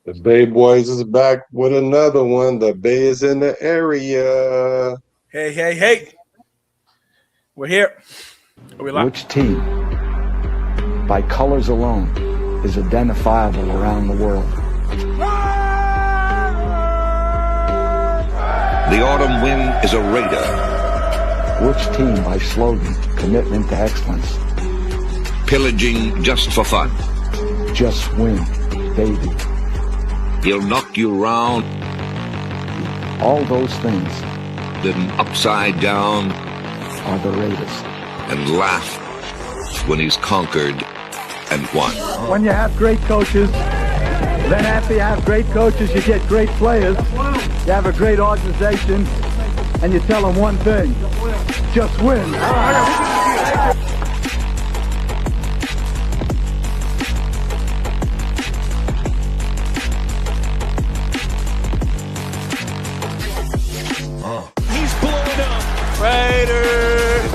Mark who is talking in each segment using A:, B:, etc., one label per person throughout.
A: The BayBoys is back with another one. The Bay is in the area.
B: Hey, hey, hey. We're here. Are we live?
C: Which team, by colors alone, is identifiable around the world?
D: The autumn wind is a raider.
C: Which team, by slogan, commitment to excellence?
D: Pillaging just for fun.
C: Just win, baby.
D: He'll knock you round,
C: All those things
D: then upside down,
C: are the Raiders.
D: and laugh when he's conquered and won.
E: When you have great coaches, then after you have great coaches, you get great players. You have a great organization, and you tell them one thing: just win.
B: He's blowing up. Raiders.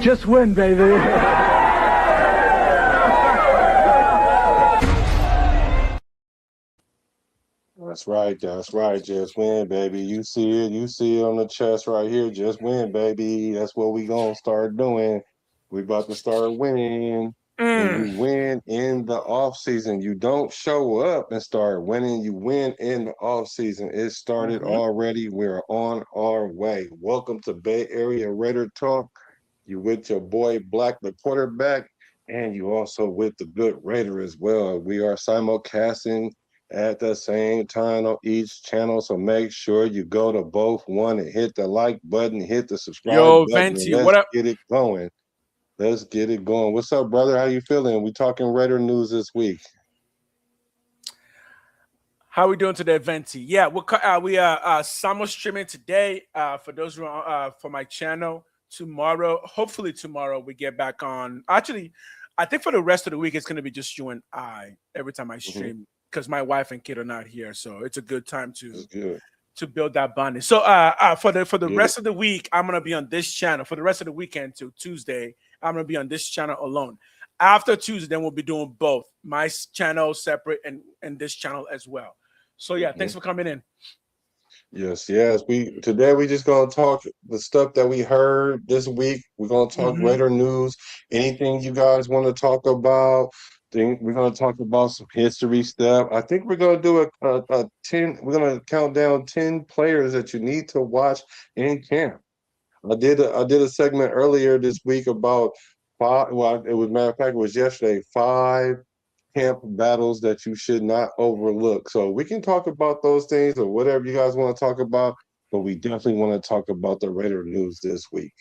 E: Just win, baby.
A: That's right. That's right. Just win, baby. You see it. You see it on the chest right here. Just win, baby. That's what we gonna start doing. We about to start winning. And you win in the off season. You don't show up and start winning. You win in the off season. It started already. We're on our way. Welcome to Bay Area Raider Talk. You with your boy Black, the quarterback, and you also with the good Raider as well. We are simulcasting at the same time on each channel, so make sure you go to both one and hit the like button, hit the subscribe
B: Yo,
A: button, and
B: Venti,
A: let's
B: what up?
A: get it going. Let's get it going. What's up, brother? How you feeling? We talking Raider news this week.
B: How we doing today, Venti? Yeah, we are simul streaming today. For those who are for my channel tomorrow. Hopefully tomorrow we get back on. Actually, I think for the rest of the week it's going to be just you and I every time I stream because my wife and kid are not here, so it's a good time
A: That's good.
B: to build that bonding. So for the
A: Get
B: rest of the week, I'm gonna be on this channel. For the rest of the weekend till Tuesday, I'm gonna be on this channel alone. After Tuesday, then we'll be doing both my channel separate and this channel as well. So yeah, thanks for coming in.
A: Yes, yes. We just gonna talk the stuff that we heard this week. We're gonna talk Raider news. Anything you guys want to talk about? We're gonna talk about some history stuff. I think we're gonna do a 10. We're gonna count down 10 players that you need to watch in camp. I did a segment earlier this week about five. Well, it was matter of fact, it was yesterday. 5 camp battles that you should not overlook. So we can talk about those things or whatever you guys want to talk about, but we definitely want to talk about the Raider news this week.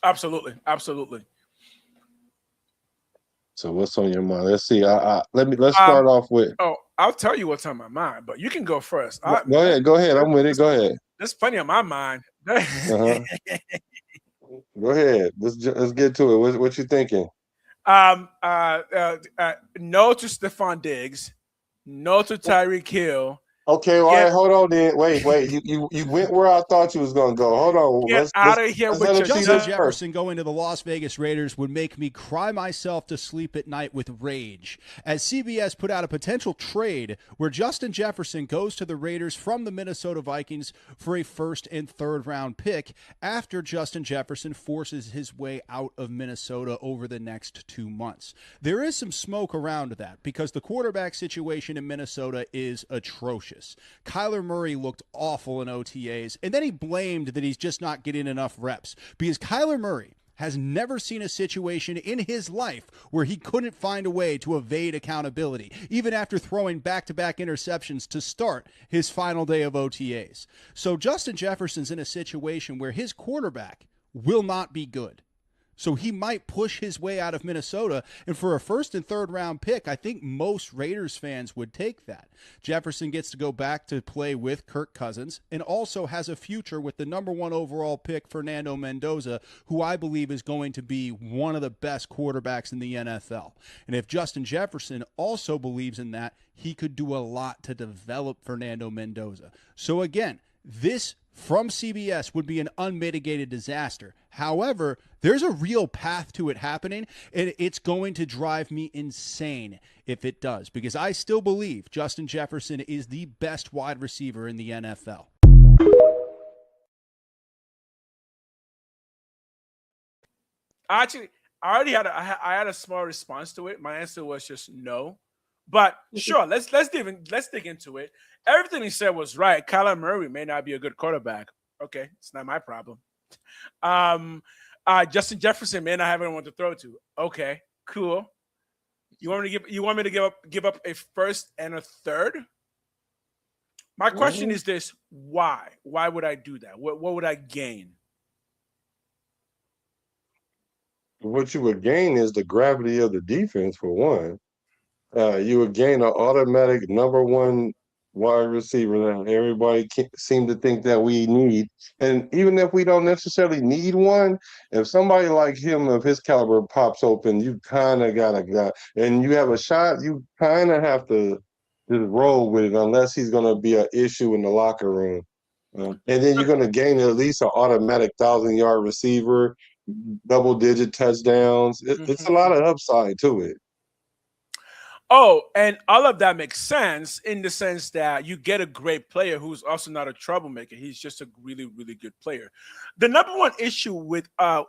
B: Absolutely, absolutely.
A: So what's on your mind? Let's see. Let's start off with.
B: Oh, I'll tell you what's on my mind, but you can go first.
A: Go ahead. Go ahead. I'm with it. Go ahead.
B: There's plenty on my mind.
A: Uh-huh. Go ahead. Let's get to it. What you thinking?
B: No to Stefon Diggs, no to Tyrek Hill.
A: Okay, all right, hold on then. Wait. You went where I thought you was gonna go. Hold on.
B: Get out of here with your
F: Justin Jefferson going to the Las Vegas Raiders would make me cry myself to sleep at night with rage. As CBS put out a potential trade where Justin Jefferson goes to the Raiders from the Minnesota Vikings for a first and third round pick after Justin Jefferson forces his way out of Minnesota over the next 2 months. There is some smoke around that because the quarterback situation in Minnesota is atrocious. Kyler Murray looked awful in OTAs, and then he blamed that he's just not getting enough reps because Kyler Murray has never seen a situation in his life where he couldn't find a way to evade accountability, even after throwing back-to-back interceptions to start his final day of OTAs. So Justin Jefferson's in a situation where his quarterback will not be good. So he might push his way out of Minnesota. And for a first and third round pick, I think most Raiders fans would take that. Jefferson gets to go back to play with Kirk Cousins and also has a future with the number 1 overall pick, Fernando Mendoza, who I believe is going to be one of the best quarterbacks in the NFL. And if Justin Jefferson also believes in that, he could do a lot to develop Fernando Mendoza. So again, this from CBS would be an unmitigated disaster. However, there's a real path to it happening, and it's going to drive me insane if it does, because I still believe Justin Jefferson is the best wide receiver in the NFL.
B: Actually, I had a small response to it. My answer was just no. But sure, let's dig into it. Everything he said was right. Kyler Murray may not be a good quarterback. Okay, it's not my problem. Justin Jefferson may not have anyone to throw to. Okay, cool. You want me to give up a first and a third? My question is this: why? Why would I do that? What would I gain?
A: What you would gain is the gravity of the defense, for one. You would gain an automatic number 1 wide receiver that everybody seem to think that we need. And even if we don't necessarily need one, if somebody like him of his caliber pops open, you kind of got a guy, and you have a shot, you kind of have to just roll with it unless he's going to be an issue in the locker room. And then you're going to gain at least an automatic 1,000-yard receiver, double-digit touchdowns. It's a lot of upside to it.
B: Oh, and all of that makes sense in the sense that you get a great player who's also not a troublemaker. He's just a really, really good player. The number one issue with that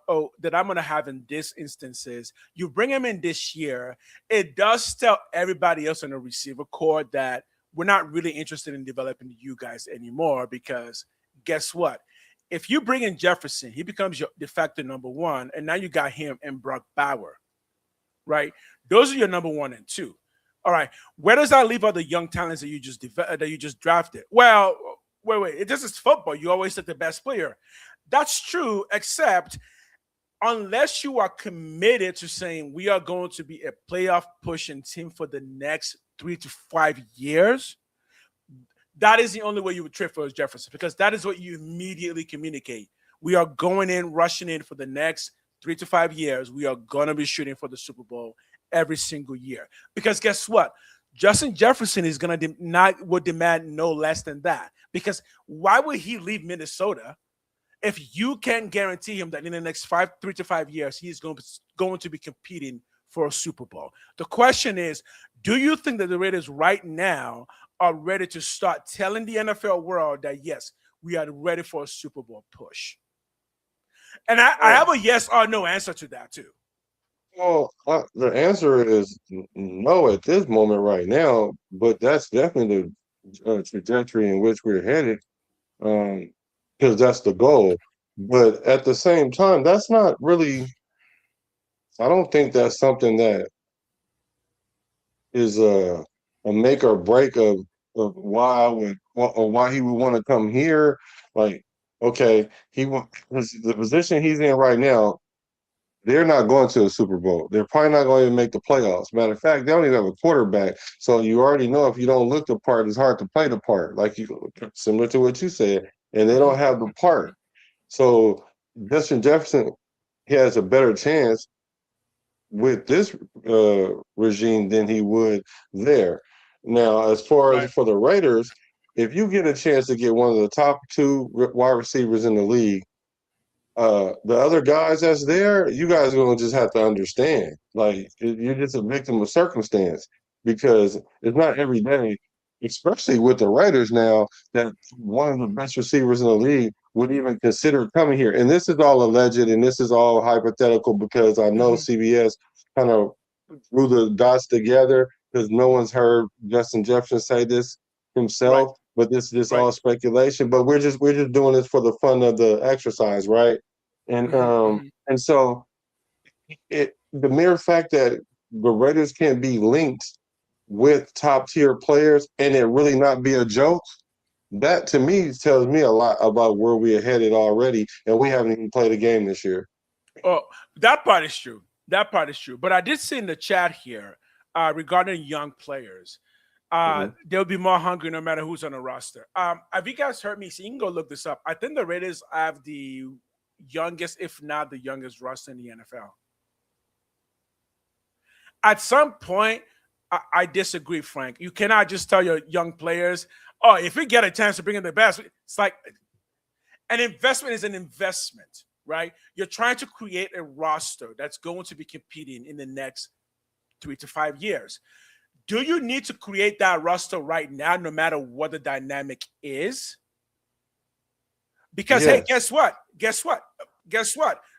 B: I'm going to have in this instance is you bring him in this year. It does tell everybody else on the receiver corps that we're not really interested in developing you guys anymore, because guess what? If you bring in Jefferson, he becomes your de facto number 1, and now you got him and Brock Bauer, right? Those are your number 1 and 2. All right, where does that leave all the young talents that you just drafted? Well, wait. This is football. You always take the best player. That's true, except unless you are committed to saying we are going to be a playoff pushing team for the next 3 to 5 years, that is the only way you would trade for Jefferson, because that is what you immediately communicate. We are going in, rushing in for the next 3 to 5 years. We are going to be shooting for the Super Bowl every single year. Because guess what? Justin Jefferson is going to would demand no less than that. Because why would he leave Minnesota if you can guarantee him that in the next 3 to 5 years, he's going to be competing for a Super Bowl? The question is, do you think that the Raiders right now are ready to start telling the NFL world that, yes, we are ready for a Super Bowl push? And I have a yes or no answer to that too.
A: Well, the answer is no at this moment right now, but that's definitely the trajectory in which we're headed, because that's the goal. But at the same time, that's not really, I don't think that's something that is a make or break of why he would want to come here. Like, okay, the position he's in right now, they're not going to a Super Bowl. They're probably not going to make the playoffs. Matter of fact, they don't even have a quarterback. So you already know if you don't look the part, it's hard to play the part, similar to what you said. And they don't have the part. So Justin Jefferson, he has a better chance with this regime than he would there. Now, as far as for the Raiders, if you get a chance to get one of the top 2 wide receivers in the league, the other guys that's there, you guys are going to just have to understand. Like, you're just a victim of circumstance, because it's not every day, especially with the Raiders now, that one of the best receivers in the league would even consider coming here. And this is all alleged, and this is all hypothetical, because I know CBS kind of drew the dots together, because no one's heard Justin Jefferson say this himself. Right. But this all speculation. But we're just doing this for the fun of the exercise, right? And and so the mere fact that the Raiders can be linked with top tier players and it really not be a joke, that to me tells me a lot about where we are headed already, and we haven't even played a game this year.
B: Oh, that part is true. That part is true. But I did see in the chat here regarding young players.
A: Mhm.
B: They'll be more hungry no matter who's on the roster. Have you guys heard me? So you can go look this up. I think the Raiders have the youngest, if not the youngest, roster in the NFL. At some point, I disagree, Frank. You cannot just tell your young players, "Oh, if we get a chance to bring in the best," it's like an investment is an investment, right? You're trying to create a roster that's going to be competing in the next 3 to 5 years. Do you need to create that roster right now, no matter what the dynamic is? Because hey,
A: Yes.
B: guess what?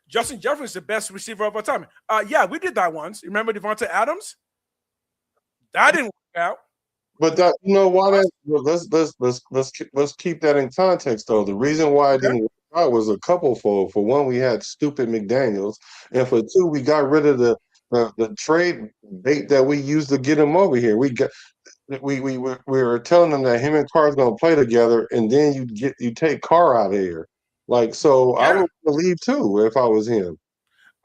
B: Justin Jefferson is the best receiver of all time. Yeah, we did that once. You remember Devontae Adams? That didn't work out.
A: But that, why that? Well, let's keep that in context though. The reason why it
B: Okay.
A: didn't work out was a couple fold. For one, we had stupid McDaniels, and for two, we got rid of the trade bait that we used to get him over here. We were telling them that him and Carr's gonna play together, and then you take Carr out of here. Like, so I
B: Yeah.
A: would leave too if I was him.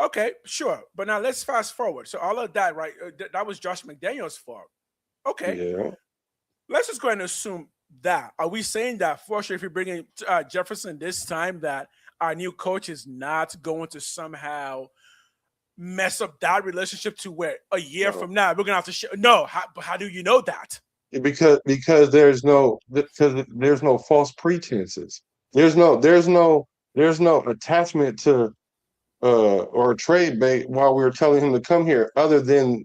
B: Okay, sure. But now let's fast forward. So all of that, right? That was Josh McDaniels' fault. Okay.
A: Yeah.
B: Let's just go ahead and assume that. Are we saying that for sure if you bring in Jefferson this time that our new coach is not going to somehow mess up that relationship to where a year
A: No.
B: from now we're gonna have to no, how do you know that?
A: Because there's no false pretenses. There's no attachment to or trade bait while we were telling him to come here, other than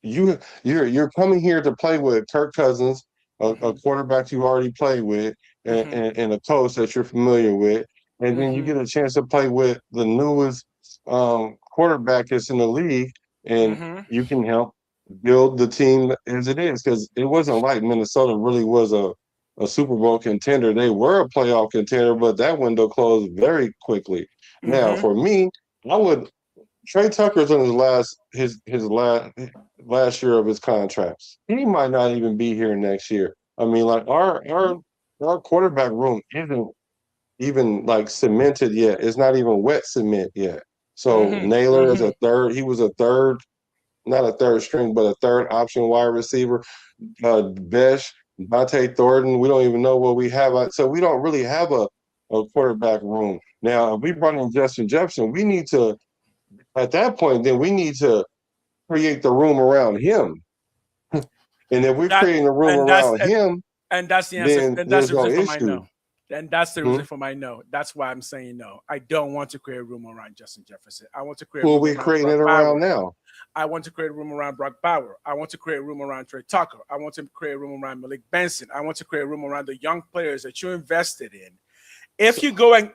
A: you're coming here to play with Kirk Cousins, a quarterback you already played with, and a coach that you're familiar with, and then you get a chance to play with the newest quarterback that's in the league, and you can help build the team as it is. Because it wasn't like Minnesota really was a Super Bowl contender. They were a playoff contender, but that window closed very quickly. Now, for me, I would Trey Tucker's on his last year of his contracts. He might not even be here next year. I mean, like our quarterback room isn't even like cemented yet. It's not even wet cement yet. So Naylor is a third. He was a third, not a third string, but a third option wide receiver. Besh, Dante Thornton. We don't even know what we have. So we don't really have a quarterback room. Now, if we brought in Justin Jefferson, we need to, at that point, then we need to create the room around him. And if we're creating a room around him,
B: and that's the answer.
A: then
B: And that's
A: there's
B: the
A: no
B: reason for my
A: issue.
B: no. And that's the reason for my no. That's why I'm saying no. I don't want to create a room around Justin Jefferson. I want to create a
A: Well,
B: room
A: we're
B: around
A: creating it
B: Brock
A: around
B: Bauer.
A: now.
B: I want to create a room around Brock Bauer. I want to create a room around Trey Tucker. I want to create a room around Malik Benson. I want to create a room around the young players that you invested in. If you go and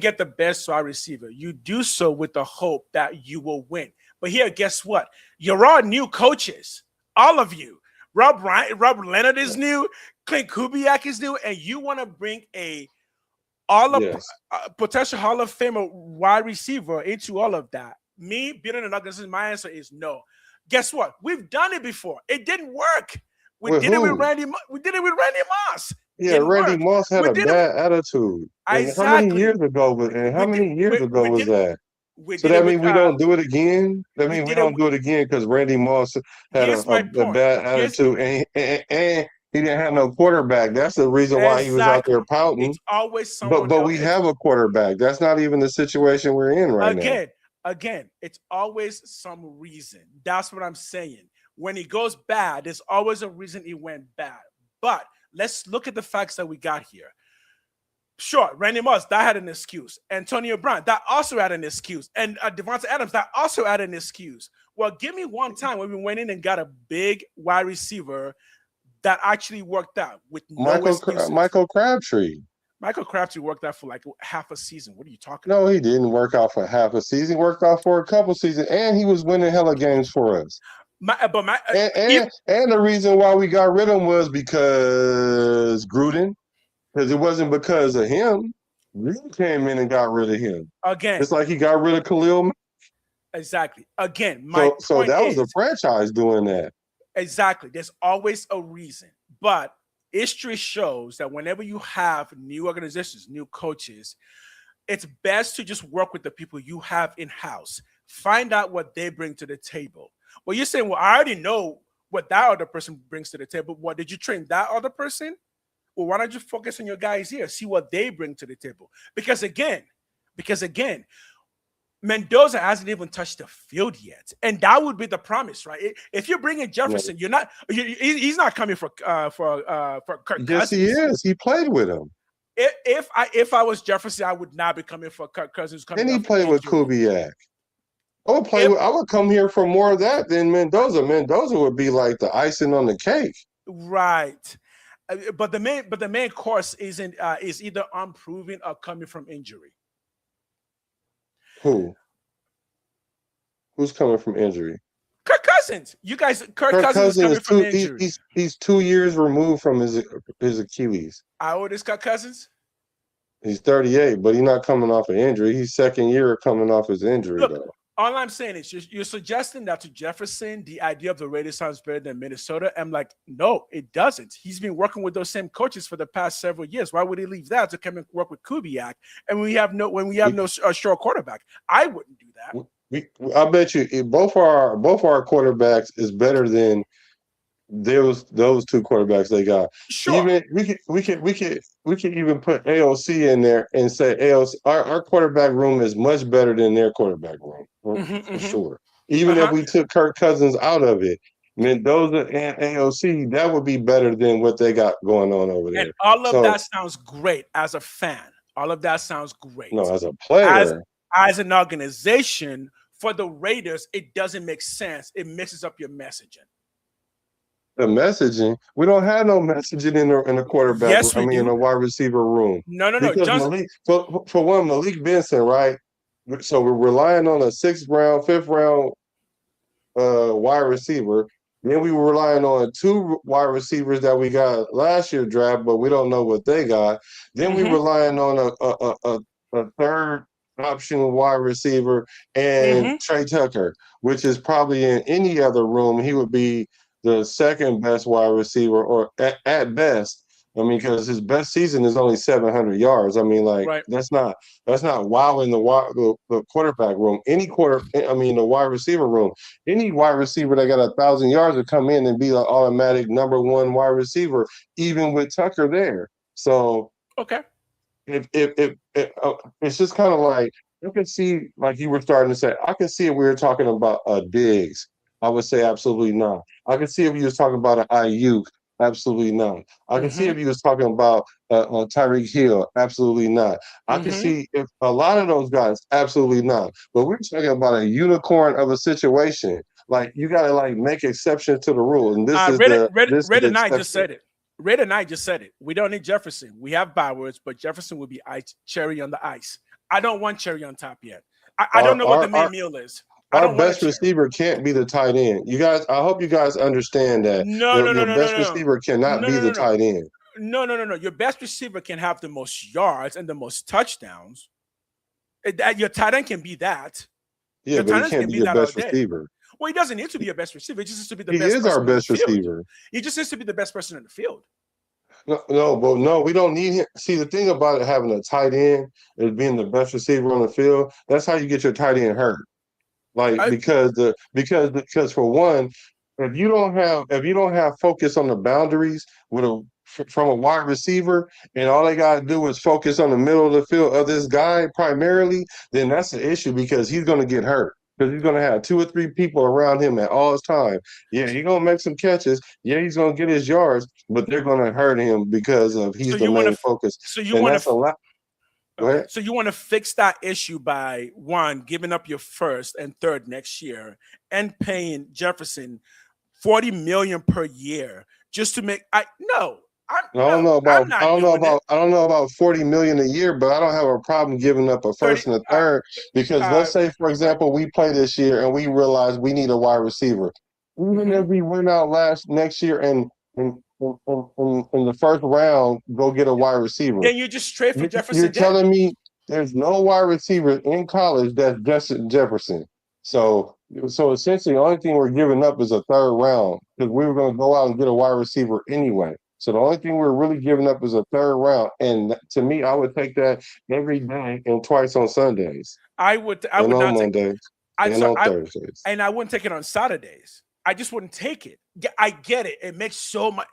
B: get the best wide receiver, you do so with the hope that you will win. But here, guess what? You're all new coaches, all of you. Rob Leonard is new, Clint Kubiak is new, and you want to bring a potential Hall of Famer wide receiver into all of that. Me being an organization, my answer is no. Guess what? We've done it before. It didn't work. We did it with Randy Moss.
A: Yeah, Randy Moss had a bad attitude. And how many years ago was that? So that means we don't do it again? That means we don't do it again because Randy Moss had a bad attitude and he didn't have no quarterback. That's the reason why he was out there pouting.
B: It's always someone
A: but we have a quarterback. That's not even the situation we're in right now.
B: Again, it's always some reason. That's what I'm saying. When he goes bad, there's always a reason he went bad. But let's look at the facts that we got here. Sure, Randy Moss, that had an excuse. Antonio Brown, that also had an excuse. And Devontae Adams, that also had an excuse. Well, give me one time when we went in and got a big wide receiver that actually worked out with no excuses.
A: Michael Crabtree.
B: Michael Crabtree worked out for like half a season. What are you talking about?
A: No, he didn't work out for half a season. He worked out for a couple seasons, and he was winning hella games for us. And the reason why we got rid of him was because Gruden. Because it wasn't because of him. Gruden came in and got rid of him.
B: Again.
A: It's like he got rid of Khalil Mack.
B: Exactly. Again,
A: so that was the franchise doing that.
B: Exactly. There's always a reason. But history shows that whenever you have new organizations, new coaches, it's best to just work with the people you have in house. Find out what they bring to the table. Well, you're saying, well, I already know what that other person brings to the table. What did you train that other person? Well, why don't you focus on your guys here? See what they bring to the table. Because again, Mendoza hasn't even touched the field yet, and that would be the promise, right? If you're bringing Jefferson, he's not coming for Kirk Cousins.
A: Yes, he is. He played with him.
B: If I was Jefferson, I would not be coming for Kirk Cousins.
A: And he played with Kubiak. I would come here for more of that than Mendoza. Mendoza would be like the icing on the cake.
B: Right. But the main course is either unproven or coming from injury.
A: Who's coming from injury?
B: Kirk Cousins. Kirk Cousins is coming from injury.
A: He's 2 years removed from his Achilles.
B: How old is Kirk Cousins?
A: He's 38, but he's not coming off an injury. He's second year coming off his injury, though.
B: All I'm saying is you're suggesting that to Jefferson, the idea of the Raiders sounds better than Minnesota. I'm like, no, it doesn't. He's been working with those same coaches for the past several years. Why would he leave that to come and work with Kubiak? And when we have no sure quarterback, I wouldn't do that.
A: I bet you both our quarterbacks is better than those two quarterbacks they got.
B: Sure.
A: Even we can even put AOC in there and say AOC our quarterback room is much better than their quarterback room for sure. Even if we took Kirk Cousins out of it, Mendoza and AOC, that would be better than what they got going on over there.
B: And all of that sounds great as a fan. All of that sounds great.
A: No, as a player,
B: as an organization for the Raiders, it doesn't make sense. It messes up your messaging.
A: The messaging, we don't have no messaging in the quarterback.
B: Yes,
A: in the wide receiver room.
B: No.
A: Malik, for one, Malik Benson, right? So we're relying on a 6th round, 5th round wide receiver. Then we were relying on 2 wide receivers that we got last year draft, but we don't know what they got. Then we relying on a third option wide receiver and Trey Tucker, which is probably in any other room he would be the second best wide receiver, or at best. I mean, because his best season is only 700 yards. I mean, that's not wowing the quarterback room. The wide receiver room. Any wide receiver that got 1,000 yards would come in and be an automatic number 1 wide receiver, even with Tucker there. So
B: okay,
A: if it's just kind of like you can see, like you were starting to say, I can see if we were talking about Diggs. I would say absolutely not. I can see if he was talking about an Ayuk, absolutely not. I can see if he was talking about Tyrek Hill, absolutely not. I can see if a lot of those guys, absolutely not. But we're talking about a unicorn of a situation. Like you got to make exceptions to the rule, and this is
B: Red and I just said it. Red and I just said it. We don't need Jefferson. We have BayBoys, but Jefferson would be cherry on the ice. I don't want cherry on top yet. I don't know what the main meal is.
A: Our best receiver can't be the tight end. You guys, I hope you guys understand that. Your best receiver cannot be the tight end.
B: No. Your best receiver can have the most yards and the most touchdowns. Your tight end can be that.
A: Yeah, but he can't be your best receiver.
B: Well, he doesn't need to be your best receiver. He just needs to be the
A: best. He is our best receiver.
B: He just needs to be the best person in the field.
A: No, we don't need him. See, the thing about it, having a tight end is being the best receiver on the field. That's how you get your tight end hurt. Because for one, if you don't have focus on the boundaries from a wide receiver, and all they gotta do is focus on the middle of the field of this guy primarily, then that's the issue, because he's gonna get hurt. Because he's gonna have 2 or 3 people around him at all time. Yeah, he's gonna make some catches. Yeah, he's gonna get his yards, but they're gonna hurt him because of he's the main focus.
B: So you want to fix that issue by, one, giving up your 1st and 3rd next year and paying Jefferson $40 million per year just to make. I don't know about
A: $40 million a year, but I don't have a problem giving up a 1st and a 3rd, because let's say, for example, we play this year and we realize we need a wide receiver. Even if we went out next year and in the 1st round, go get a wide receiver.
B: Then you just trade for Jefferson.
A: You're telling me there's no wide receiver in college that's Justin Jefferson. So essentially, the only thing we're giving up is a 3rd round, because we were going to go out and get a wide receiver anyway. So the only thing we're really giving up is a third round. And to me, I would take that every day and twice on Sundays
B: I would
A: and on
B: not take.
A: Mondays and
B: So
A: on Thursdays.
B: and I wouldn't take it on Saturdays. I just wouldn't take it. I get it. It makes so much,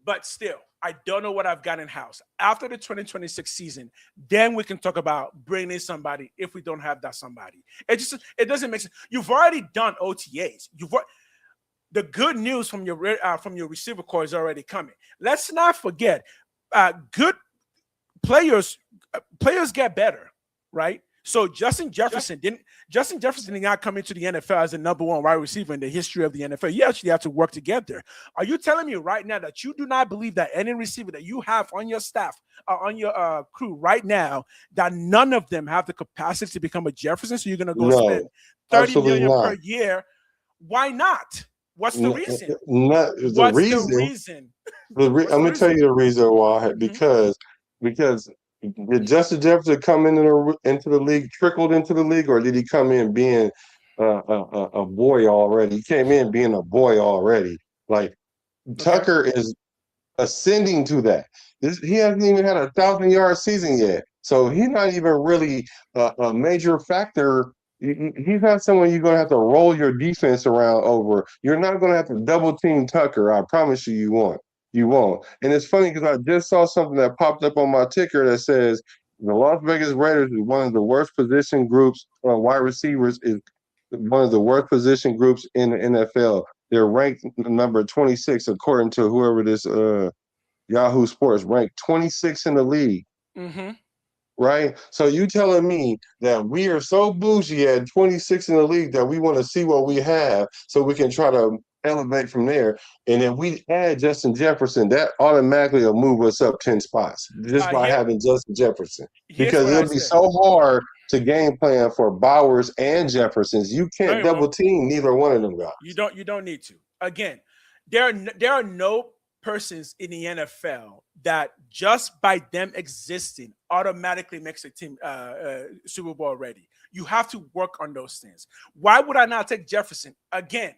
B: but still, I don't know what I've got in house. After the 2026 season, then we can talk about bringing in somebody if we don't have that somebody. It doesn't make sense. You've already done OTAs. The good news from your receiver core is already coming. Let's not forget, good players get better, right? So Justin Jefferson did not come into the NFL as the number one wide receiver in the history of the NFL. You actually have to work together. Are you telling me right now that you do not believe that any receiver that you have on your staff, on your crew right now, that none of them have the capacity to become a Jefferson? So you're going to go spend $30 million per year? Why not? What's the reason?
A: The reason. I'm going to tell you the reason why. Because did Justin Jefferson come into the league, trickled into the league, or did he come in being a boy already? He came in being a boy already. Like Tucker is ascending to that. He hasn't even had a 1,000-yard season yet, so he's not even really a major factor. He's not someone you're going to have to roll your defense around over. You're not going to have to double team Tucker. I promise you, you won't. You won't. And it's funny because I just saw something that popped up on my ticker that says the Las Vegas Raiders is one of the worst position groups. Wide receivers is one of the worst position groups in the NFL. They're ranked number 26 according to whoever this Yahoo Sports, ranked 26 in the league.
B: Mm-hmm.
A: Right? So you telling me that we are so bougie at 26 in the league that we want to see what we have so we can try to elevate from there. And if we add Justin Jefferson, that automatically will move us up 10 spots just by having Justin Jefferson. Because it'll be so hard to game plan for Bowers and Jeffersons. You can't double team neither one of them guys.
B: You don't need to. Again, there are no persons in the NFL that just by them existing automatically makes a team Super Bowl ready. You have to work on those things. Why would I not take Jefferson? Again,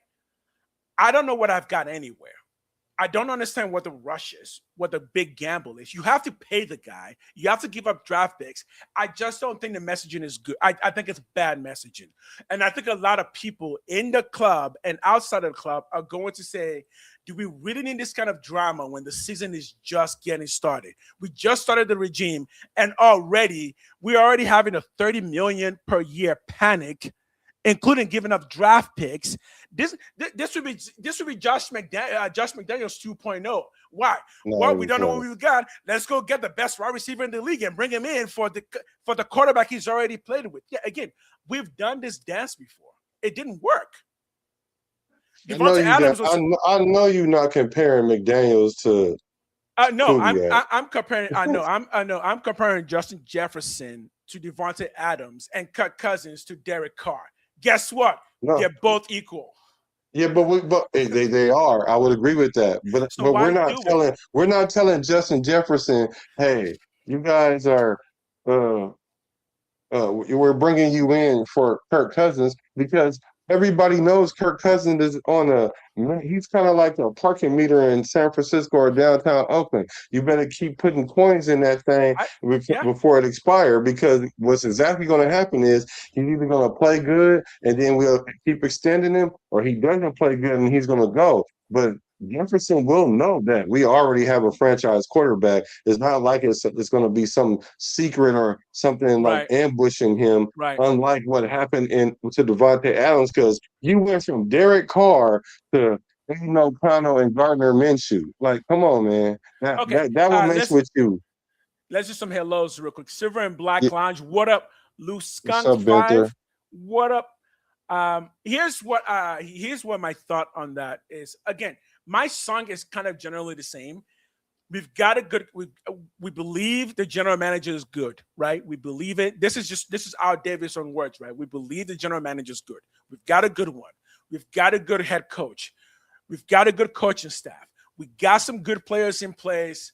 B: I don't know what I've got anywhere. I don't understand what the rush is, what the big gamble is. You have to pay the guy. You have to give up draft picks. I just don't think the messaging is good. I think it's bad messaging. And I think a lot of people in the club and outside of the club are going to say, do we really need this kind of drama when the season is just getting started? We just started the regime, and we're already having a $30 million per year panic, including giving up draft picks. This would be Josh McDaniels 2.0. Why? Well, we don't know what we've got. Let's go get the best wide receiver in the league and bring him in for the quarterback he's already played with. Yeah, again, we've done this dance before. It didn't work.
A: I know you're not comparing McDaniels to.
B: No, I'm comparing. I'm comparing Justin Jefferson to Devontae Adams and Kirk Cousins to Derek Carr. Guess what? No. They're both equal.
A: Yeah, but they are. I would agree with that. But we're not telling Justin Jefferson, hey, you guys are we're bringing you in for Kirk Cousins, because everybody knows Kirk Cousins is he's kind of like a parking meter in San Francisco or downtown Oakland. You better keep putting coins in that thing before it expires, because what's exactly going to happen is he's either going to play good and then we'll keep extending him, or he doesn't play good and he's going to go. But Jefferson will know that we already have a franchise quarterback. It's not like it's going to be some secret or something like ambushing him, unlike what happened to Devontae Adams, because you went from Derek Carr to Kano and Gardner Minshew. Like, come on, man. That will mess with you.
B: Let's do some hellos real quick. Silver and Black Lounge. What up, Loose Skunk 5? What up? Here's what my thought on that is. Again, my song is kind of generally the same. We've got a good. We believe the general manager is good, right? We believe it. This is our Davis own words, right? We believe the general manager is good. We've got a good one. We've got a good head coach. We've got a good coaching staff. We got some good players in place.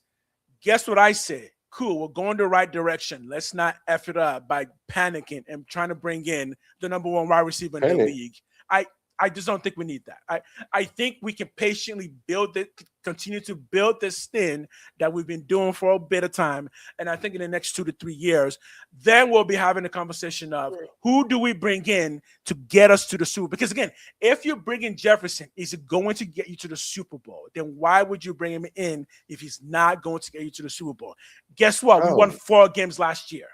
B: Guess what I say? Cool, we're going the right direction. Let's not F it up by panicking and trying to bring in the number one wide receiver in the league. I just don't think we need that. I think we can patiently continue to build this thing that we've been doing for a bit of time. And I think in the next 2 to 3 years, then we'll be having a conversation of who do we bring in to get us to the Super Bowl? Because again, if you're bringing Jefferson, is it going to get you to the Super Bowl? Then why would you bring him in if he's not going to get you to the Super Bowl? Guess what? We won 4 games last year.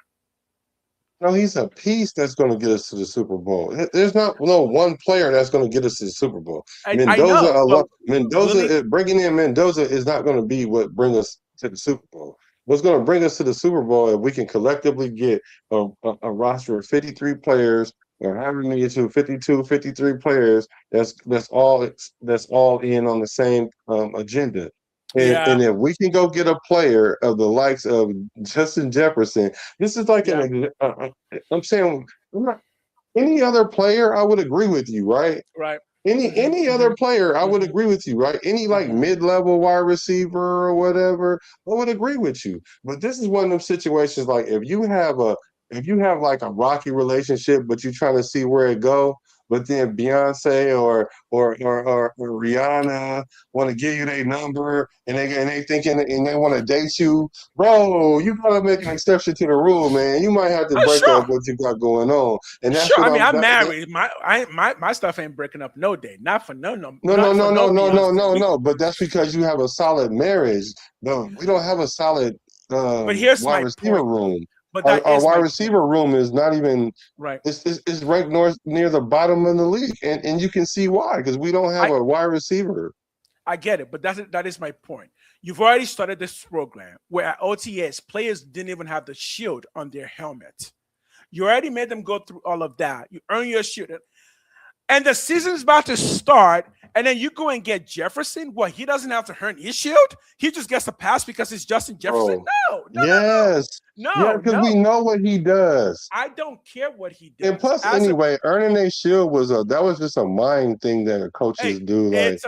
A: No, he's a piece that's going to get us to the Super Bowl. There's not one player that's going to get us to the Super Bowl. Bringing in Mendoza is not going to be what brings us to the Super Bowl. What's going to bring us to the Super Bowl if we can collectively get a roster of 53 players or however many to 52, 53 players that's all in on the same agenda. And if we can go get a player of the likes of Justin Jefferson, this is like I'm saying, any other player, I would agree with you, right?
B: Right.
A: Any other player, I would agree with you, right? Any like mid-level wide receiver or whatever, I would agree with you. But this is one of them situations like if you have like a rocky relationship, but you're trying to see where it go. But then Beyonce or Rihanna want to give you their number and they thinking and they want to date you, bro. You gotta make an exception to the rule, man. You might have to break up what you got going on. And that's what
B: I'm married. My stuff ain't breaking up no day. Not for no.
A: No. But that's because you have a solid marriage. No, we don't have a solid
B: but here's
A: wide
B: my
A: receiver
B: point.
A: room.
B: But
A: our wide receiver room is not even
B: right.
A: It's ranked near the bottom of the league, and you can see why because we don't have a wide receiver.
B: I get it, but that is my point. You've already started this program where at OTS players didn't even have the shield on their helmet. You already made them go through all of that. You earn your shield. And the season's about to start, and then you go and get Jefferson. What, he doesn't have to earn his shield? He just gets a pass because it's Justin Jefferson?
A: No, because we know what he does.
B: I don't care what he does.
A: And plus, earning a shield was just a mind thing that coaches do. Like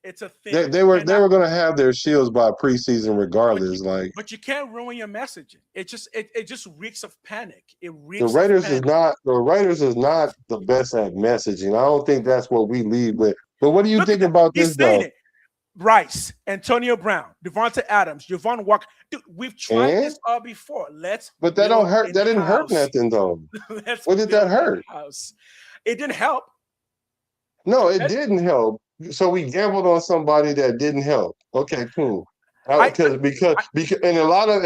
B: it's a thing.
A: They were going to have their shields by preseason regardless.
B: But you can't ruin your messaging. It just reeks of panic. The
A: Raiders is not the best at messaging. I don't think that's what we lead with. But what do you think about this though?
B: Rice, Antonio Brown, Devonta Adams, Javon Walker. Dude, we've tried this all before.
A: But that don't hurt. That didn't hurt nothing though. What did that hurt?
B: It didn't help.
A: No, it didn't help. So we gambled on somebody that didn't help. Okay, cool. Because a lot of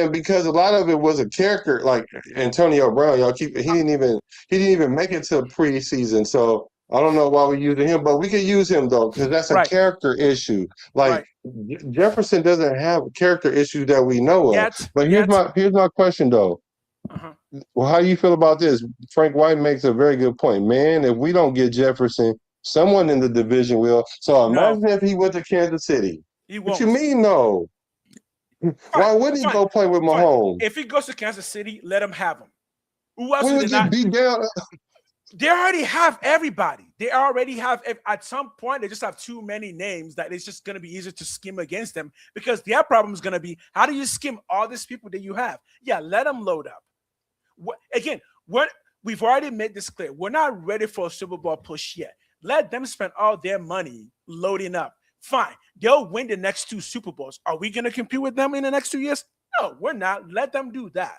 A: it was a character like Antonio Brown. He didn't even make it to preseason. So I don't know why we're using him, but we could use him though because that's a character issue. Jefferson doesn't have character issues that we know of. But here's my question though. Well, how do you feel about this? Frank White makes a very good point, man. If we don't get Jefferson, someone in the division will. So imagine if he went to Kansas City.
B: He won't.
A: What you mean no? Why wouldn't he go play with Mahomes?
B: If he goes to Kansas City, let him have him. Who else
A: would just beat down?
B: They already have everybody. They already have, at some point, they just have too many names that it's just going to be easier to skim against them because their problem is going to be, how do you skim all these people that you have? Yeah, let them load up. We've already made this clear. We're not ready for a Super Bowl push yet. Let them spend all their money loading up. Fine. They'll win the next 2 Super Bowls. Are we going to compete with them in the next 2 years? No, we're not. Let them do that.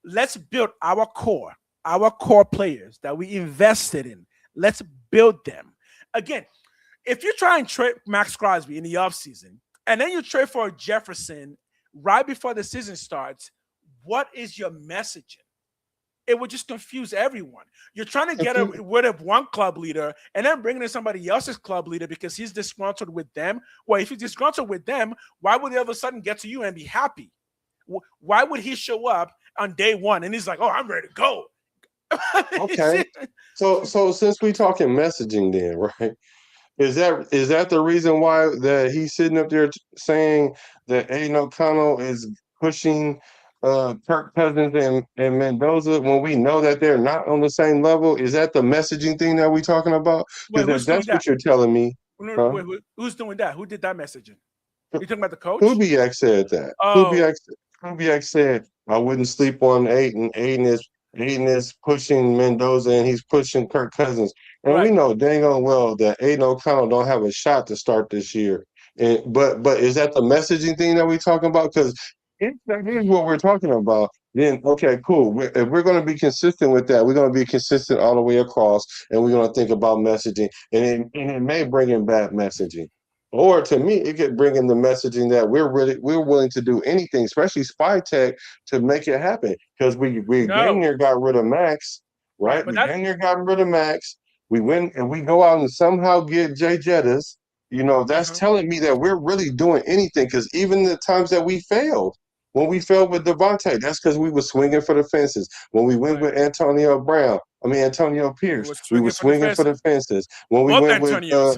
B: Let's build our core players that we invested in. Let's build them. Again, if you try and trade Max Crosby in the offseason, and then you trade for Jefferson right before the season starts, what is your messaging? It would just confuse everyone. You're trying to get rid of one club leader and then bringing in somebody else's club leader because he's disgruntled with them. Well, if he's disgruntled with them, why would they all of a sudden get to you and be happy? Why would he show up on day one and he's like, oh, I'm ready to go?
A: Okay. So since we talking messaging then, right? Is that the reason why that he's sitting up there saying that Aiden O'Connell is pushing Kirk Cousins and Mendoza when we know that they're not on the same level? Is that the messaging thing that we're talking about? Because that's what you're telling me.
B: Wait, who's doing that? Who did that messaging? You talking about the coach?
A: Kubiak said that.
B: Oh.
A: Kubiak said, I wouldn't sleep on Aiden. Aiden is Aiden is pushing Mendoza and he's pushing Kirk Cousins. And we
B: Right.
A: know dang on well that Aiden O'Connell don't have a shot to start this year. But is that the messaging thing that we talking about? Because if that is what we're talking about, then okay, cool. If we're going to be consistent with that, we're going to be consistent all the way across, and we're going to think about messaging, and it may bring in bad messaging. Or to me, it could bring in the messaging that we're willing to do anything, especially spy tech, to make it happen. Because we dang
B: No.
A: near got rid of Max,
B: Right.
A: right?
B: But
A: We
B: that's
A: dang near got rid of Max. We went and we go out and somehow get Jay Jettis. That's telling me that we're really doing anything. Because even the times that we failed, when we failed with Devontae, that's because we were swinging for the fences. When we went
B: right.
A: with Antonio
B: We
A: Pierce,
B: were
A: we were
B: swinging for the
A: swinging for the
B: fences.
A: fences. When we
B: Both
A: went with
B: Antonios.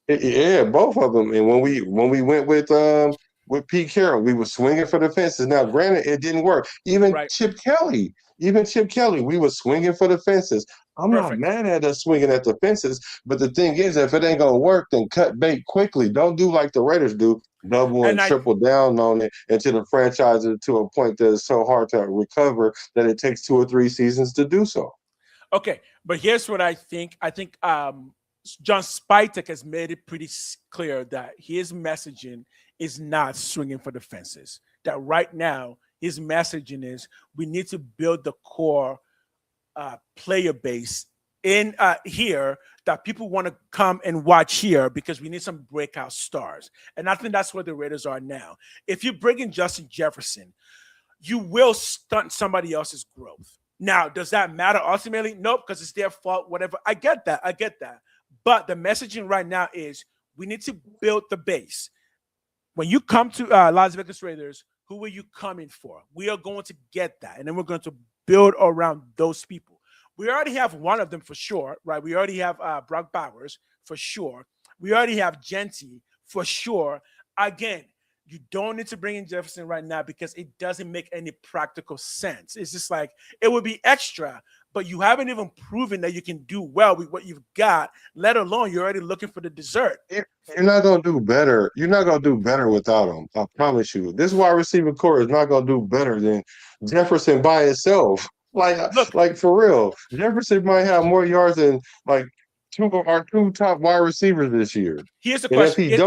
A: yeah, both of them. And when we went with Pete Carroll, we were swinging for the fences. Now, granted, it didn't work.
B: Right.
A: Even Chip Kelly, we were swinging for the fences. I'm not
B: Perfect.
A: mad at us swinging at the fences, but the thing is, if it ain't gonna work, then cut bait quickly. Don't do like the Raiders do, double and
B: And I
A: triple down on it until the franchise is to a point that is so hard to recover that it takes 2 or 3 seasons to do so.
B: okay, but here's what I think. I think John Spytek has made it pretty clear that his messaging is not swinging for the fences. That right now his messaging is we need to build the core player base in here that people want to come and watch here because we need some breakout stars. And I think that's where the Raiders are now. If you bring in Justin Jefferson, you will stunt somebody else's growth. Now, does that matter ultimately? Nope, because it's their fault, whatever. I get that. But the messaging right now is we need to build the base. When you come to Las Vegas Raiders, who are you coming for? We are going to get that. And then we're going to build around those people. We already have one of them for sure, right? We already have Brock Bowers for sure. We already have Genty for sure. Again, you don't need to bring in Jefferson right now because it doesn't make any practical sense. It's just like it would be extra, but you haven't even proven that you can do well with what you've got, let alone you're already looking for the dessert.
A: You're not gonna do better. You're not gonna do better without him. I promise you. This wide receiver core is not gonna do better than Jefferson by itself.
B: Look,
A: Like for real. Jefferson might have more yards than like two top wide receivers this year.
B: here's the
A: And if
B: question.
A: he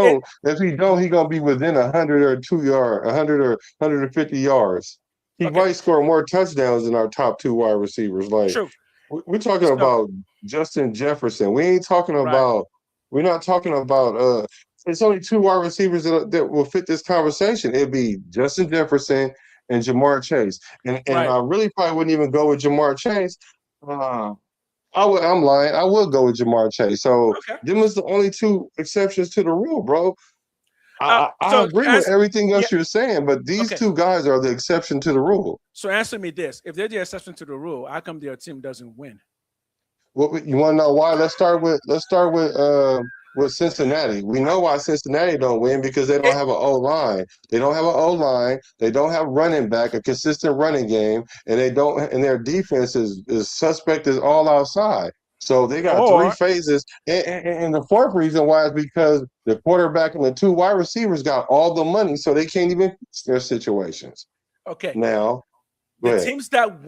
A: don't, he gonna be within 150 yards. He
B: Okay,
A: might score more touchdowns than our top 2 wide receivers. Like
B: true.
A: we're talking
B: So,
A: about Justin Jefferson. We ain't talking
B: right,
A: about. We're not talking about. It's only 2 wide receivers that will fit this conversation. It'd be Justin Jefferson and Jamar Chase. And
B: right.
A: I really probably wouldn't even go with Jamar Chase. Uh, I'm lying. I would go with Jamar Chase. So
B: Okay.
A: them was the only 2 exceptions to the rule, bro. I
B: So
A: agree with
B: answer,
A: everything
B: yeah,
A: else you're saying, but these
B: okay.
A: 2 guys are the exception to the rule.
B: So answer me this: if they're the exception to the rule, how come their team doesn't win?
A: What you want to know why? Let's start with Cincinnati. We know why Cincinnati don't win because they don't
B: It,
A: have an O line. They don't have an O line. They don't have running back, a consistent running game, and they don't. And their defense is suspect as all outside. So they got 3
B: or
A: phases, and the 4th reason why is because the quarterback and the 2 wide receivers got all the money, so they can't even fix their situations.
B: okay,
A: Now, go
B: the
A: ahead.
B: teams that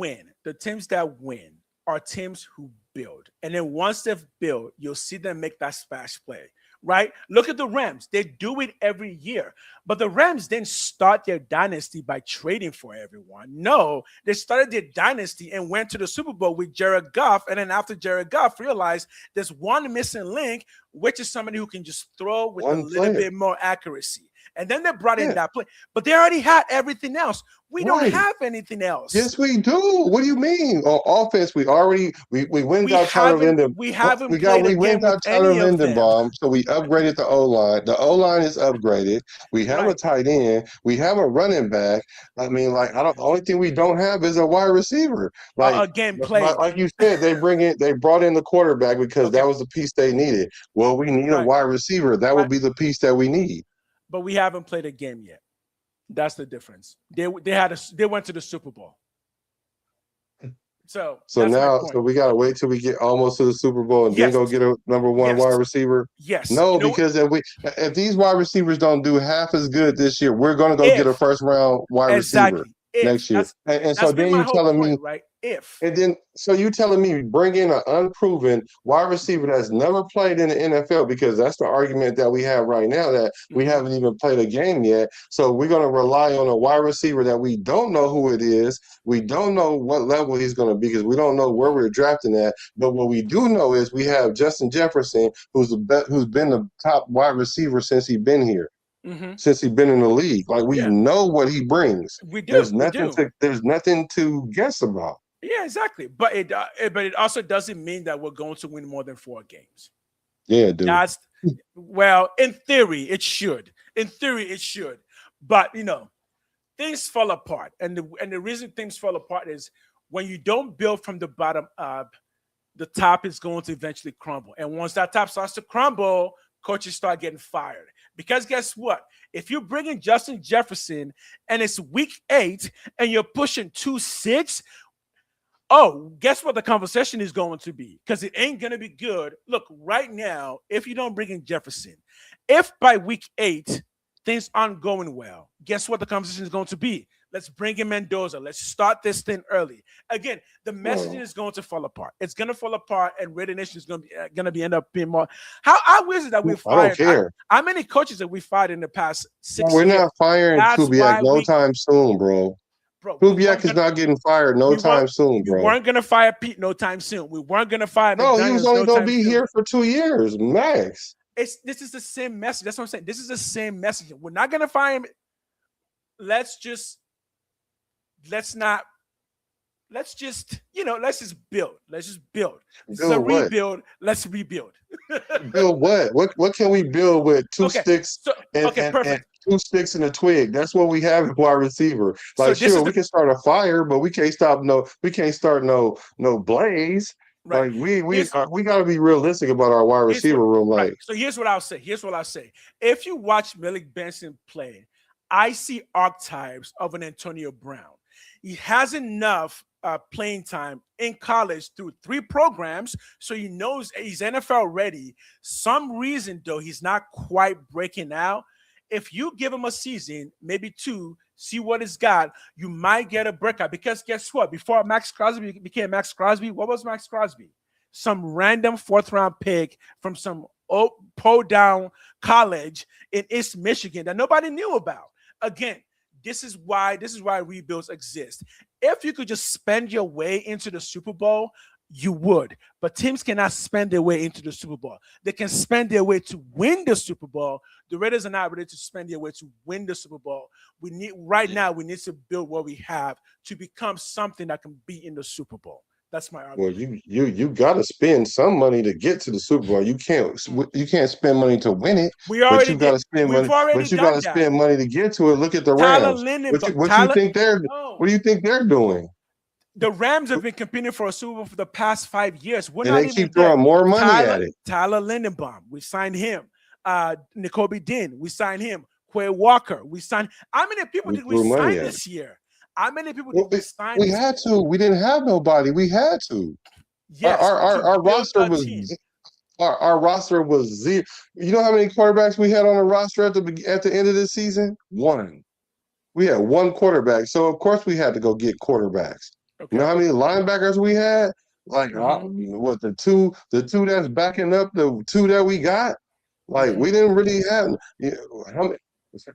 B: win are teams who build. And then once they've built, you'll see them make that splash play, right? Look at the Rams. They do it every year. But the Rams didn't start their dynasty by trading for everyone. No, they started their dynasty and went to the Super Bowl with Jared Goff. And then after Jared Goff realized there's one missing link, which is somebody who can just throw with a
A: One
B: little
A: player.
B: bit more accuracy. And then they brought in
A: Yeah,
B: that play. But they already had everything else. We don't
A: right.
B: have anything else.
A: Yes, we do. What do you mean? On offense, we went and
B: We
A: got Tyler
B: haven't
A: Linden.
B: we haven't played a
A: We went
B: game
A: and
B: with
A: got Tyler
B: any of them.
A: Lindenbaum, so we upgraded the O line. The O line is upgraded. We have a
B: Right.
A: tight end. We have a running back. I mean, like I don't. The only thing we don't have is a wide receiver.
B: Again, played.
A: Like you said, they brought in the quarterback because
B: Okay.
A: that was the piece they needed. Well, we need a
B: Right.
A: wide receiver. That
B: Right.
A: would be the piece that we need.
B: But we haven't played a game yet. That's the difference. They went to the Super Bowl. So
A: So
B: that's my
A: now,
B: point.
A: so we gotta wait till we get almost to the Super Bowl and then
B: Yes.
A: go get a number 1
B: Yes.
A: wide receiver.
B: Yes.
A: No,
B: You know what?
A: because if these wide receivers don't do half as good this year, we're gonna go get a
B: If
A: 1st round wide receiver.
B: exactly.
A: next year. And so
B: That's been
A: then
B: my
A: you
B: whole
A: telling me,
B: point, right? If.
A: and then so you telling me bring in an unproven wide receiver that's never played in the NFL, because that's the argument that we have right now, that we
B: Mhm.
A: haven't even played a game yet. So we're going to rely on a wide receiver that we don't know who it is. We don't know what level he's going to be, because we don't know where we're drafting at. But what we do know is we have Justin Jefferson, who's been the top wide receiver since he's been here.
B: Mhm.
A: Since he's been in the league, like we
B: Yeah,
A: know what he brings.
B: we do.
A: There's
B: We
A: nothing
B: do.
A: to guess about.
B: Yeah, exactly. But it also doesn't mean that we're going to win more than 4 games.
A: Yeah, dude.
B: That's well, in theory, it should. In theory, it should. But things fall apart, and the reason things fall apart is when you don't build from the bottom up, the top is going to eventually crumble. And once that top starts to crumble, coaches start getting fired. Because guess what? If you bring in Justin Jefferson and it's week 8 and you're pushing 2-6, oh, guess what the conversation is going to be? Because it ain't going to be good. Look, right now, if you don't bring in Jefferson, if by week 8 things aren't going well, guess what the conversation is going to be? Let's bring in Mendoza. Let's start this thing early. Again, the messaging is going to fall apart. It's going to fall apart, and Raider Nation is going to be end up being more. How is it that we
A: I
B: fired?
A: don't care.
B: How many coaches that we fired in the past 6
A: We're
B: years?
A: not firing
B: That's
A: Kubiak
B: why
A: no time soon, bro.
B: Bro,
A: Kubiak is not getting fired no time soon,
B: we
A: bro.
B: weren't gonna fire Pete no time soon. We weren't gonna fire
A: No, he was
B: McDaniels
A: only
B: no
A: going
B: time
A: to be
B: soon.
A: here for 2 years max.
B: This is the same message. That's what I'm saying. This is the same message. We're not gonna fire him. Let's just build. Let's just build. This is a
A: Build what?
B: rebuild. Let's rebuild.
A: Build what? What can we build with two sticks and
B: perfect.
A: 2 sticks and a twig? That's what we have in wide receiver. Like, sure, we can start a fire, but we can't start no blaze.
B: Right.
A: Like we got to be realistic about our wide receiver room. Like,
B: right. So here's what I'll say. If you watch Malik Benson play, I see archetypes of an Antonio Brown. He has enough playing time in college through 3 programs, so he knows he's NFL ready. Some reason, though, he's not quite breaking out. If you give him a season, maybe 2, see what he's got, you might get a breakout. Because guess what? Before Max Crosby became Max Crosby, what was Max Crosby? Some random 4th-round pick from some down college in East Michigan that nobody knew about. Again, this is why rebuilds exist. If you could just spend your way into the Super Bowl, you would. But teams cannot spend their way into the Super Bowl. They can spend their way to win the Super Bowl. The Raiders are not ready to spend their way to win the Super Bowl. We need to build what we have to become something that can be in the Super Bowl. That's my argument.
A: Well, you got to spend some money to get to the Super Bowl. You can't spend money to win it.
B: We already
A: got to spend money. But you got to spend money to get to it. Look at the Rams. What do you think they're doing?
B: The Rams have been competing for a Super Bowl for the past 5 years.
A: And they keep throwing more money at it.
B: Tyler Lindenbaum, we signed him. N'Kobe Dean, we signed him. Quay Walker, we signed. How many people did we sign this year? How many people did we sign?
A: We had to. We didn't have nobody. We had to.
B: Yes,
A: our roster was our roster was 0. You know how many quarterbacks we had on the roster at the end of the season? 1. We had 1 quarterback. So of course we had to go get quarterbacks. Okay. You know how many linebackers we had? Like what, the two that's backing up the 2 that we got? Like we didn't really have. You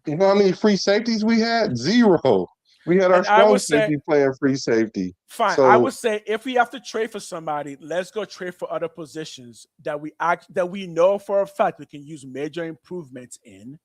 A: know how many free safeties we had? 0. We had our strong safety playing free safety.
B: Fine. So, I would say if we have to trade for somebody, let's go trade for other positions that we know for a fact we can use major improvements in,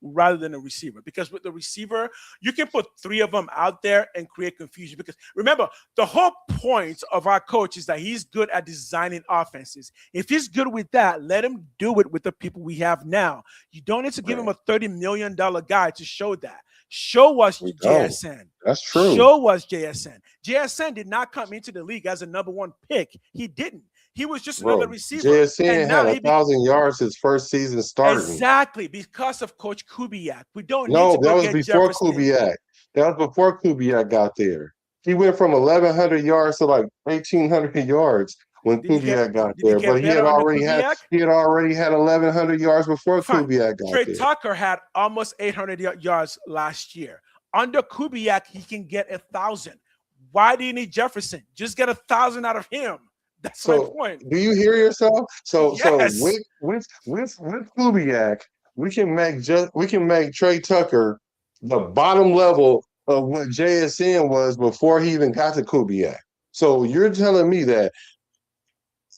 B: rather than a receiver. Because with the receiver, you can put 3 of them out there and create confusion. Because remember, the whole point of our coach is that he's good at designing offenses. If he's good with that, let him do it with the people we have now. You don't need to give him a $30 million guy to show that. Show us JSN.
A: That's true.
B: Show us JSN. JSN did not come into the league as a number 1 pick. He didn't. He was just another receiver.
A: JSN had 1,000 yards his first season starting.
B: Exactly, because of Coach Kubiak. We don't
A: need
B: to go
A: get before
B: Jefferson.
A: Kubiak. That was before Kubiak got there. He went from 1,100 yards to like 1,800 yards when Kubiak got there. But he had already had 1,100 yards before Kubiak got there.
B: Trey Tucker had almost 800 yards last year. Under Kubiak, he can get 1,000. Why do you need Jefferson? Just get 1,000 out of him. That's my point.
A: Do you hear yourself? So
B: Yes.
A: with Kubiak, we can make Trey Tucker the bottom level of what JSN was before he even got to Kubiak. So you're telling me that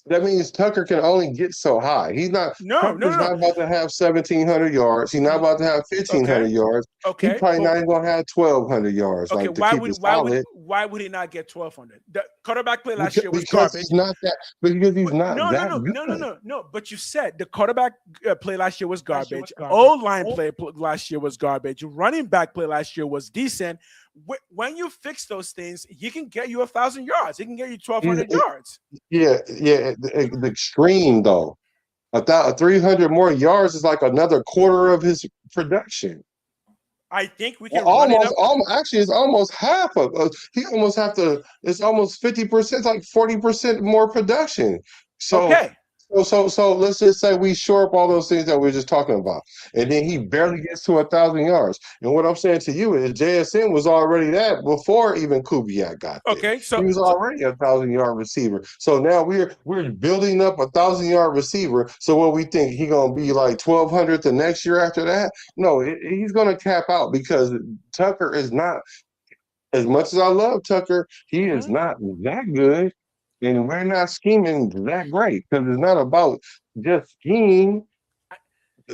A: means Tucker can only get so high. Tucker's not about to have 1,700 yards. He's not about to have 1,500 yards.
B: Okay.
A: He's probably not even going to have 1,200 yards.
B: Okay, why would he not get 1,200? The quarterback play last year was garbage.
A: He's not that. Because he's not that good.
B: No. But you said the quarterback play last year was garbage. O-line play last year was garbage. Running back play last year was decent. When you fix those things, he can get you 1,000 yards. He can get you 1,200 yards.
A: Yeah. The extreme though, 300 more yards is like another quarter of his production.
B: I think we can
A: actually it's almost half of he almost have to. It's almost 50%. It's like 40% more production. So
B: okay.
A: So let's just say we shore up all those things that we were just talking about, and then he barely gets to 1,000 yards. And what I'm saying to you is JSN was already that before even Kubiak got there.
B: Okay, so
A: he was already a 1,000-yard receiver. So now we're building up a 1,000-yard receiver. So what we think he gonna be like 1,200 the next year after that? No, he's gonna cap out because Tucker is not. As much as I love Tucker, he is not that good. And we're not scheming that great because it's not about just scheme.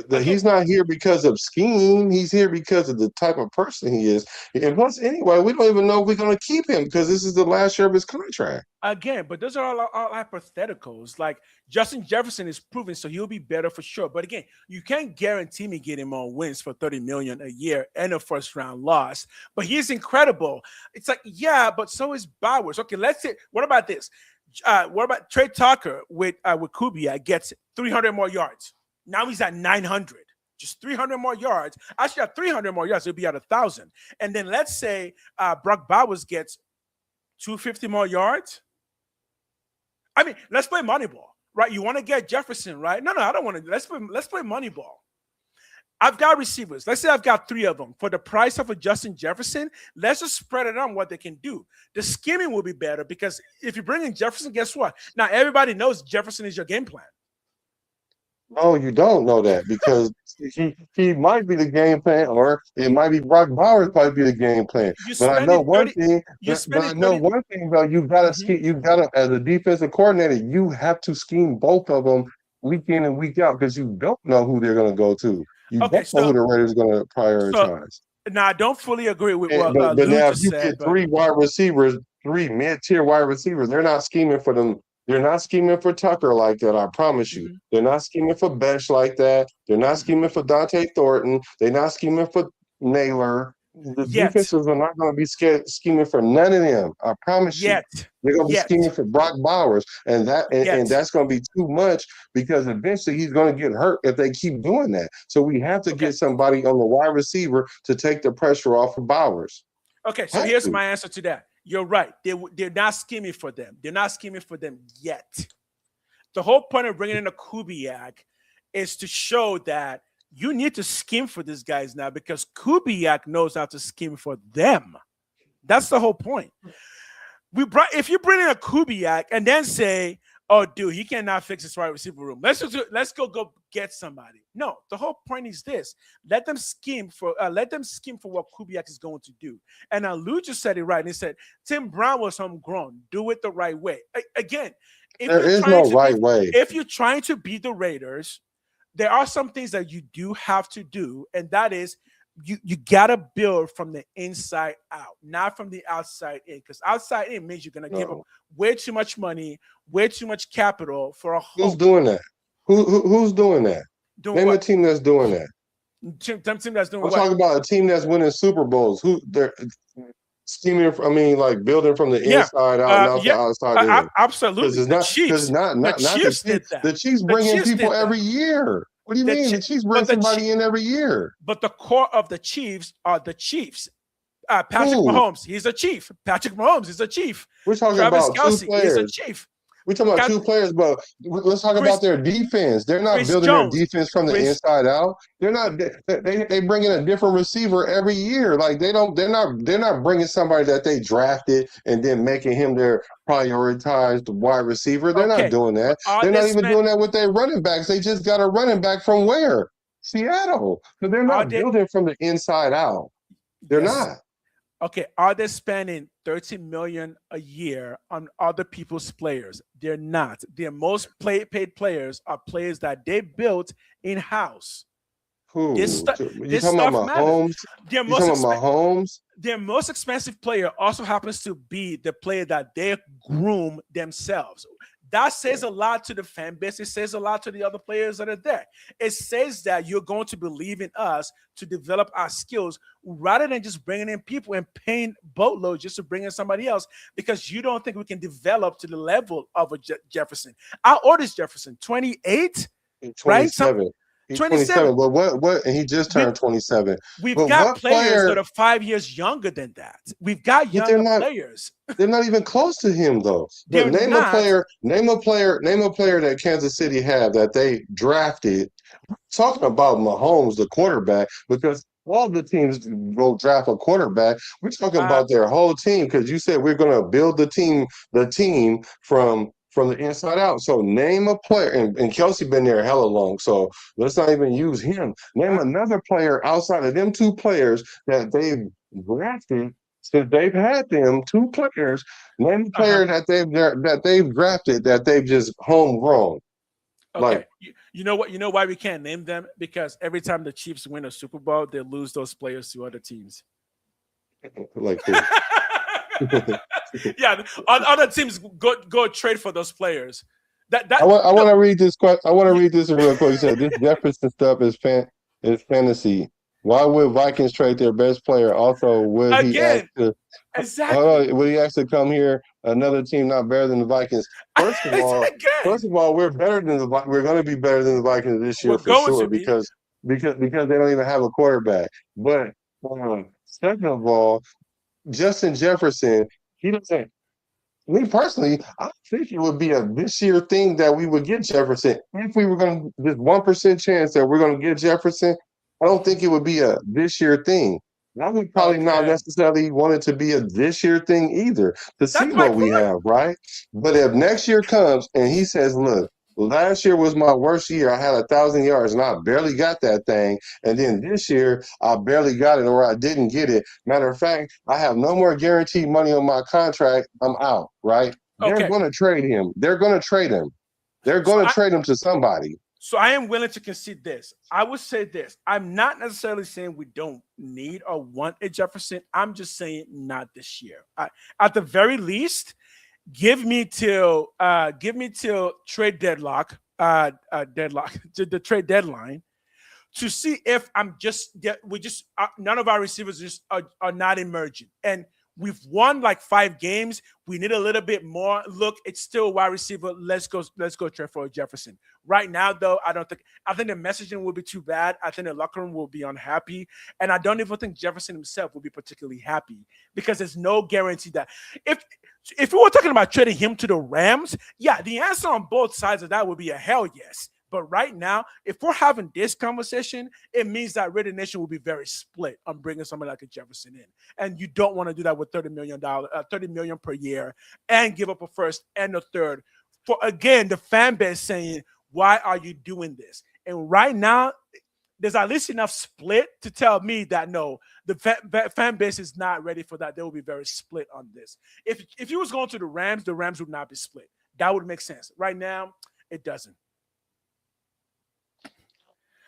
A: He's not here because of scheme. He's here because of the type of person he is. And plus, anyway, we don't even know if we're going to keep him because this is the last year of his contract.
B: Again, but those are all hypotheticals. Like Justin Jefferson is proven, so he'll be better for sure. But again, you can't guarantee me getting more wins for $30 million a year and a first-round loss. But he's incredible. It's like, yeah, but so is Bowers. Okay, let's say, what about this? What about Trey Tucker with Kubiak gets 300 more yards? Now he's at 900, just 300 more yards. Actually, at 300 more yards, he'll be at 1,000. And then let's say Brock Bowers gets 250 more yards. I mean, let's play Moneyball, right? You want to get Jefferson, right? No, I don't want to. Let's play Moneyball. I've got receivers. Let's say I've got 3 of them. For the price of a Justin Jefferson, let's just spread it on what they can do. The scheming will be better because if you bring in Jefferson, guess what? Now everybody knows Jefferson is your game plan.
A: No, you don't know that because he might be the game plan, or it might be Brock Bowers might be the game plan. But I know one thing. Though, you gotta as a defensive coordinator, you have to scheme both of them week in and week out because you don't know who they're going to go to. You don't know who the Raiders are going to prioritize.
B: Now, I don't fully agree with what
A: but
B: Lou
A: now
B: just
A: if you
B: said.
A: get 3 wide receivers, 3 mid-tier wide receivers, they're not scheming for them. They're not scheming for Tucker like that, I promise you. They're not scheming for Besh like that. They're not scheming for Dante Thornton. They're not scheming for Naylor. The defenses are not going to be scheming for none of them. I promise you. They're going to be scheming for Brock Bowers, and that's going to be too much because eventually he's going to get hurt if they keep doing that. So we have to get somebody on the wide receiver to take the pressure off of Bowers.
B: Okay, so here's my answer to that. You're right. They're not scheming for them. They're not scheming for them yet. The whole point of bringing in a Kubiak is to show that you need to scheme for these guys now because Kubiak knows how to scheme for them. That's the whole point. If you bring in a Kubiak and then say, "Oh, dude, he cannot fix his wide receiver room. Let's go get somebody." No, the whole point is this: let them scheme for what Kubiak is going to do. And Lou just said it right. And he said Tim Brown was homegrown. Do it the right way. Again,
A: there is no right way.
B: If you're trying to beat the Raiders, there are some things that you do have to do, and that is you gotta build from the inside out, not from the outside in. Because outside in means you're gonna give them way too much money, way too much capital for a whole.
A: Who's doing that? Who's doing that? Name a team that's doing that.
B: Team that's doing
A: I'm talking about a team that's winning Super Bowls. Who they're scheming? Like building from the inside out, not the outside in.
B: Absolutely.
A: Because the Chiefs bring in people every year. What do you mean? The Chiefs bring somebody in every year.
B: But the core of the Chiefs are the Chiefs. Patrick Mahomes, he's a chief. Patrick Mahomes is a chief.
A: We're talking
B: Travis
A: about
B: Kelce,
A: 2 players.
B: he's a chief.
A: We talking about
B: Got
A: two players, but let's talk
B: Chris,
A: about their defense. They're not
B: Chris
A: building their
B: Jones.
A: defense from the
B: Chris,
A: inside out. They're not. They bring in a different receiver every year. Like they don't. They're not bringing somebody that they drafted and then making him their prioritized wide receiver. They're not
B: okay,
A: doing
B: but
A: that.
B: are
A: They're
B: they
A: not even
B: spend?
A: doing that with their running backs. They just got a running back from where? Seattle. So they're
B: Are
A: not
B: they?
A: building from the inside out. They're
B: Yes.
A: not.
B: Okay, are they spending 30 million a year on other people's players? They're not. Their most paid players are players that they built in house. This
A: Who? You
B: this
A: talking about
B: stuff matters.
A: Mahomes?
B: Their
A: You
B: most
A: talking about Mahomes?
B: their most expensive player also happens to be the player that they groom themselves. That says a lot to the fan base. It says a lot to the other players that are there. It says that you're going to believe in us to develop our skills rather than just bringing in people and paying boatloads just to bring in somebody else because you don't think we can develop to the level of a Jefferson. How old is Jefferson? 28, right?
A: 27. He's
B: 27.
A: 27. But what? And he just
B: We,
A: turned 27.
B: we've
A: But
B: got
A: what
B: players that
A: player?
B: are 5 years younger than that. We've got
A: But they're
B: younger
A: not.
B: players.
A: They're not even close to him though. But
B: They're not.
A: name a player that Kansas City have that they drafted. Talking about Mahomes, the quarterback, because all the teams go draft a quarterback. We're talking
B: Uh,
A: about their whole team because you said we're going to build the team from the inside out. So name a player, and Kelsey been there hella long. So let's not even use him. Name
B: uh,
A: another player outside of them two players that they've drafted since they've had them two players. Name a
B: uh-huh.
A: player that they've drafted that they've just homegrown.
B: Okay.
A: Like
B: You know what? You know why we can't name them? Because every time the Chiefs win a Super Bowl, they lose those players to other teams.
A: like
B: Yeah, other teams go trade for those players.
A: I want
B: No,
A: to read this question. I want to read this real quick. It said this Jefferson stuff is fantasy. Why would Vikings trade their best player? Also, would he ask
B: again,
A: to
B: exactly.
A: would he actually come here? Another team not better than the Vikings.
B: Again,
A: We're better than we're going to be better than the Vikings this
B: we're
A: year for
B: going to
A: sure
B: be.
A: because they don't even have a quarterback. But second of all, Justin Jefferson, he doesn't. Me personally, I think it would be a this year thing that we would get Jefferson. If we were going to, this 1% chance that we're going to get Jefferson, I don't think it would be a this year thing. I would probably not
B: Okay,
A: necessarily want it to be a this year thing either to see
B: that's my
A: what we
B: point.
A: have, right? But if next year comes and he says, look, last year was my worst year. I had 1,000 yards and I barely got that thing. And then this year, I barely got it or I didn't get it. Matter of fact, I have no more guaranteed money on my contract. I'm out, right? They're
B: Okay,
A: going to trade him. They're going to trade him. They're
B: so
A: going to trade him to somebody.
B: I am willing to concede this. I would say this. I'm not necessarily saying we don't need or want a Jefferson. I'm just saying not this year. At the very least, give me till trade deadlock, the trade deadline to see if none of our receivers just are not emerging. And we've won like 5 games. We need a little bit more. Look, it's still wide receiver. Let's go trade for Jefferson. Right now, though, I think the messaging will be too bad. I think the locker room will be unhappy. And I don't even think Jefferson himself will be particularly happy because there's no guarantee that if we were talking about trading him to the Rams, yeah, the answer on both sides of that would be a hell yes. But right now, if we're having this conversation, it means that Raider Nation will be very split on bringing somebody like a Jefferson in, and you don't want to do that with $30 million per year, and give up a first and a third for again the fan base saying, "Why are you doing this?" And right now, there's at least enough split to tell me that no, the fan base is not ready for that. They will be very split on this. If he was going to the Rams would not be split. That would make sense. Right now, it doesn't.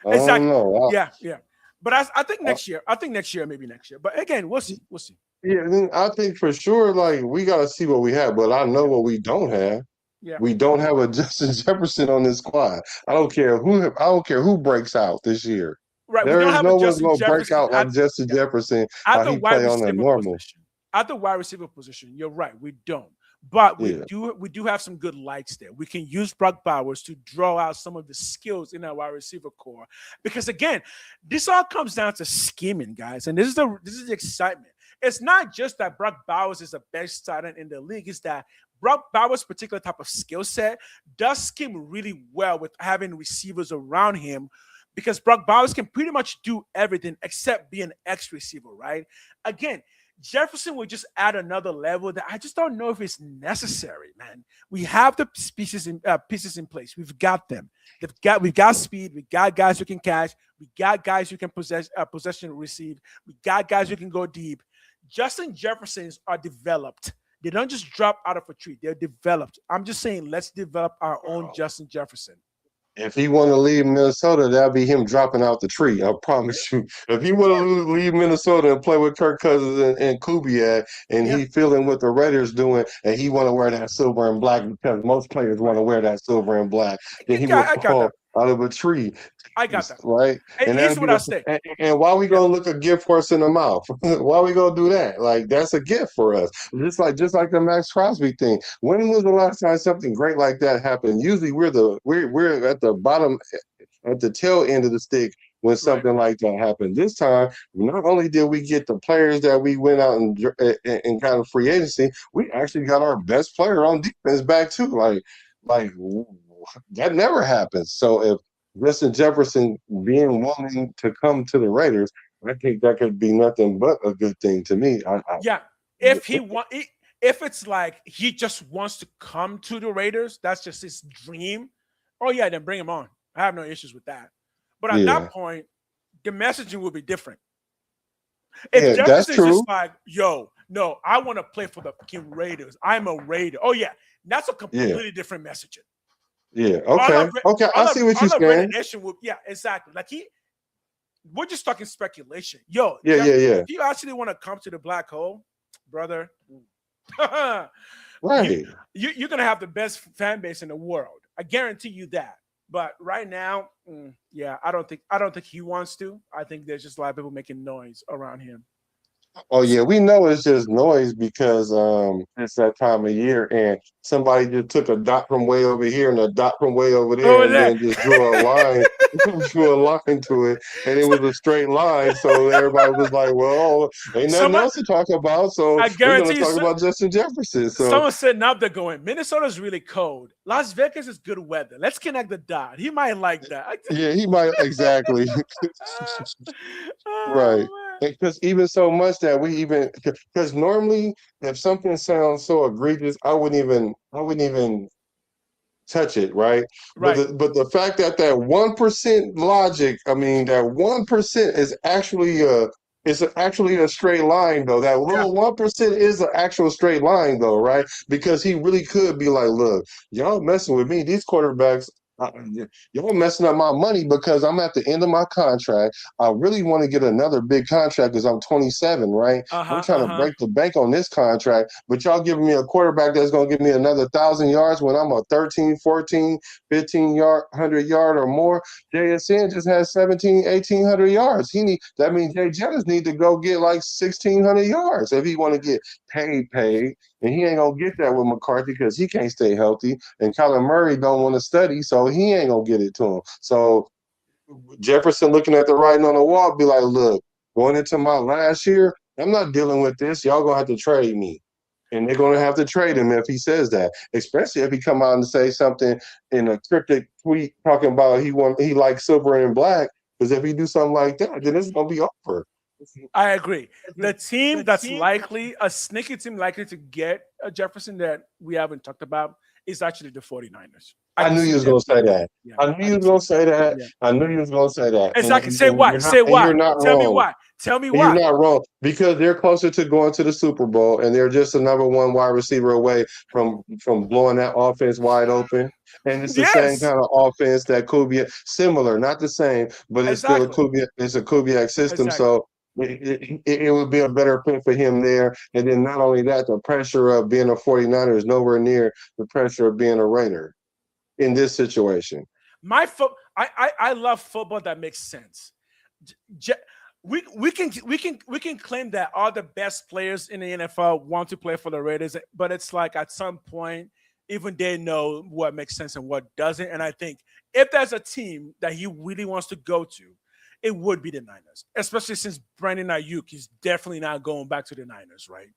A: I don't
B: Exactly.
A: know.
B: Yeah. But I think next year. I think next year, maybe next year. But again, we'll see. We'll see.
A: Yeah, I think for sure, like we got to see what we have. But I know what we don't have.
B: Yeah.
A: We don't have a Justin Jefferson on this squad. I don't care who breaks out this year.
B: Right. We
A: There
B: don't
A: is
B: have
A: no
B: a
A: one's
B: Justin
A: going to break
B: Jefferson
A: out like Justin Jefferson
B: at
A: how
B: the
A: he
B: wide
A: play on a
B: receiver
A: normal.
B: position. At the wide receiver position, you're right. We don't. But
A: Yeah.
B: we do have some good lights there. We can use Brock Bowers to draw out some of the skills in our wide receiver core. Because again, this all comes down to scheming, guys. And this is the excitement. It's not just that Brock Bowers is the best tight end in the league. It's that Brock Bowers' particular type of skill set does scheme really well with having receivers around him, because Brock Bowers can pretty much do everything except be an X receiver, right? Again, Jefferson will just add another level that I just don't know if it's necessary, man. We have the pieces in place. We've got them. We've got speed. We got guys who can catch. We got guys who can possession receive. We got guys who can go deep. Justin Jeffersons are developed. They don't just drop out of a tree. They're developed. I'm just saying, let's develop our own Justin Jefferson.
A: If he want to leave Minnesota, that'll be him dropping out the tree. I promise you. If he want to leave Minnesota and play with Kirk Cousins and Kubiak, and he feeling what the Raiders doing, and he want to wear that silver and black because most players want to wear that silver and black, then he will fall out of a tree.
B: I got that.
A: Right?
B: And here's what I say.
A: And why we gonna look a gift horse in the mouth? Why we gonna do that? Like, that's a gift for us. Just like the Max Crosby thing. When was the last time something great like that happened? Usually we're at the bottom, at the tail end of the stick when something like that happened. This time, not only did we get the players that we went out and got a free agency, we actually got our best player on defense back too. Like that never happens. So if Justin Jefferson being willing to come to the Raiders, I think that could be nothing but a good thing to me.
B: If it's like he just wants to come to the Raiders, that's just his dream. Oh yeah, then bring him on. I have no issues with that. But at that point, the messaging will be different. If Jefferson's just like, yo, no, I want to play for the fucking Raiders. I'm a Raider. Oh yeah, that's a completely different messaging.
A: Yeah. Okay. I see what you're saying.
B: Yeah, exactly. Like we're just talking speculation. Yo, if you actually want to come to the black hole, brother,
A: right?
B: You're gonna have the best fan base in the world. I guarantee you that. But right now, I don't think he wants to. I think there's just a lot of people making noise around him.
A: Oh yeah, we know it's just noise because it's that time of year, and somebody just took a dot from way over here and a dot from way over there, and then just drew a line, to it, and it was a straight line. So everybody was like, "Well, ain't nothing else to talk about." So we're going to talk about Justin Jefferson. So
B: someone's sitting up there going, "Minnesota's really cold. Las Vegas is good weather. Let's connect the dot. He might like that."
A: Yeah, he might exactly. Right. Because even so much that because normally if something sounds so egregious, I wouldn't even touch it, right? But the fact that 1% logic, I mean that 1% is actually a straight line though. That little 1% is an actual straight line though, right? Because he really could be like, look, y'all messing with me, these quarterbacks. Y'all messing up my money because I'm at the end of my contract. I really want to get another big contract because I'm 27, right? I'm trying to break the bank on this contract, but y'all giving me a quarterback that's going to give me another 1,000 yards when I'm a 13, 14, 100 yard or more. JSN just has 1,800 yards. That means Jay Jettis need to go get like 1,600 yards if he want to get paid. And he ain't going to get that with McCarthy because he can't stay healthy. And Kyler Murray don't want to study, so he ain't going to get it to him. So Jefferson looking at the writing on the wall, be like, look, going into my last year, I'm not dealing with this. Y'all going to have to trade me. And they're going to have to trade him if he says that, especially if he come out and say something in a cryptic tweet talking about he likes silver and black. Because if he do something like that, then it's going to be over.
B: I agree. The team that's likely, a sneaky team likely to get a Jefferson that we haven't talked about is actually the 49ers.
A: I knew you was going to say that. I knew you was going to say that. I knew you was going to say that.
B: Exactly. Say why. Say why.
A: You're not
B: Tell
A: wrong.
B: me why. Tell me why.
A: You're not wrong. Because they're closer to going to the Super Bowl, and they're just a number one wide receiver away from blowing that offense wide open. And it's the same kind of offense that Kubiak, similar, not the same, but it's still a Kubiak system. Exactly. So it would be a better fit for him there. And then not only that, the pressure of being a 49er is nowhere near the pressure of being a Raider in this situation.
B: I love football that makes sense. We can claim that all the best players in the NFL want to play for the Raiders, but it's like at some point, even they know what makes sense and what doesn't. And I think if there's a team that he really wants to go to, it would be the Niners, especially since Brandon Ayuk is definitely not going back to the Niners, right?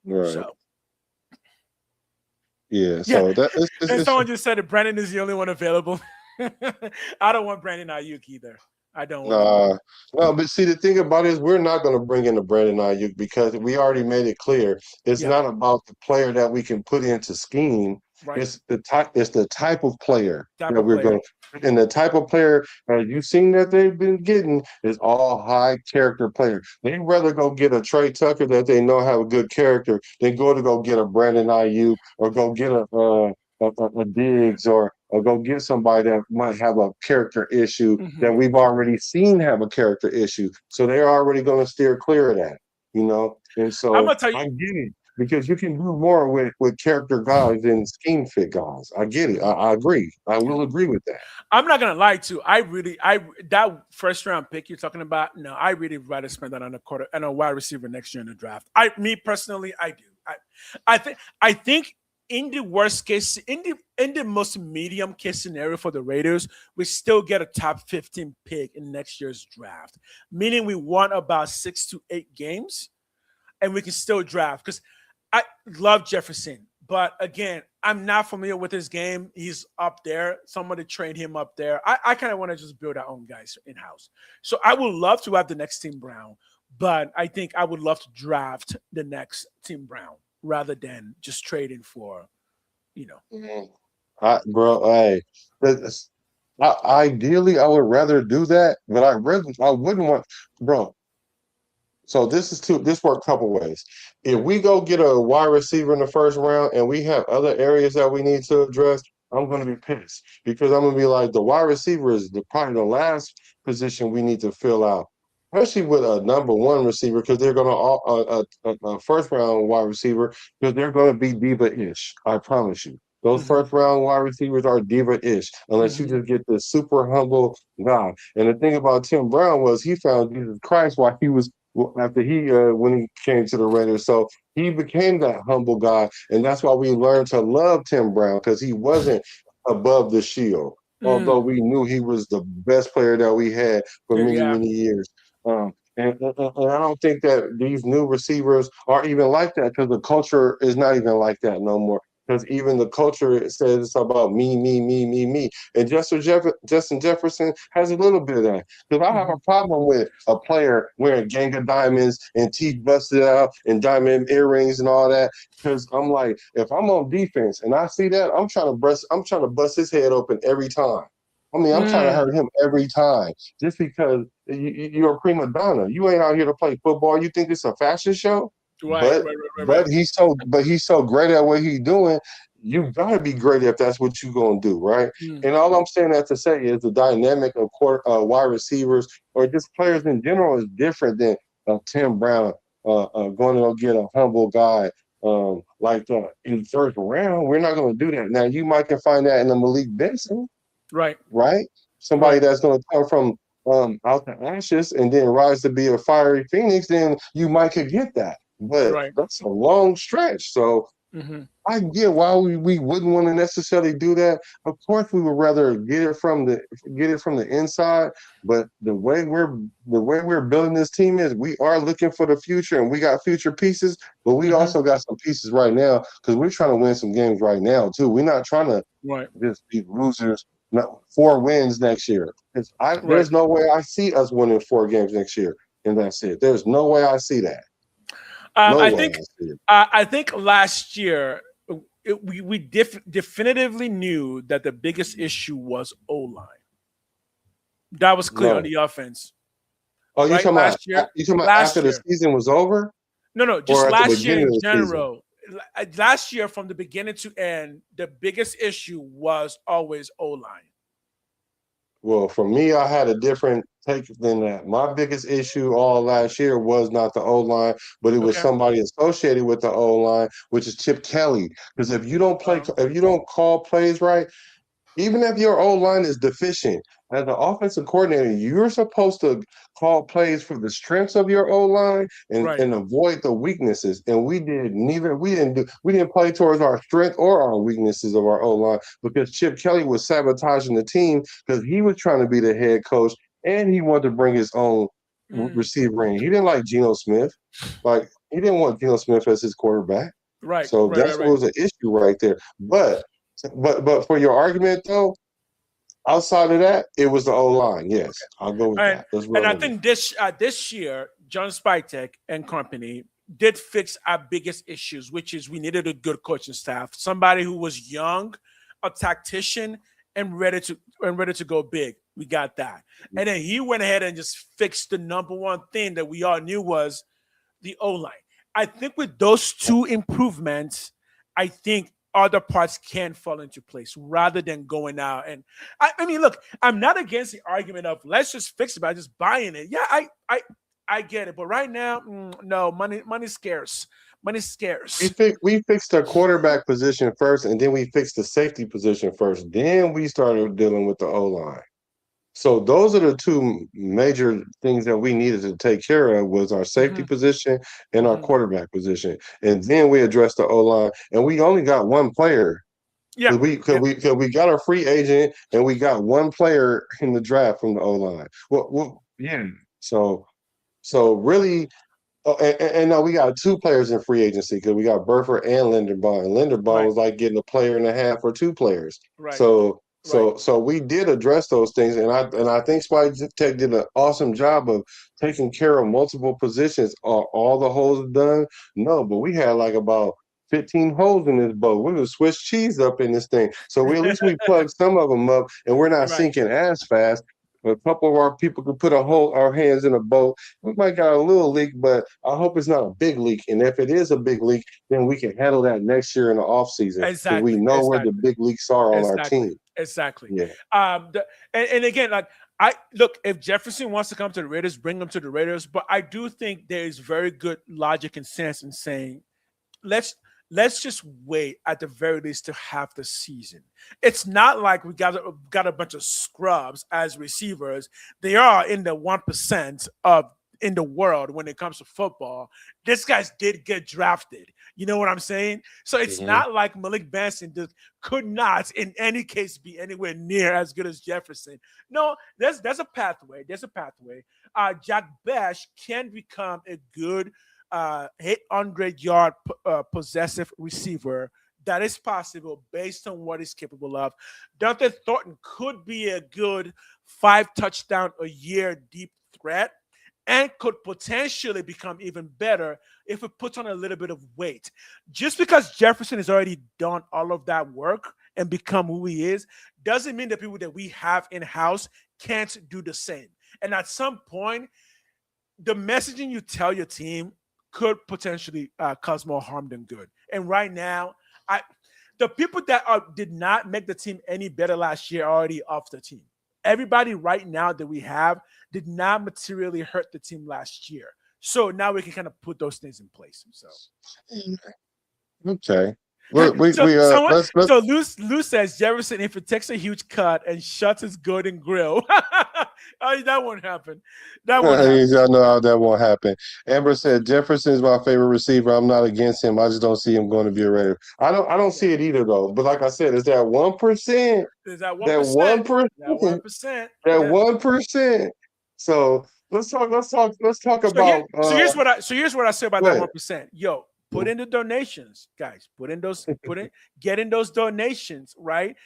A: Right.
B: So,
A: Yeah,
B: Yeah.
A: so that
B: And
A: it's
B: someone just said that Brandon is the only one available. I don't want Brandon Ayuk either. I don't want him.
A: no, but see, the thing about it is we're not going to bring in the Brandon Ayuk because we already made it clear it's
B: Yeah.
A: not about the player that we can put into scheme.
B: Right.
A: It's the type of player
B: Type
A: that
B: of
A: we're
B: player.
A: going to, and the type of player you've seen that they've been getting is all high character players. They'd rather go get a Trey Tucker that they know have a good character than go get a Brandon Ayuk or go get a Diggs or go get somebody that might have a character issue
B: Mhm.
A: that we've already seen have a character issue. So they're already going to steer clear of that, you know? And
B: I'm
A: so
B: gonna tell you.
A: I get it because you can do more with character guys than scheme fit guys. I get it. I agree. I will agree with that.
B: I'm not gonna lie to you. I that first round pick you're talking about. No, I really rather spend that on a wide receiver next year in the draft. Me personally, I do. I think in the worst case, in the most medium case scenario for the Raiders, we still get a top 15 pick in next year's draft, meaning we won about 6 to 8 games, and we can still draft because I love Jefferson. But again, I'm not familiar with his game. He's up there. Somebody trained him up there. I kind of want to just build our own guys in-house. So I would love to have the next Tim Brown, but I think I would love to draft the next Tim Brown rather than just trading for,
A: Bro, hey, ideally, I would rather do that, but I wouldn't want, bro. So this worked a couple ways. If we go get a wide receiver in the first round and we have other areas that we need to address, I'm going to be pissed because I'm going to be like the wide receiver is probably the last position we need to fill out, especially with a number one receiver because they're going to a first round wide receiver because they're going to be diva-ish. I promise you. Those
B: Mhm.
A: first round wide receivers are diva-ish unless you
B: Mhm.
A: just get this super humble guy. And the thing about Tim Brown was he found Jesus Christ while he was after when he came to the Raiders. So he became that humble guy, and that's why we learned to love Tim Brown because he wasn't above the shield. Although
B: Mm.
A: we knew he was the best player that we had for many
B: Yeah.
A: many years. And I don't think that these new receivers are even like that because the culture is not even like that no more. Because even the culture says it's about me, me, me, me, me. And Justin Jefferson has a little bit of that. Because I have a problem with a player wearing gang of diamonds and teeth busted out and diamond earrings and all that. Because I'm like, if I'm on defense and I see that, I'm trying to bust his head open every time. I mean, I'm trying to
B: Mm.
A: hurt him every time just because you're a prima donna. You ain't out here to play football. You think it's a fashion show?
B: Right.
A: But
B: Right. Right. Right. Right.
A: he's so great at what he's doing. You gotta be great if that's what you're gonna do, right?
B: Mm.
A: And all I'm saying that to say is the dynamic of wide receivers or just players in general is different than Tim Brown going to go get a humble guy in the first round. We're not going to do that. Now you might can find that in the Malik Benson,
B: Right.
A: right? Somebody
B: Right.
A: that's going to come from out the ashes and then rise to be a fiery phoenix, then you might could get that. But
B: Right.
A: that's a long stretch. So
B: Mm-hmm.
A: I get why we wouldn't want to necessarily do that. Of course, we would rather get it from the inside. But the way we're building this team is we are looking for the future and we got future pieces, but we
B: Mm-hmm.
A: also got some pieces right now because we're trying to win some games right now too. We're not trying to
B: Right.
A: just be losers. Not 4 wins next year.
B: Right.
A: There's no way I see us winning 4 games next year, and that's it. There's no way I see that. No
B: I
A: way
B: think
A: I see it.
B: I think last year we definitively knew that the biggest issue was O-line. That was clear on
A: No.
B: the offense,
A: Oh,
B: right? Last year,
A: you talking about after
B: last
A: the
B: year.
A: season was over
B: No, just
A: or at the
B: last year
A: beginning
B: in
A: of the season?
B: general. Last year, from the beginning to end, the biggest issue was always O-line.
A: Well, for me, I had a different take than that. My biggest issue all last year was not the O line, but it was
B: Okay.
A: somebody associated with the O line, which is Chip Kelly. Because if you don't call plays right, even if your O line is deficient, as an offensive coordinator, you're supposed to call plays for the strengths of your O line
B: Right.
A: and avoid the weaknesses. And we did neither. We didn't play towards our strength or our weaknesses of our O line because Chip Kelly was sabotaging the team because he was trying to be the head coach and he wanted to bring his own
B: Mm.
A: receiver in. He didn't like Geno Smith. Like he didn't want Geno Smith as his quarterback.
B: Right.
A: So
B: Right.
A: that's
B: Right.
A: what
B: Right.
A: was an issue right there. But for your argument though, outside of that, it was the O line. Yes, I'll go with
B: And
A: that. Let's
B: and
A: roll
B: I
A: with it.
B: think this year, John Spytek and company did fix our biggest issues, which is we needed a good coaching staff, somebody who was young, a tactician, and ready to go big. We got that, and then he went ahead and just fixed the number one thing that we all knew was the O line. I think with those two improvements, I think other parts can fall into place rather than going out. And I mean, look, I'm not against the argument of let's just fix it by just buying it. Yeah, I get it, but right now, no, money's scarce. Money's scarce.
A: We fixed the quarterback position first, and then we fixed the safety position first. Then we started dealing with the O line. So those are the two major things that we needed to take care of was our safety position and our quarterback position. And then we addressed the O line. And we only got one player.
B: Yeah,
A: Because we got a free agent and we got one player in the draft from the O line. Yeah. So really, and now we got two players in free agency because we got Burford and Linderbaum. And Linderbaum was like getting a player and a half or two players.
B: Right.
A: So we did address those things, and I think Spike Tech did an awesome job of taking care of multiple positions. Are all the holes done? No, but we had like about 15 holes in this boat. We was Swiss cheese up in this thing. So at least we plugged some of them up, and we're not sinking as fast. A couple of our people could put our hands in a boat. We might got a little leak, but I hope it's not a big leak. And if it is a big leak, then we can handle that next year in the off season because we know where the big leaks are on our team.
B: Exactly.
A: Yeah.
B: And again, like I look, if Jefferson wants to come to the Raiders, bring him to the Raiders. But I do think there is very good logic and sense in saying, let's just wait at the very least to have the season. It's not like we got a bunch of scrubs as receivers. They are in the 1% of in the world when it comes to football. This guys did get drafted. You know what I'm saying? So it's not like Malik Benson could not in any case be anywhere near as good as Jefferson. No, there's a pathway. There's a pathway. Jack Bash can become a good 800-yard possessive receiver. That is possible based on what he's capable of. Dante Thornton could be a good 5 touchdown a year deep threat and could potentially become even better if it puts on a little bit of weight. Just because Jefferson has already done all of that work and become who he is, doesn't mean the people that we have in-house can't do the same. And at some point, the messaging you tell your team could potentially cause more harm than good. And right now, the people that did not make the team any better last year are already off the team. Everybody right now that we have did not materially hurt the team last year. So now we can kind of put those things in place. So
A: okay.
B: So Lou says Jefferson, if it takes a huge cut and shuts his golden grill, that won't happen. That won't happen.
A: Y'all know how that won't happen. Amber said Jefferson is my favorite receiver. I'm not against him. I just don't see him going to be a Raider. I don't see it either though. But like I said, is that 1%?
B: Is that 1%?
A: That 1%? That 1%. So let's talk about.
B: So here's what I say about that 1%. Yo, put in the donations, guys. Get in those donations, right?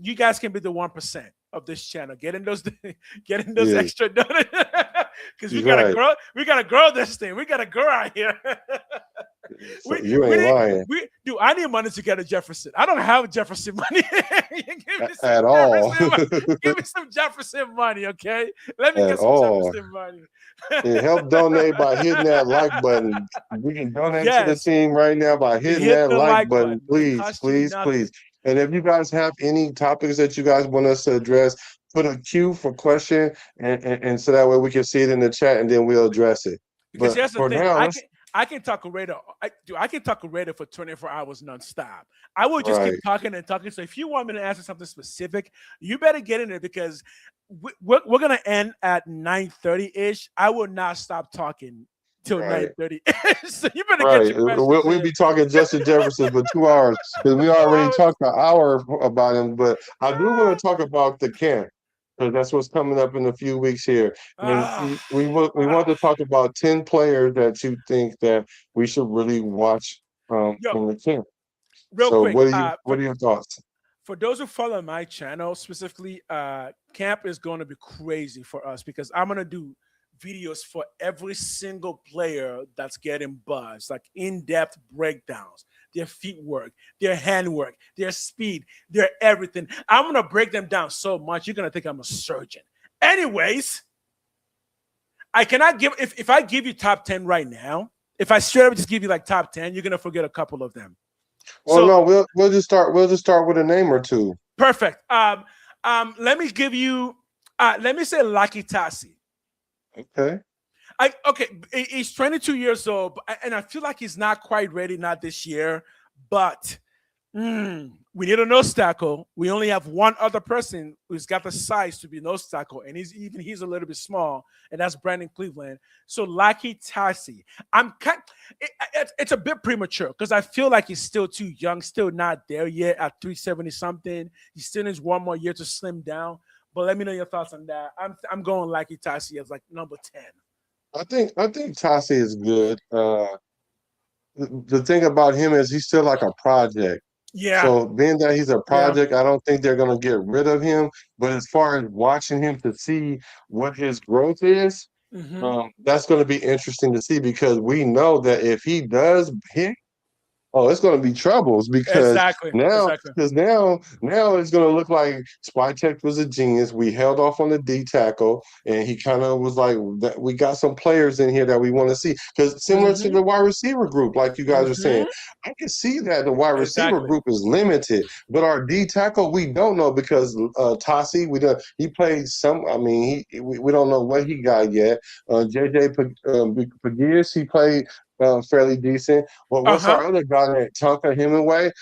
B: You guys can be the 1% of this channel. Get in those extra donations because we gotta grow this thing. We gotta grow out here.
A: So you ain't lying.
B: I need money to get a Jefferson. I don't have Jefferson money.
A: At all.
B: Give me some Jefferson money, okay? Let me get some Jefferson money.
A: Help donate by hitting that like button. We can donate to the team right now by hitting that like button. Please. And if you guys have any topics that you guys want us to address, put a queue for question, and so that way we can see it in the chat, and then we'll address it.
B: Because here's the thing. I can talk a Raider. I can talk a Raider for 24 hours nonstop. I will just keep talking and talking. So if you want me to answer something specific, you better get in there because we're gonna end at 9:30-ish. I will not stop talking till 9:30. So you better get your questions.
A: We'll be talking Justin Jefferson for 2 hours because we already talked an hour about him. But I do want to talk about the camp. because that's what's coming up in a few weeks here. And we want to talk about 10 players that you think that we should really watch
B: Yo,
A: from the camp.
B: real
A: So
B: quick,
A: what are your thoughts?
B: for those who follow my channel specifically, camp is going to be crazy for us because I'm going to do videos for every single player that's getting buzzed, like in-depth breakdowns, their feet work, their hand work, their speed, their everything. I'm going to break them down so much, you're going to think I'm a surgeon. Anyways, I cannot give, if I give you top 10 right now, if I straight up just give you like top 10, you're going to forget a couple of them.
A: Well,
B: So,
A: no, we'll just start with a name or two.
B: perfect. Let me give you, let me say Lucky Tassi.
A: Okay.
B: He's 22 years old, and I feel like he's not quite ready, not this year. But we need a nose tackle. We only have one other person who's got the size to be nose tackle, and he's a little bit small, and that's Brandon Cleveland. So Lucky Tassi, it's a bit premature because I feel like he's still too young, still not there yet at 370 something. He still needs one more year to slim down. But let me know your thoughts on that. I'm going Lucky Tassi as like number 10.
A: I think Tassi is good. The thing about him is he's still like a project.
B: Yeah.
A: So being that he's a
B: Yeah.
A: project, I don't think they're gonna get rid of him. But as far as watching him to see what his growth is, that's going to be interesting to see because we know that if he does hit, it's going to be troubles because
B: Exactly.
A: now it's going to look like Spytek was a genius. We held off on the D tackle, and he kind of was like, "We got some players in here that we want to see." Because similar to the wide receiver group, like you guys are saying, I can see that the wide receiver group is limited, but our D tackle we don't know because Tassi, he played some. I mean, we don't know what he got yet. JJ Pagias, he played fairly decent. Well, what's our other guy that Tonka Hemingway?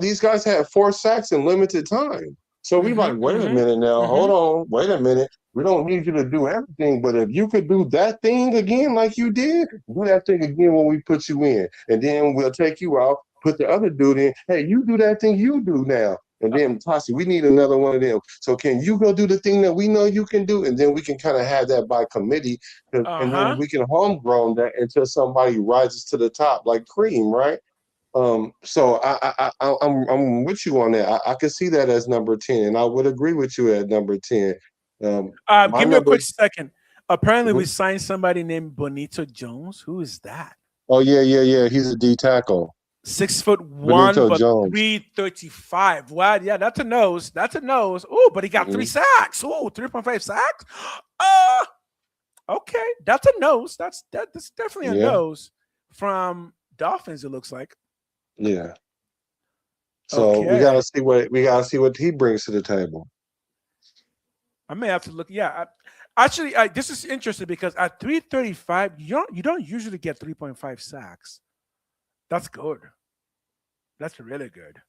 A: These guys had 4 sacks in limited time. So we like, wait a minute now, hold on, wait a minute. We don't need you to do everything, but if you could do that thing again like you did, do that thing again when we put you in. And then we'll take you out, put the other dude in. Hey, you do that thing you do now. And then Tassi, we need another one of them. So can you go do the thing that we know you can do? And then we can kind of have that by committee. And then we can homegrown that until somebody rises to the top, like Cream, right? So I'm with you on that. I can see that as number 10, and I would agree with you at number 10.
B: Give me a quick second. Apparently, we signed somebody named Bonito Jones. Who is that?
A: Oh yeah. He's a D tackle.
B: 6'1",
A: Benito
B: but
A: Jones.
B: 335. Wow, yeah, that's a nose. That's a nose. Oh, but he got 3 sacks. Oh, 3.5 sacks. Okay, that's a nose. That's definitely a nose from Dolphins. It looks like.
A: Yeah. So we gotta see what he brings to the table.
B: I may have to look. Yeah, actually, this is interesting because at 335, you don't usually get 3.5 sacks. That's good. That's really good.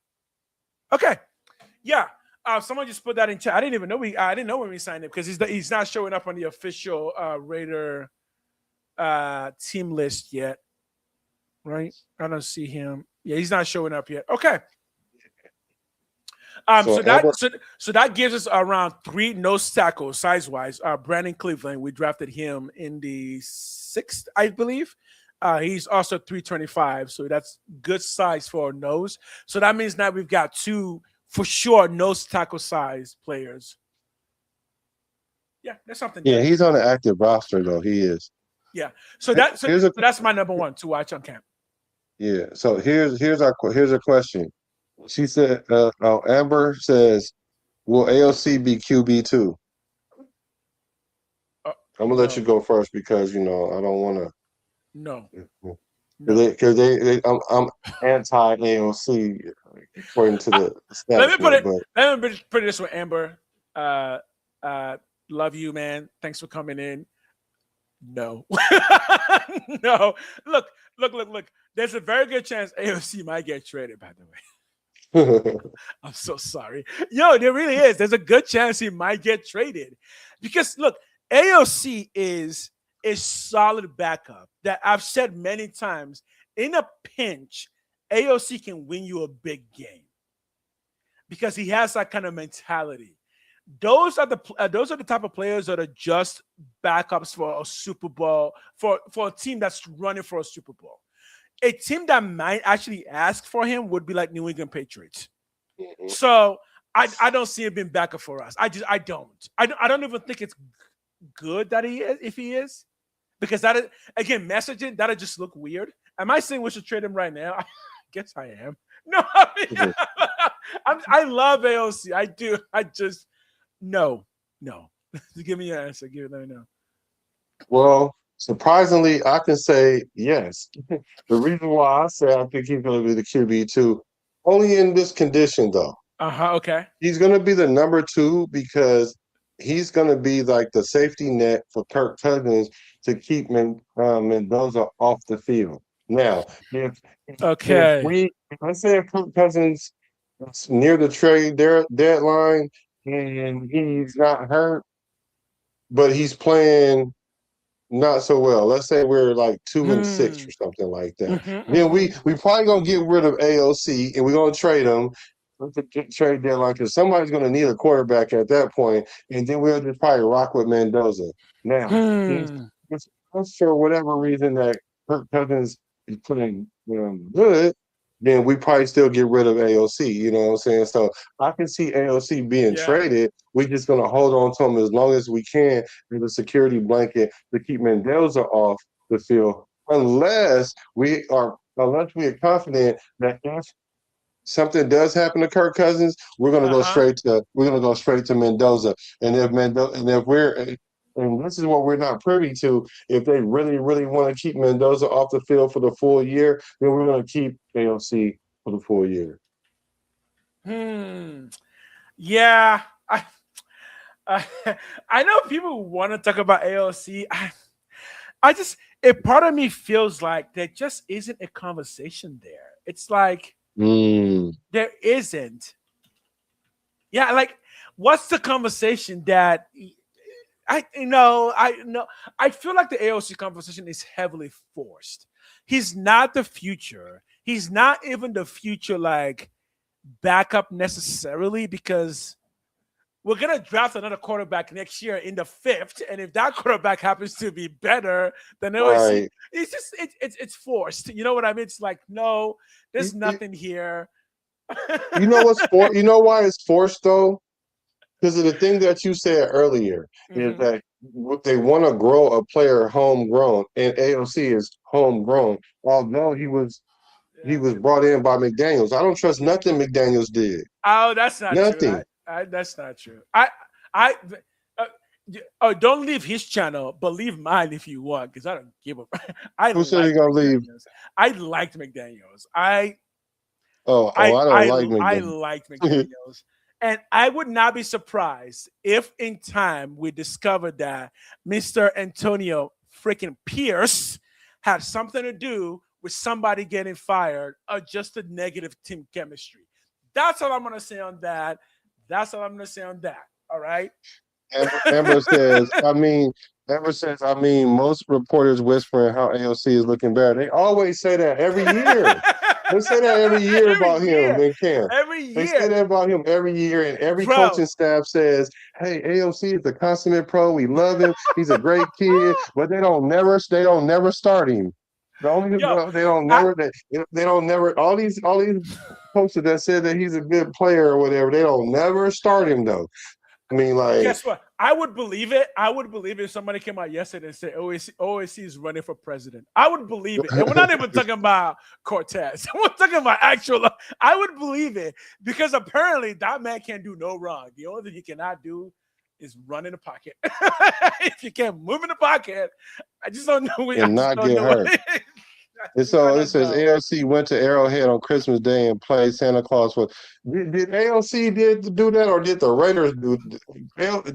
B: Okay. Yeah. Someone just put that in chat. I didn't even know I didn't know when we signed him because he's not showing up on the official Raider team list yet. Right? I don't see him. Yeah, he's not showing up yet. Okay. So that gives us around 3 nose tackles size-wise. Brandon Cleveland, we drafted him in the 6th, I believe. He's also 325, so that's good size for a nose. So that means now we've got 2 for sure nose tackle size players. Yeah, there's something.
A: Yeah, he's on the active roster though. He is.
B: Yeah. So that's my number 1 to watch on camp.
A: Yeah. So here's a question. She said, Amber says, "Will AOC be QB too?" I'm gonna let you go first because I don't want to.
B: No.
A: Because I'm anti AOC according to the stats.
B: Let me put it this way, Amber. Love you, man. Thanks for coming in. No. No. Look. There's a very good chance AOC might get traded, by the way. I'm so sorry. Yo, there really is. There's a good chance he might get traded. Because look, AOC is a solid backup that I've said many times. In a pinch, AOC can win you a big game because he has that kind of mentality. Those are the type of players that are just backups for a Super Bowl, for a team that's running for a Super Bowl. a team that might actually ask for him would be like New England Patriots.
A: Mhm.
B: So I don't see it being backup for us. I don't even think it's good that he is, if he is, because that is, again, messaging that'll just look weird. Am I saying we should trade him right now? I guess I am. No,
A: Mhm.
B: I love AOC. I do. I just no. Give me your answer. Let me know.
A: Well, surprisingly, I can say yes. The reason why I say I think he's going to be the QB2, only in this condition though.
B: Okay.
A: He's going to be the number 2 because he's going to be like the safety net for Kirk Cousins to keep Mendoza off the field. Now,
B: Okay.
A: if I say if Kirk Cousins is near the trade deadline and he's not hurt, but he's playing not so well. Let's say we're like 2-6 or something like that. Then we probably gonna get rid of AOC and we're gonna trade him with the trade deadline because somebody's gonna need a quarterback at that point, and then we'll just probably rock with Mendoza. Now, if for whatever reason that Kirk Cousins is playing good, then we probably still get rid of AOC. You know what I'm saying? So I can see AOC being
B: Yeah.
A: traded. We're just gonna hold on to him as long as we can as a security blanket to keep Mendoza off the field, unless we are confident that if something does happen to Kirk Cousins, we're gonna go straight to Mendoza. And if and this is what we're not privy to, if they really, really want to keep Mendoza off the field for the full year, then we're gonna keep AOC for the full year.
B: Yeah. I know people want to talk about AOC. I just, a part of me feels like there just isn't a conversation there. It's like there isn't. Yeah, like what's the conversation that I know. I feel like the AOC conversation is heavily forced. He's not the future. He's not even the future like backup necessarily, because we're gonna draft another quarterback next year in the 5th, and if that quarterback happens to be better than AOC,
A: Right.
B: it's just it's forced. You know what I mean? It's like no, there's nothing here.
A: You know what's for? You know why it's forced though? Because of the thing that you said earlier is that they want to grow a player homegrown, and AOC is homegrown. Although he was brought in by McDaniels, I don't trust nothing McDaniels did.
B: Oh, that's not true.
A: Nothing.
B: That's not true. Don't leave his channel, but leave mine if you want, because I don't give a.
A: Who said he gonna leave?
B: I liked McDaniels. I
A: don't like McDaniels.
B: I liked McDaniels. And I would not be surprised if in time we discovered that Mr. Antonio freaking Pierce had something to do with somebody getting fired or just a negative team chemistry. That's all I'm going to say on that. All right.
A: Amber says, most reporters whispering how AOC is looking bad. They always say that every year. They say that every year about him in camp.
B: Every year.
A: They say that about him every year, and every coaching staff says, hey, AOC is a consummate pro. We love him. He's a great kid, but they don't never start him. They don't never all these coaches that said that he's a good player or whatever, they don't never start him though. I mean, like,
B: guess what? I would believe it. I would believe it if somebody came out yesterday and said OAC is running for president. I would believe it. And we're not even talking about Cortez. We're talking about actual. I would believe it because apparently that man can't do no wrong. The only thing he cannot do is run in the pocket. If you can't move in the pocket, I just don't know.
A: And not get hurt. And so it says AOC went to Arrowhead on Christmas Day and played Santa Claus. Did AOC do that, or did the Raiders do? I don't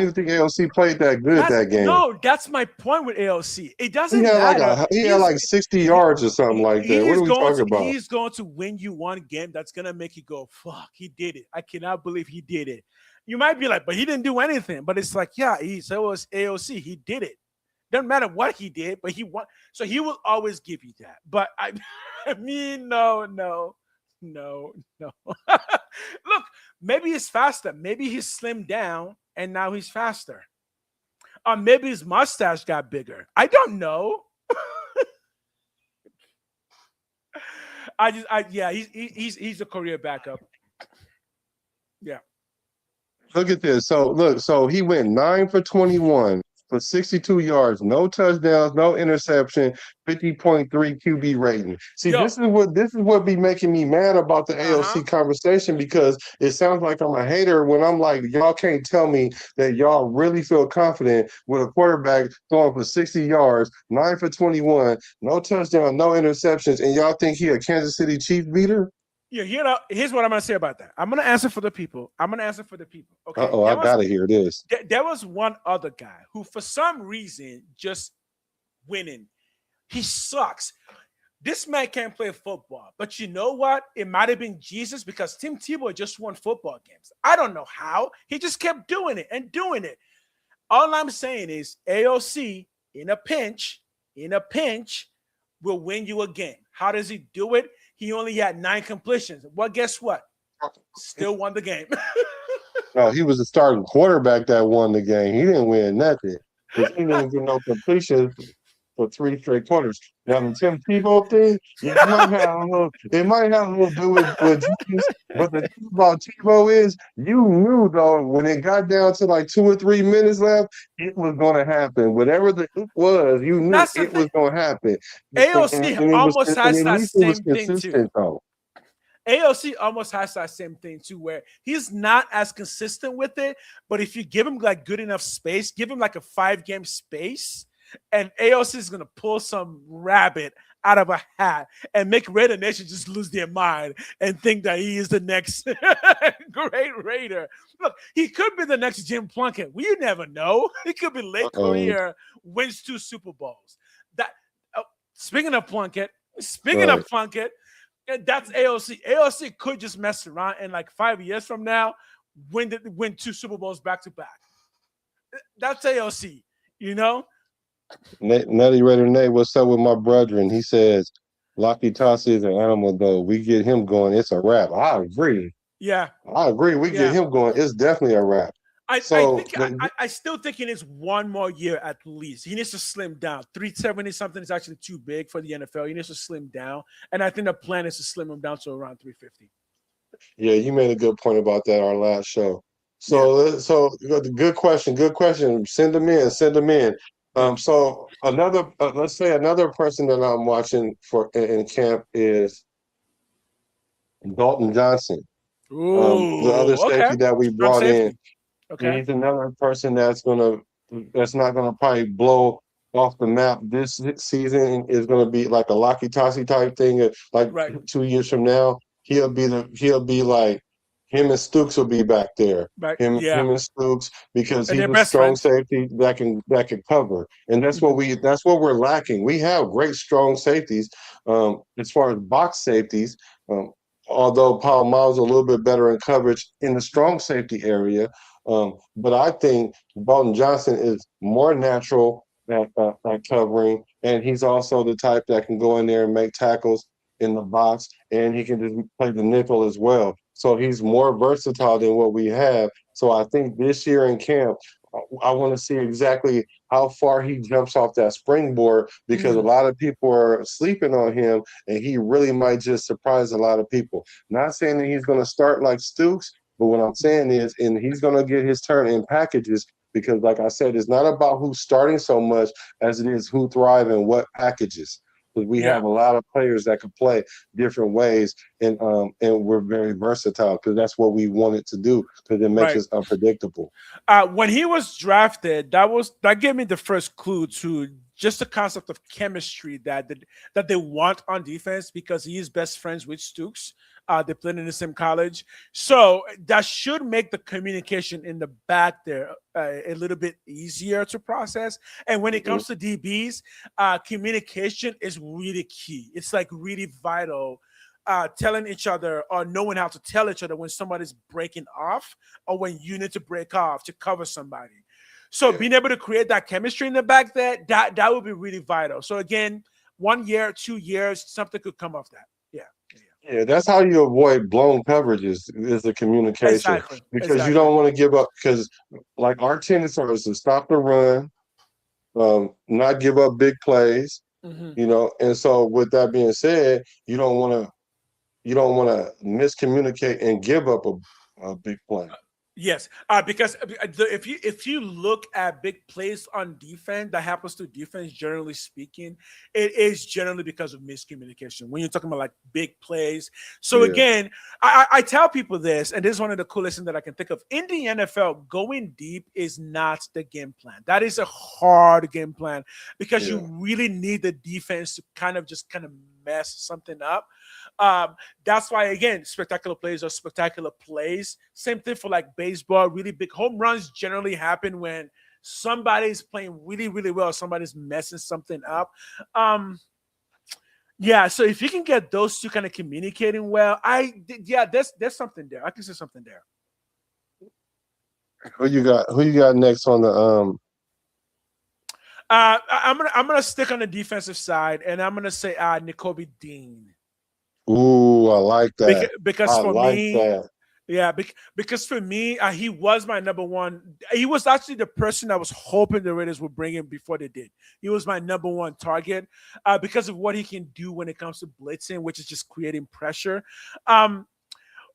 A: even think AOC played that good that game.
B: No, that's my point with AOC. It doesn't matter.
A: He had like 60 yards or something like that. What are we talking about?
B: He's going to win you one game that's going to make you go, fuck, he did it. I cannot believe he did it. You might be like, but he didn't do anything. But it's like, yeah, so was AOC. He did it. Doesn't matter what he did, but he won. So he will always give you that. But I mean, no. Look, maybe he's faster. Maybe he slimmed down and now he's faster. Or maybe his mustache got bigger. I don't know. He's a career backup. Yeah.
A: Look at this. So he went 9 for 21 for 62 yards, no touchdowns, no interception, 50.3 QB rating. See,
B: Yo.
A: this is what be making me mad about the AOC conversation, because it sounds like I'm a hater when I'm like, y'all can't tell me that y'all really feel confident with a quarterback throwing for 60 yards, 9 for 21, no touchdown, no interceptions, and y'all think he a Kansas City Chiefs beater?
B: Yeah, here's what I'm gonna say about that. I'm gonna answer for the people. Okay.
A: Uh-oh, I gotta hear this.
B: There was one other guy who, for some reason, just winning. He sucks. This man can't play football. But you know what? It might have been Jesus, because Tim Tebow just won football games. I don't know how. He just kept doing it and doing it. All I'm saying is AOC, in a pinch, will win you a game. How does he do it? He only had 9 completions. Well, guess what? Still won the game.
A: No, he was the starting quarterback that won the game. He didn't win nothing because he didn't get no completions for 3 straight quarters. Now the Tim Tebow thing, yeah, it might have a little to do with Jesus, but the thing about Tebow is, you knew though when it got down to like 2 or 3 minutes left, it was going to happen. Whatever the hoop was, you knew it was going to happen.
B: AOC almost has that same thing too.
A: Though.
B: AOC almost has that same thing too, where he's not as consistent with it, but if you give him like good enough space, give him like a 5-game space, and AOC is gonna pull some rabbit out of a hat and make Raider Nation just lose their mind and think that he is the next great Raider. Look, he could be the next Jim Plunkett. We never know. He could be late career, wins 2 Super Bowls. That speaking of Plunkett, that's AOC. AOC could just mess around and like 5 years from now win 2 Super Bowls back to back. That's AOC, you know.
A: Nutty Raider Nate, what's up with my brethren? He says, Locky Tossie is an animal, though. We get him going, it's a wrap. I agree.
B: Yeah.
A: I agree. We get him going, it's definitely a wrap.
B: I still think he needs 1 more year at least. He needs to slim down. 370 something is actually too big for the NFL. He needs to slim down. And I think the plan is to slim him down to around 350.
A: Yeah, you made a good point about that our last show. So good question. Send them in. So let's say another person that I'm watching for in camp is Dalton Johnson. The other safety that we brought in. Okay. He's another person that's not gonna probably blow off the map this season. Is gonna be like a Locky Tossie type thing. Like 2 years from now, he'll be like him and Stooks will be back there. Him and Stooks, because he's a strong safety that can cover, and that's what we're lacking. We have great strong safeties as far as box safeties. Although Paul Miles is a little bit better in coverage in the strong safety area. But I think Dalton Johnson is more natural at covering, and he's also the type that can go in there and make tackles in the box, and he can just play the nickel as well. So he's more versatile than what we have. So I think this year in camp, I want to see exactly how far he jumps off that springboard, because a lot of people are sleeping on him, and he really might just surprise a lot of people. Not saying that he's going to start like Stooks, but what I'm saying is, and he's going to get his turn in packages, because like I said, it's not about who's starting so much as it is who thrive in what packages. Because we have a lot of players that can play different ways, and we're very versatile, because that's what we wanted to do, because it makes us unpredictable.
B: When he was drafted, that gave me the first clue to just the concept of chemistry that they want on defense, because he is best friends with Stooks. They played in the same college. So that should make the communication in the back there a little bit easier to process. And when it comes to DBs, communication is really key. It's like really vital. Telling each other or knowing how to tell each other when somebody's breaking off or when you need to break off to cover somebody. So being able to create that chemistry in the back there, that would be really vital. So again, 1 year, 2 years, something could come off that.
A: Yeah, that's how you avoid blown coverages, is the communication.
B: Exactly.
A: Because you don't want to give up, because like our tendency is to stop the run, not give up big plays, and so with that being said, you don't want to you don't want to miscommunicate and give up a big play.
B: Yes, because if you look at big plays on defense that happens to defense, generally speaking, it is generally because of miscommunication. When you're talking about like big plays, so
A: Yeah.
B: again, I tell people this, and this is one of the coolest things that I can think of in the NFL. Going deep is not the game plan. That is a hard game plan because you really need the defense to kind of mess something up. That's why, again, spectacular plays are spectacular plays. Same thing for like baseball. Really big home runs generally happen when somebody's playing really, really well. Somebody's messing something up. Yeah. So if you can get those two kind of communicating well, there's something there. I can see something there.
A: Who you got next on the
B: I'm gonna stick on the defensive side, and I'm gonna say Nakobe Dean.
A: Ooh, I like that.
B: Because
A: I
B: for
A: like
B: me,
A: that.
B: yeah, because for me, he was my number one. He was actually the person I was hoping the Raiders would bring in before they did. He was my number one target because of what he can do when it comes to blitzing, which is just creating pressure.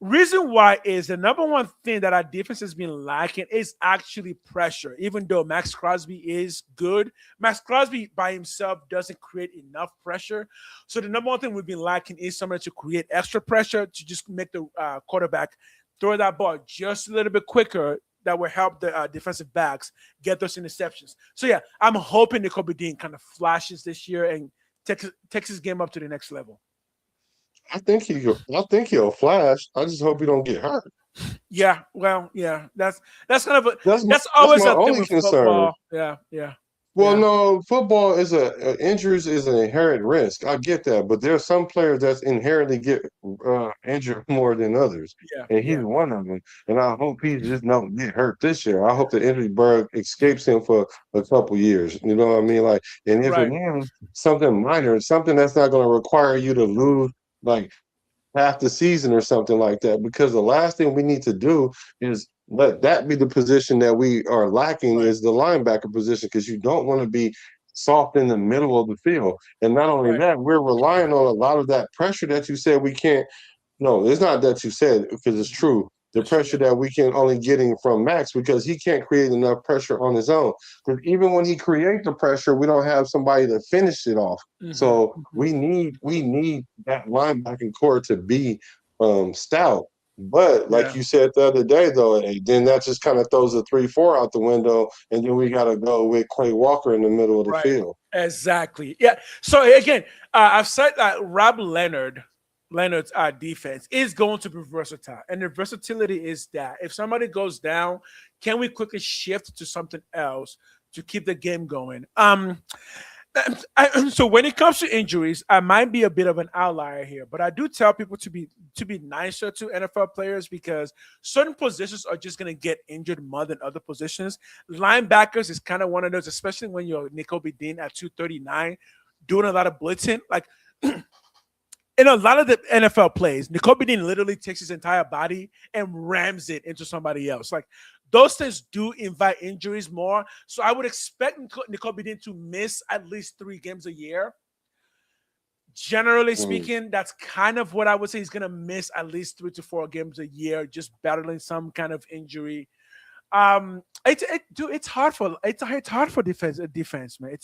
B: Reason why is the number one thing that our defense has been lacking is actually pressure. Even though Max Crosby is good, Max Crosby by himself doesn't create enough pressure. So the number one thing we've been lacking is someone to create extra pressure to just make the quarterback throw that ball just a little bit quicker. That will help the defensive backs get those interceptions. So yeah, I'm hoping Nakobe Dean kind of flashes this year and takes his game up to the next level.
A: I think he'll flash. I just hope he don't get hurt.
B: Yeah, well, yeah, that's kind of
A: That's
B: always
A: my
B: a thing
A: only
B: with
A: concern.
B: football. Yeah.
A: Well,
B: Yeah.
A: no, football is injuries is an inherent risk. I get that, but there are some players that's inherently get injured more than others, and he's one of them. And I hope he just don't get hurt this year. I hope the injury bug escapes him for a couple years. You know what I mean? Like, and if it is something minor, something that's not going to require you to lose like half the season or something like that, because the last thing we need to do is let that be the position that we are lacking is the linebacker position, because you don't want to be soft in the middle of the field. And not only that, we're relying on a lot of that pressure that you said we can't. No, it's not that you said, because it's true. The pressure that we can only getting from Max, because he can't create enough pressure on his own. Because even when he creates the pressure, we don't have somebody to finish it off. So we need that linebacking core to be stout. But like you said the other day, though, then that just kind of throws the 3-4 out the window, and then we got to go with Quay Walker in the middle of the field.
B: Exactly. Yeah. So again, I've said that Rob Leonard's defense is going to be versatile, and the versatility is that if somebody goes down, can we quickly shift to something else to keep the game going? So when it comes to injuries, I might be a bit of an outlier here, but I do tell people to be nicer to NFL players, because certain positions are just going to get injured more than other positions. Linebackers is kind of one of those, especially when you're Nakobe Dean at 239 doing a lot of blitzing. Like in a lot of the NFL plays, Nakobe Dean literally takes his entire body and rams it into somebody else. Like those things do invite injuries more. So I would expect Nakobe Dean to miss at least 3 games a year. Generally speaking, that's kind of what I would say. He's going to miss at least 3 to 4 games a year, just battling some kind of injury. It's hard for defense, man.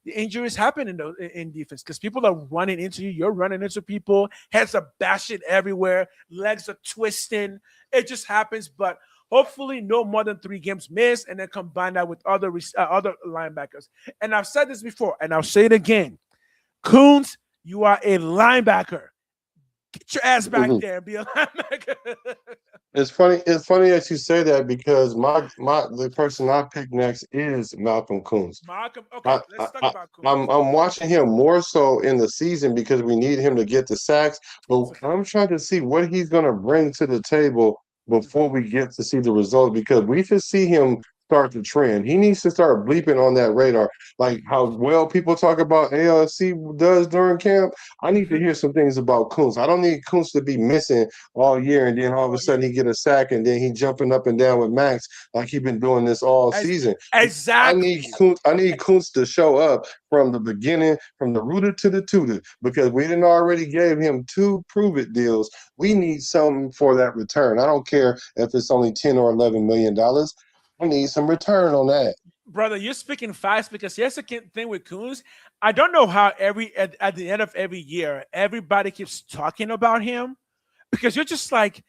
B: The injuries happen in defense because people are running into you. You're running into people. Heads are bashing everywhere. Legs are twisting. It just happens. But hopefully, no more than 3 games missed, and then combine that with other linebackers. And I've said this before, and I'll say it again. Coons, you are a linebacker. Get your ass back there and be a linebacker.
A: It's funny that you say that, because the person I picked next is Malcolm Koonce.
B: Malcolm, okay, let's talk about Koonce.
A: I'm watching him more so in the season because we need him to get the sacks, but I'm trying to see what he's going to bring to the table before we get to see the results, because we could see him start the trend. He needs to start bleeping on that radar. Like how well people talk about ALC does during camp. I need to hear some things about Kuntz. I don't need Kuntz to be missing all year and then all of a sudden he get a sack and then he jumping up and down with Max like he been doing this all season.
B: Exactly.
A: I need Kuntz to show up from the beginning, from the rooter to the tutor, because we didn't already gave him 2 prove-it deals. We need something for that return. I don't care if it's only $10 or $11 million. I need some return on that.
B: Brother, you're speaking fast because here's the thing with Kuntz. I don't know how at the end of every year, everybody keeps talking about him because you're just like,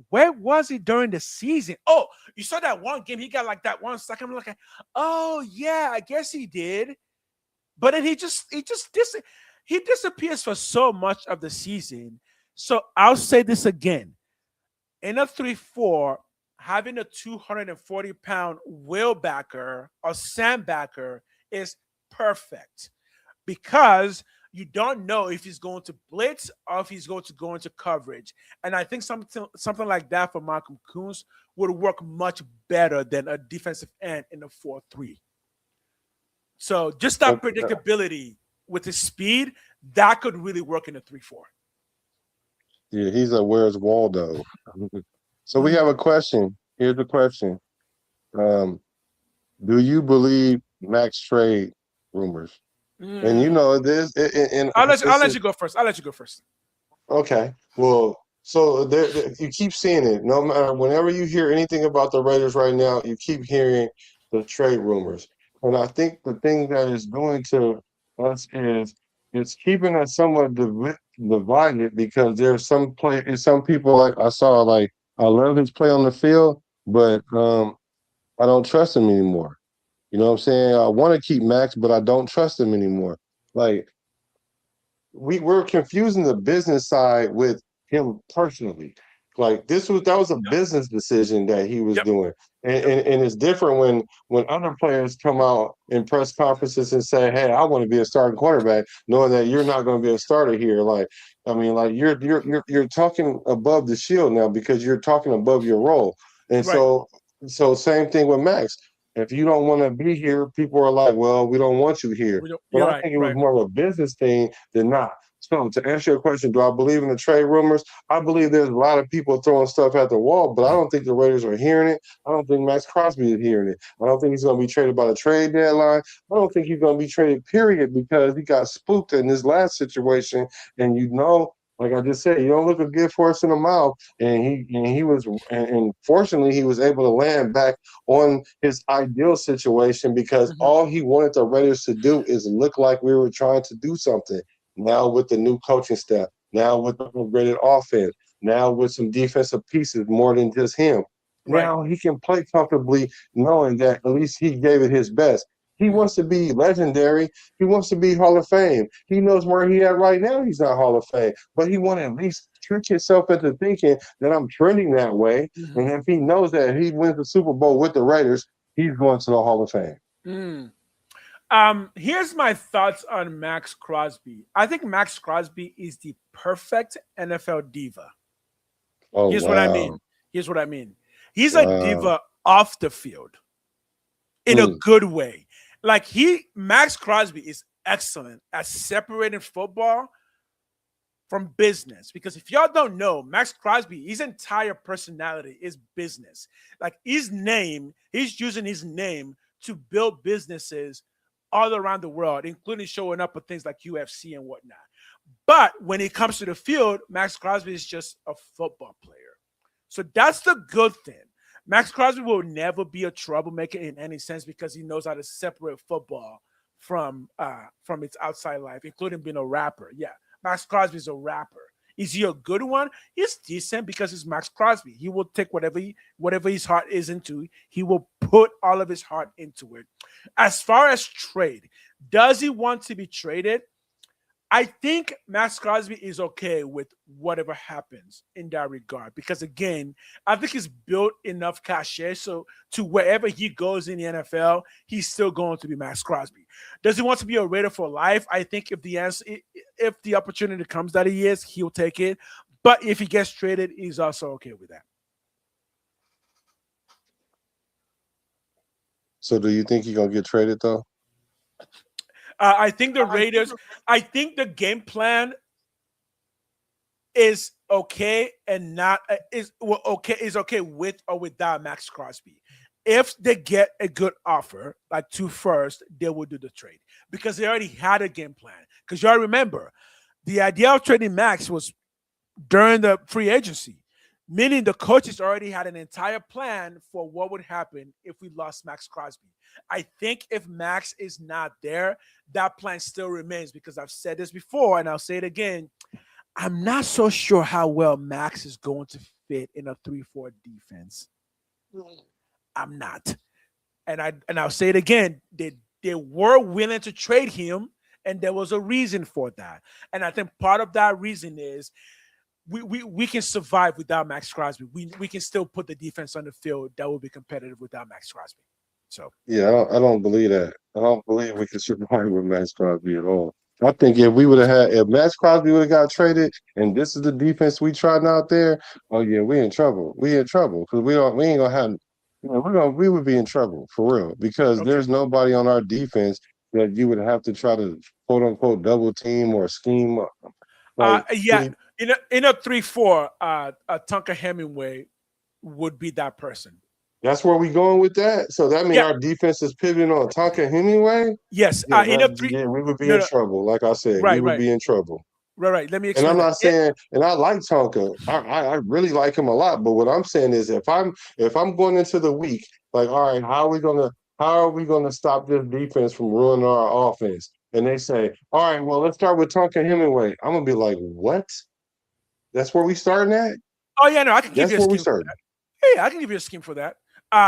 B: where was he during the season? Oh, you saw that one game. He got like that one sack. I'm like, oh, yeah, I guess he did. But then he disappears for so much of the season. So I'll say this again. In a 3-4, having a 240-pound wheelbacker or sandbacker is perfect because you don't know if he's going to blitz or if he's going to go into coverage. And I think something like that for Malcolm Kuntz would work much better than a defensive end in a 4-3. So just that predictability with his speed, that could really work in a 3-4.
A: Yeah, he's a where's Waldo. So we have a question. Here's the question. Do you believe Max trade rumors? And you know this.
B: I'll let you go first.
A: Okay. Well, so you keep seeing it. No matter whenever you hear anything about the Raiders right now, you keep hearing the trade rumors. And I think the thing that is doing to us is it's keeping us somewhat divided because there's some people like I saw like I love his play on the field, but I don't trust him anymore. You know what I'm saying? I want to keep Max, but I don't trust him anymore. Like we're confusing the business side with him personally. Like that was a business decision that he was doing. And it's different when other players come out in press conferences and say, "Hey, I want to be a starting quarterback," knowing that you're not going to be a starter here. Like, I mean, like you're talking above the shield now because you're talking above your role. And so same thing with Max. If you don't want to be here, people are like, "Well, we don't want you here." But I think it was more of a business thing than not. So to answer your question, do I believe in the trade rumors? I believe there's a lot of people throwing stuff at the wall, but I don't think the Raiders are hearing it. I don't think Max Crosby is hearing it. I don't think he's going to be traded by the trade deadline. I don't think he's going to be traded, period, because he got spooked in this last situation. And like I just said, you don't look a good horse in the mouth. And fortunately, he was able to land back on his ideal situation because all he wanted the Raiders to do is look like we were trying to do something. Now with the new coaching staff, now with the upgraded offense, now with some defensive pieces more than just him. Now he can play comfortably knowing that at least he gave it his best. He wants to be legendary. He wants to be Hall of Fame. He knows where he at right now. He's not Hall of Fame, but he want to at least trick himself into thinking that I'm trending that way. And if he knows that he wins the Super Bowl with the Raiders, he's going to the Hall of Fame.
B: Here's my thoughts on Max Crosby. I think Max Crosby is the perfect NFL diva. Here's what I mean. He's a diva off the field in a good way. Like Max Crosby is excellent at separating football from business. Because if y'all don't know, Max Crosby, his entire personality is business. Like he's using his name to build businesses all around the world, including showing up at things like UFC and whatnot. But when it comes to the field, Max Crosby is just a football player. So that's the good thing. Max Crosby will never be a troublemaker in any sense because he knows how to separate football from its outside life, including being a rapper. Yeah, Max Crosby is a rapper. Is he a good one? He's decent because he's Max Crosby. He will take whatever his heart is into. He will put all of his heart into it. As far as trade, does he want to be traded? I think Max Crosby is okay with whatever happens in that regard because, again, I think he's built enough cachet so to wherever he goes in the NFL, he's still going to be Max Crosby. Does he want to be a Raider for life? I think if the opportunity comes that he is, he'll take it. But if he gets traded, he's also okay with that.
A: So do you think he's gonna get traded though?
B: I think the Raiders. I think the game plan is okay and not is okay with or without Max Crosby. If they get a good offer, like 2 first, they will do the trade because they already had a game plan. Because you all remember, the idea of trading Max was during the free agency, meaning the coaches already had an entire plan for what would happen if we lost Max Crosby. I think if Max is not there, that plan still remains because I've said this before and I'll say it again. I'm not so sure how well Max is going to fit in a 3-4 defense. I'm not. And I'll say it again. They were willing to trade him, and there was a reason for that. And I think part of that reason is we can survive without Max Crosby. We can still put the defense on the field that will be competitive without Max Crosby. So
A: Yeah, I don't believe that. I don't believe we can survive with Max Crosby at all. I think if Max Crosby would have got traded, and this is the defense we tried out there, oh yeah, we in trouble. We in trouble because we ain't gonna have, we would be in trouble for real because
B: okay.
A: there's nobody on our defense that you would have to try to quote unquote double team or scheme. Like
B: Yeah, in a 3-4, Tunker Hemingway would be that person.
A: that's where we going with that. So that means
B: Yeah.
A: our defense is pivoting on Tonka Hemingway.
B: Yes.
A: Yeah,
B: In a 3.
A: yeah, we would be
B: No,
A: in
B: no.
A: trouble. Like I said, we
B: Right.
A: would
B: Right.
A: be in trouble.
B: Right. Let me
A: And I'm
B: explain that.
A: not saying, and I like Tonka. I really like him a lot. But what I'm saying is, if I'm going into the week, like, all right, how are we gonna stop this defense from ruining our offense? And they say, all right, well, let's start with Tonka Hemingway. I'm gonna be like, what? That's where we starting at?
B: Oh yeah, no, I can give
A: That's
B: you a
A: where we
B: scheme for
A: starting.
B: that. Yeah, I can give you a scheme for that.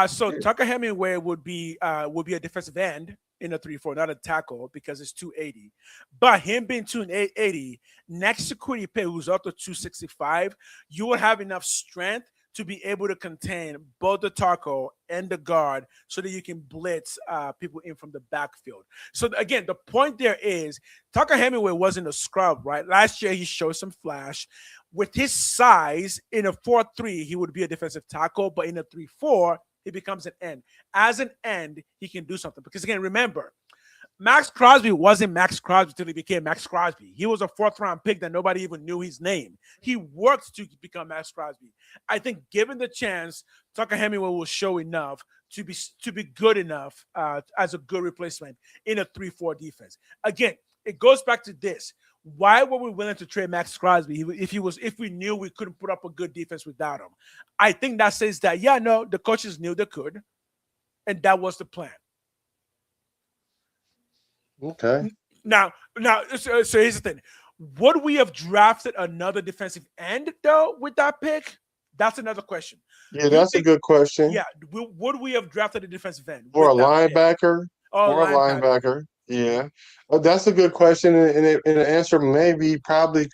B: So
A: Yeah.
B: Tucker Hemingway would be a defensive end in a 3-4, not a tackle because it's 280. But him being 280 next to Quiddy Pay, who's up to 265, you would have enough strength to be able to contain both the tackle and the guard so that you can blitz people in from the backfield. So again, the point there is Tucker Hemingway wasn't a scrub, right? Last year he showed some flash. With his size, in a 4-3, he would be a defensive tackle, but in a 3-4, he becomes an end. As an end, he can do something. Because again, remember, Max Crosby wasn't Max Crosby until he became Max Crosby. He was a 4th-round pick that nobody even knew his name. He worked to become Max Crosby. I think given the chance, Tucker Hemingway will show enough to be good enough as a good replacement in a 3-4 defense. Again, it goes back to this. Why were we willing to trade Max Crosby if we knew we couldn't put up a good defense without him? I think that says that, yeah, no, the coaches knew they could, and that was the plan.
A: Okay.
B: Now, so here's the thing. Would we have drafted another defensive end, though, with that pick? That's another question.
A: Yeah, that's a good question.
B: Yeah, would we have drafted a defensive end?
A: Or a linebacker?
B: Or
A: a linebacker. Yeah. Well, that's a good question. And the answer probably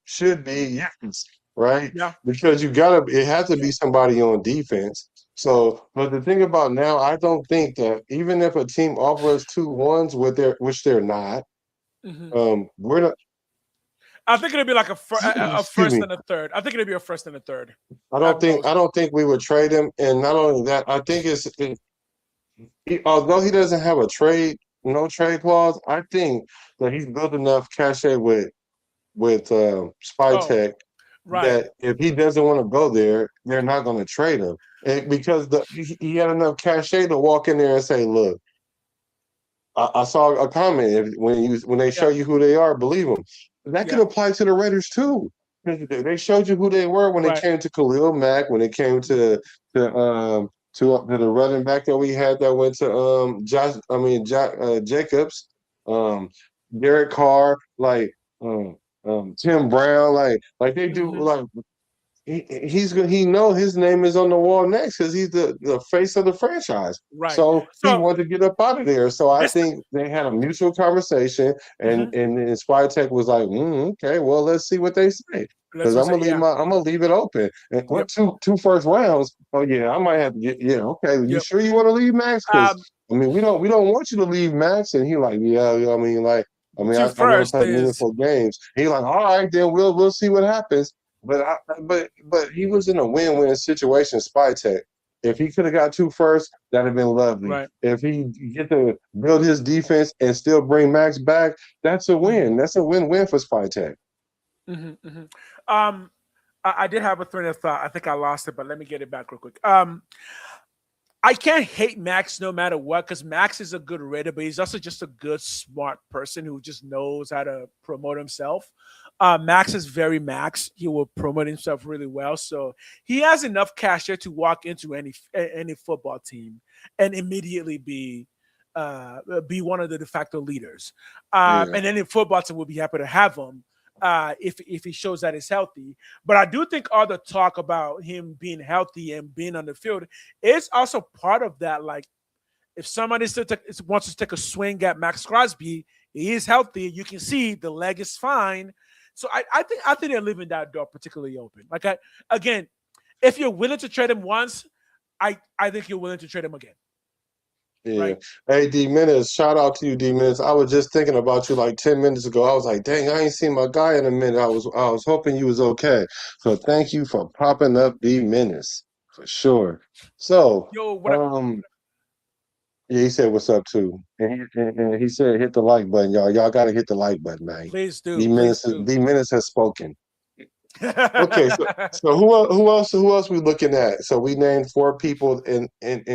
A: should be yes, right?
B: Yeah.
A: Because it has to be somebody on defense. So, but the thing about now, I don't think that even if a team offers 2-1s which they're not, we're not.
B: I think it'd be like a first
A: me.
B: and a third. I think it'd be a first and a third.
A: I don't think we would trade him. And not only that, I think although he doesn't have no trade clause, I think that he's built enough cachet with Spytech
B: right.
A: that if he doesn't want to go there, they're not going to trade him. And because he had enough cachet to walk in there and say, "Look, I saw a comment. When they show you who they are, believe them." That could apply to the Raiders too. They showed you who they were when it came to Khalil Mack, when it came to the running back that we had that went to Jacobs, Derek Carr, like Tim Brown, like they do like he know his name is on the wall next because he's the face of the franchise.
B: Right.
A: So he wanted to get up out of there. So I think they had a mutual conversation, and Spytech was like, okay, well, let's see what they say. Because I'm gonna leave it open. And what two first rounds? Oh yeah, I might have to get. Yeah, okay. You sure you want to leave, Max? Because we don't want you to leave, Max. And he like, yeah, I want to play meaningful games. He like, all right, then we'll see what happens. But he was in a win-win situation, Spytech. If he could have got 2 first, that'd have been lovely.
B: Right.
A: If he get to build his defense and still bring Max back, that's a win. That's a win-win for Spytech.
B: I did have a train of thought. I think I lost it, but let me get it back real quick. I can't hate Max no matter what, because Max is a good raider, but he's also just a good, smart person who just knows how to promote himself. Max is very Max. He will promote himself really well. So he has enough cachet to walk into any football team and immediately be one of the de facto leaders. And any football team will be happy to have him. If he shows that he's healthy. But I do think all the talk about him being healthy and being on the field is also part of that. Like, if somebody still wants to take a swing at Max Crosby, he is healthy. You can see the leg is fine. So I think they're leaving that door particularly open. Like, again, if you're willing to trade him once, I think you're willing to trade him again.
A: Yeah.
B: Right.
A: Hey, D Minutes, shout out to you, D Minutes. I was just thinking about you like 10 minutes ago. I was like, dang, I ain't seen my guy in a minute. I was hoping you was okay. So thank you for popping up, D Minutes, for sure. So,
B: Yo, what up?
A: yeah, he said what's up too. And he said hit the like button, y'all. Y'all gotta hit the like button, man.
B: Please do.
A: D Minutes has spoken. Okay, so who else we looking at? So we named 4 people in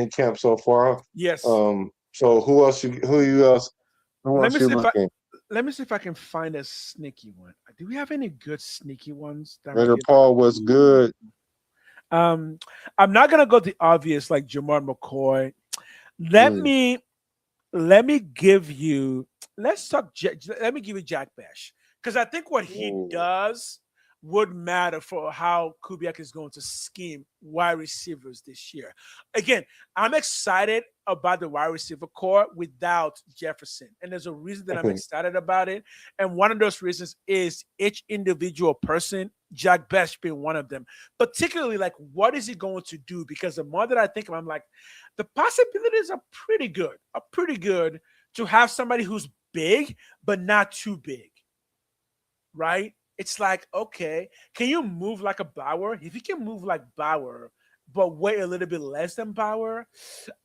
A: camp so far.
B: Yes.
A: So who else you looking?
B: Let me see if I can find a sneaky one. Do we have any good sneaky ones?
A: Raider Paul was good.
B: I'm not gonna go the obvious like Jamar McCoy. Let me give you. Let me give you Jack Bash, because I think what he does would matter for how Kubiak is going to scheme wide receivers this year. Again, I'm excited about the wide receiver core without Jefferson. And there's a reason that I'm excited about it. And one of those reasons is each individual person, Jack Best being one of them. Particularly, like, what is he going to do? Because the more that I think of it, I'm like, the possibilities are pretty good to have somebody who's big, but not too big. Right? It's like, okay, can you move like a Bauer? If you can move like Bauer, but weigh a little bit less than Bauer,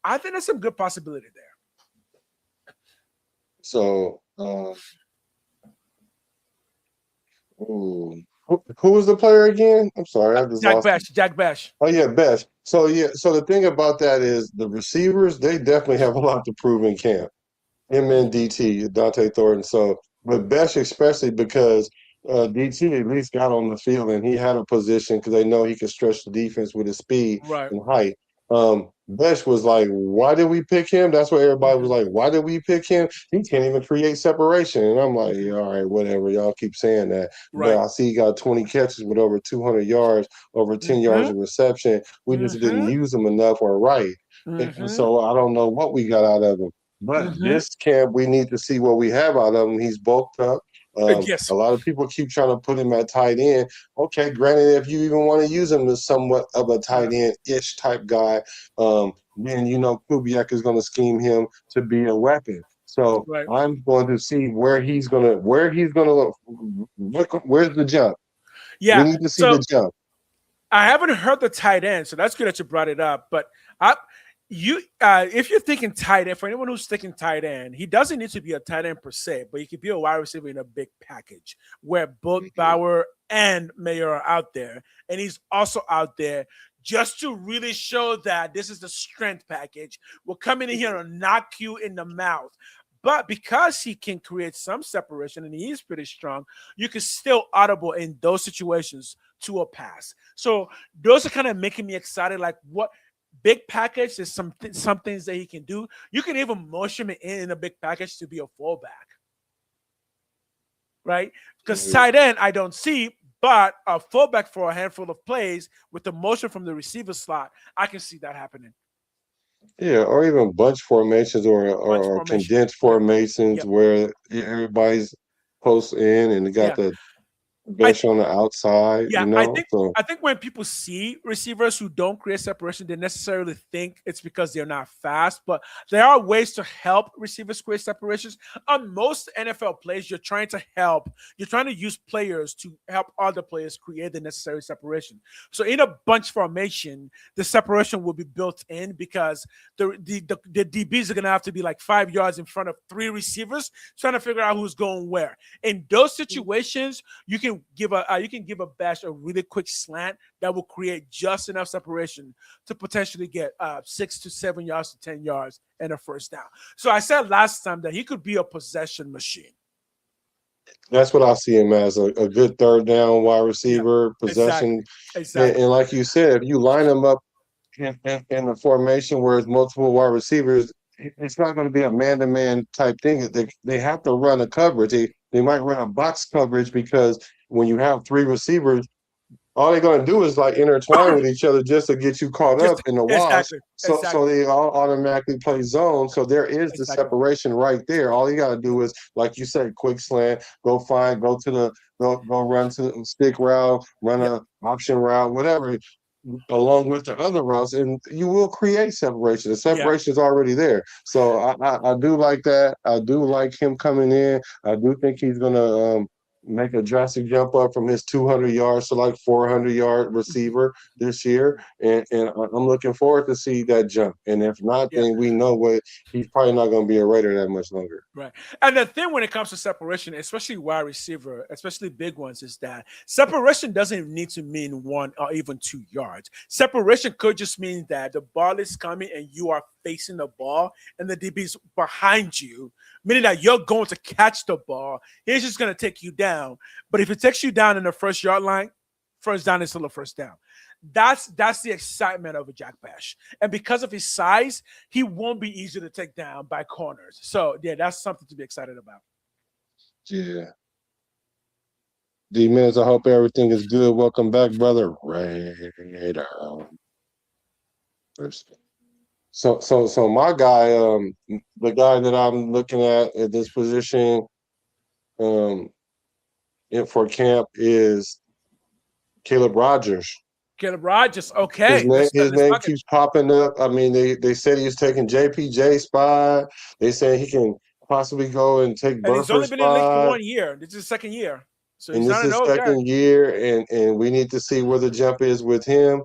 B: I think there's some good possibility there.
A: So, who was the player again? I'm sorry, I just lost
B: Jack Bash.
A: Oh yeah, Bash. So the thing about that is the receivers, they definitely have a lot to prove in camp. Him and DT, Dante Thornton. So, but Bash especially because DT at least got on the field and he had a position because they know he could stretch the defense with his speed and height. Besh was like, why did we pick him? That's what everybody was like, why did we pick him? He can't even create separation. And I'm like, yeah, all right, whatever. Y'all keep saying that. But I see he got 20 catches with over 200 yards, over 10 yards of reception. We just didn't use him enough or right. And so I don't know what we got out of him. But this camp, we need to see what we have out of him. He's bulked up. A lot of people keep trying to put him at tight end. Okay, granted, if you even want to use him as somewhat of a tight end-ish type guy, then you know Kubiak is going to scheme him to be a weapon. So I'm going to see where's the jump.
B: Yeah,
A: we need to see the jump.
B: I haven't heard the tight end, so that's good that you brought it up. But if you're thinking tight end, for anyone who's thinking tight end, he doesn't need to be a tight end per se, but he could be a wide receiver in a big package where both Bauer and Mayer are out there. And he's also out there just to really show that this is the strength package. We're coming in here to knock you in the mouth. But because he can create some separation and he is pretty strong, you can still audible in those situations to a pass. So those are kind of making me excited. Like, what big package is some things that he can do. You can even motion him in a big package to be a fullback, right? Because tight end I don't see, but a fullback for a handful of plays with the motion from the receiver slot, I can see that happening.
A: Yeah, or even bunch formations or condensed formations where everybody's close in and they got the especially on the outside,
B: Yeah,
A: So
B: I think when people see receivers who don't create separation, they necessarily think it's because they're not fast. But there are ways to help receivers create separations. On most NFL plays, you're trying to use players to help other players create the necessary separation. So in a bunch formation, the separation will be built in because the DBs are gonna have to be like 5 yards in front of 3 receivers, trying to figure out who's going where. In those situations, you can give a bash a really quick slant that will create just enough separation to potentially get 6 to 7 yards to 10 yards and a first down. So I said last time that he could be a possession machine.
A: that's what I see him as, a good third down wide
B: Yeah,
A: receiver, possession.
B: exactly.
A: And like you said, if you line him up in a formation where it's multiple wide receivers, it's not going to be a man-to-man type thing. They have to run a coverage. They might run a box coverage because when you have 3 receivers, all they're going to do is like intertwine with each other just to get you caught up
B: Just
A: in the wash.
B: exactly,
A: So they all automatically play zone. So there is the
B: exactly.
A: separation right there. All you got to do is, like you said, quick slant, go run to the stick route, run a option route, whatever, along with the other routes, and you will create separation. The
B: Yeah,
A: separation is already there. So I do like that. I do like him coming in. I do think he's gonna make a drastic jump up from his 200 yards to like 400-yard receiver this year, and I'm looking forward to see that jump. And if not,
B: yeah.
A: then we know what he's probably not going to be a Raider that much longer.
B: Right. And the thing when it comes to separation, especially wide receiver, especially big ones, is that separation doesn't need to mean 1 or even 2 yards. Separation could just mean that the ball is coming and you are facing the ball and the DB's behind you, meaning that you're going to catch the ball. He's just going to take you down. But if it takes you down in the first yard line, first down is still a first down. That's the excitement of a Jack Bash. And because of his size, he won't be easy to take down by corners. So, yeah, that's something to be excited about.
A: Yeah. D-Miz, I hope everything is good. Welcome back, brother. Raider. So my guy, the guy that I'm looking at this position for camp is Caleb Rogers.
B: Caleb Rogers, okay. Let's
A: His name
B: talk it.
A: keeps popping up. I mean, they said he was taking JPJ spot. They said he can possibly go and take
B: And he's only
A: Burford's
B: been in the league for
A: spot.
B: 1 year. This is his second year. So
A: And
B: he's
A: this
B: not an
A: is
B: old guy.
A: second year, and we need to see where the jump is with him.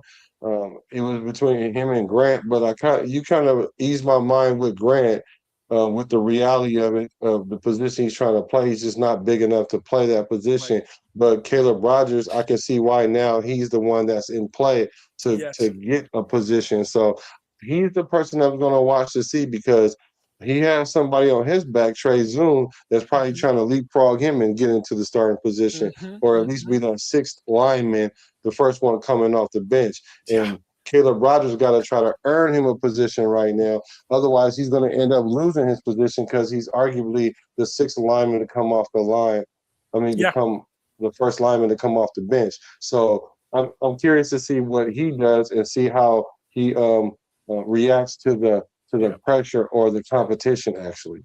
A: It was between him and Grant, but you kind of eased my mind with Grant, with the reality of it, of the position he's trying to play. He's just not big enough to play that position.
B: Right.
A: But Caleb Rogers, I can see why now he's the one that's in play to get a position. So he's the person I'm going to watch to see, because he has somebody on his back, Trey Zoom, that's probably trying to leapfrog him and get into the starting position, or at least be the 6th lineman, the first one coming off the bench. And Caleb Rogers got to try to earn him a position right now. Otherwise, he's going to end up losing his position, because he's arguably the 6th lineman to come off the line. Become the first lineman to come off the bench. So I'm curious to see what he does and see how he reacts to the pressure or the competition, actually.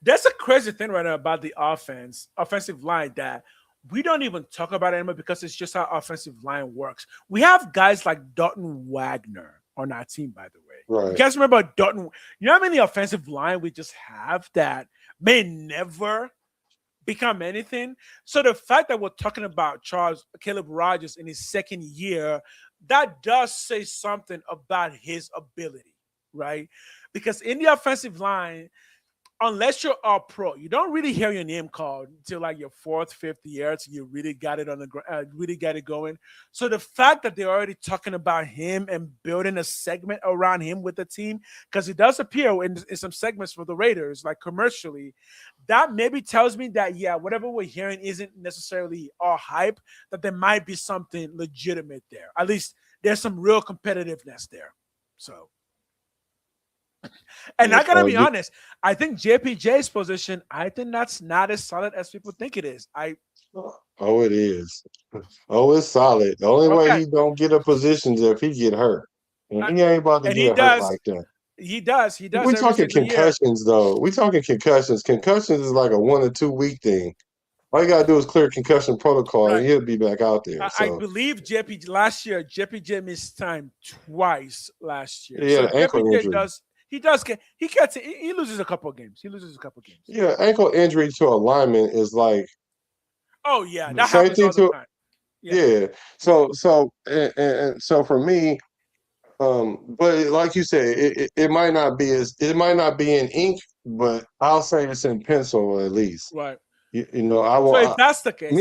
B: That's a crazy thing right now about the offensive line, that we don't even talk about it anymore, because it's just how offensive line works. We have guys like Dalton Wagner on our team, by the way.
A: Right.
B: You guys remember Dalton? You know how many offensive line we just have that may never become anything? So the fact that we're talking about Caleb Rogers in his second year, that does say something about his ability, right? Because in the offensive line, unless you're all pro, you don't really hear your name called until like your 4th, 5th year, so you really got it really got it going. So the fact that they're already talking about him and building a segment around him with the team, because it does appear in some segments for the Raiders, like commercially, that maybe tells me that, yeah, whatever we're hearing isn't necessarily all hype, that there might be something legitimate there. At least there's some real competitiveness there. So. And I gotta be honest, I think JPJ's position, I think that's not as solid as people think it is.
A: Oh, it is. Oh, it's solid. The only way he don't get a position is if he get hurt. And he ain't about to get hurt like that.
B: He does.
A: We're talking concussions, though. We're talking concussions. Concussions is like a 1 or 2 week thing. All you gotta do is clear concussion protocol,
B: Right.
A: and he'll be back out there.
B: I
A: So
B: believe JPJ missed time twice last year.
A: he
B: So
A: had an ankle
B: JPJ
A: injury.
B: he loses a couple of games.
A: Yeah, ankle injury to a lineman is like
B: Oh yeah,
A: the
B: that
A: same
B: happens
A: thing
B: all the
A: to
B: time.
A: yeah. So for me, but like you said, it might not be in ink, but I'll say it's in pencil at least.
B: Right.
A: You know, I
B: So
A: will.
B: if that's the case,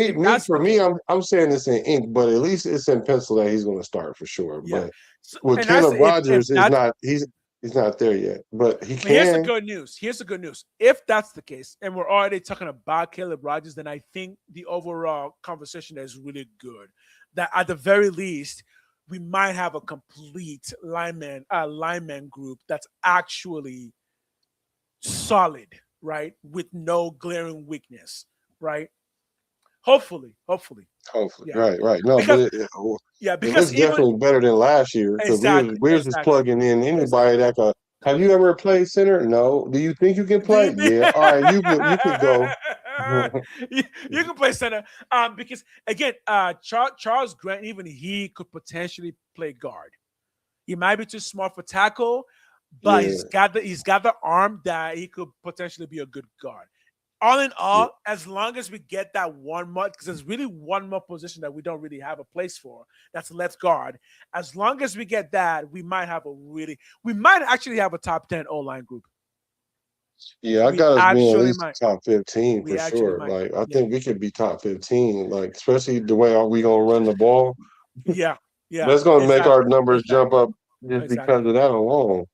A: I'm saying it's in ink, but at least it's in pencil that he's going to start for sure.
B: yeah.
A: But
B: So,
A: with
B: and I
A: Caleb
B: say if
A: Rogers is
B: that's
A: not he's not there yet, but he
B: But here's the
A: can.
B: good news. If that's the case, and we're already talking about Caleb Rogers, then I think the overall conversation is really good. That at the very least, we might have a complete lineman group that's actually solid, right? With no glaring weakness, right? Hopefully.
A: Hopefully,
B: Yeah.
A: right. No,
B: Because
A: but it
B: because
A: looks
B: even
A: definitely better than last year because we were just
B: exactly.
A: plugging in anybody that could. Have you ever played center? No. Do you think you can
B: Do you
A: play?
B: think
A: Yeah. All right, you could go.
B: you can play center? Because again, Charles Grant, even he could potentially play guard. He might be too smart for tackle, but
A: Yeah,
B: he's got the arm that he could potentially be a good guard. All in
A: yeah,
B: all, as long as we get that one more, because there's really one more position that we don't really have a place for, that's left guard. As long as we get that, we might actually have a top 10 O-line group.
A: yeah. I
B: We
A: got us being at
B: actually
A: least
B: might.
A: top 15
B: We
A: for
B: actually
A: sure.
B: might.
A: Like I
B: Yeah.
A: think we could be top 15. Like especially the way we gonna run the ball.
B: Yeah. Yeah.
A: That's gonna make our
B: Exactly.
A: numbers jump
B: Exactly.
A: up just because
B: Exactly.
A: of that alone.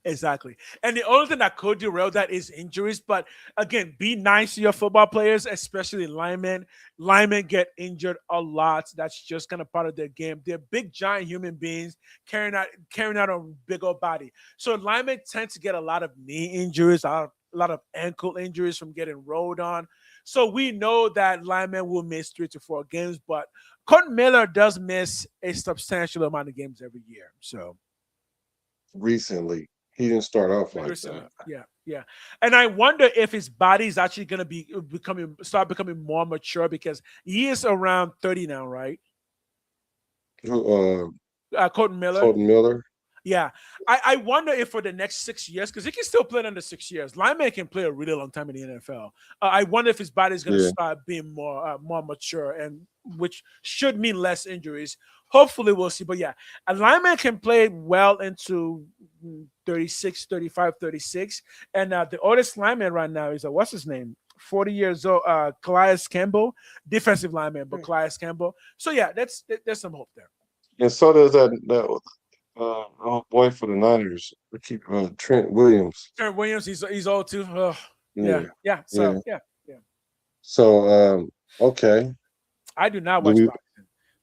B: Exactly. And the only thing that could derail that is injuries. But again, be nice to your football players, especially linemen. Linemen get injured a lot. That's just kind of part of their game. They're big, giant human beings carrying out a big old body. So linemen tend to get a lot of knee injuries, a lot of ankle injuries from getting rolled on. So we know that linemen will miss 3 to 4 games, but Colton Miller does miss a substantial amount of games every year. So
A: Recently, he didn't start off like
B: recently,
A: that.
B: yeah. And I wonder if his body is actually going to be becoming more mature because he is around 30 now, right?
A: Who,
B: Colton Miller.
A: Colton Miller.
B: Yeah, I wonder if for the next 6 years, because he can still play under 6 years. Lineman can play a really long time in the NFL. I wonder if his body is going to
A: Yeah.
B: start being more mature, and which should mean less injuries. Hopefully, we'll see. But yeah, a lineman can play well into 36, 35, 36. And the oldest lineman right now is what's his name? 40 years old, Calais Campbell, defensive lineman, but Calais Campbell. So yeah, there's some hope there.
A: And so does that old boy for the Niners. I keep Trent Williams.
B: Trent Williams, he's old too. Ugh.
A: Yeah.
B: Yeah. So yeah.
A: So okay.
B: I do not
A: Do
B: watch
A: we?
B: boxing.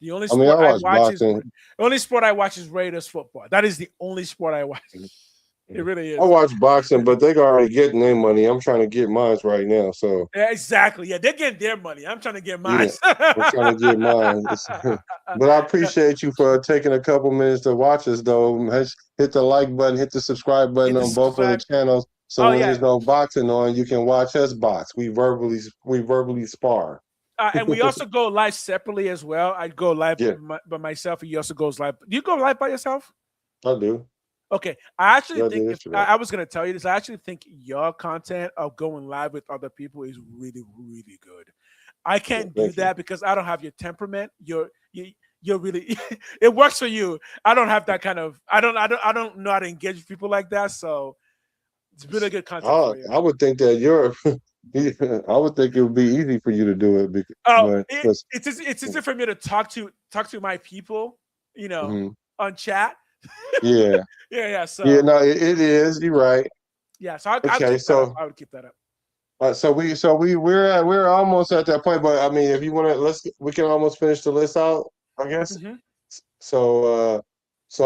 B: The only
A: I mean,
B: sport
A: I
B: I
A: watch
B: watch is
A: boxing.
B: the only sport I watch is Raiders football. That is the only sport I watch. It really
A: I
B: is.
A: watch boxing, but they already getting their money. I'm trying to get mine right now. So
B: Yeah, exactly. Yeah, they're getting their money. I'm trying to get mine.
A: yeah, I'm trying to get mine. But I appreciate you for taking a couple minutes to watch us, though. Hit the like button, hit the subscribe button
B: Hit the
A: on both of the
B: subscribe.
A: channels. So
B: Oh
A: when
B: yeah.
A: there's no boxing on, you can watch us box. We verbally spar.
B: And we also go live separately as well. I go live
A: Yeah.
B: by myself. He also goes live. Do you go live by yourself?
A: I do.
B: Okay. I actually
A: Yeah, I
B: think
A: did
B: if,
A: yesterday.
B: I was going to tell you this. I actually think your content of going live with other people is really, really good. I can't do
A: thank you.
B: that because I don't have your temperament. You're really it works for you. I don't have that kind of I don't know how to engage with people like that. So it's really good content for you.
A: I would think that I would think it would be easy for you to do it.
B: Oh,
A: But
B: it's easy for me to talk to my people,
A: mhm.
B: on chat.
A: Yeah.
B: Yeah. So
A: Yeah, no, it is. You're right.
B: yeah, so I'll
A: Okay,
B: keep that up.
A: so
B: I would keep that up.
A: we're almost at that point, but I mean, if you want to, we can almost finish the list out, I guess.
B: Mhm.
A: So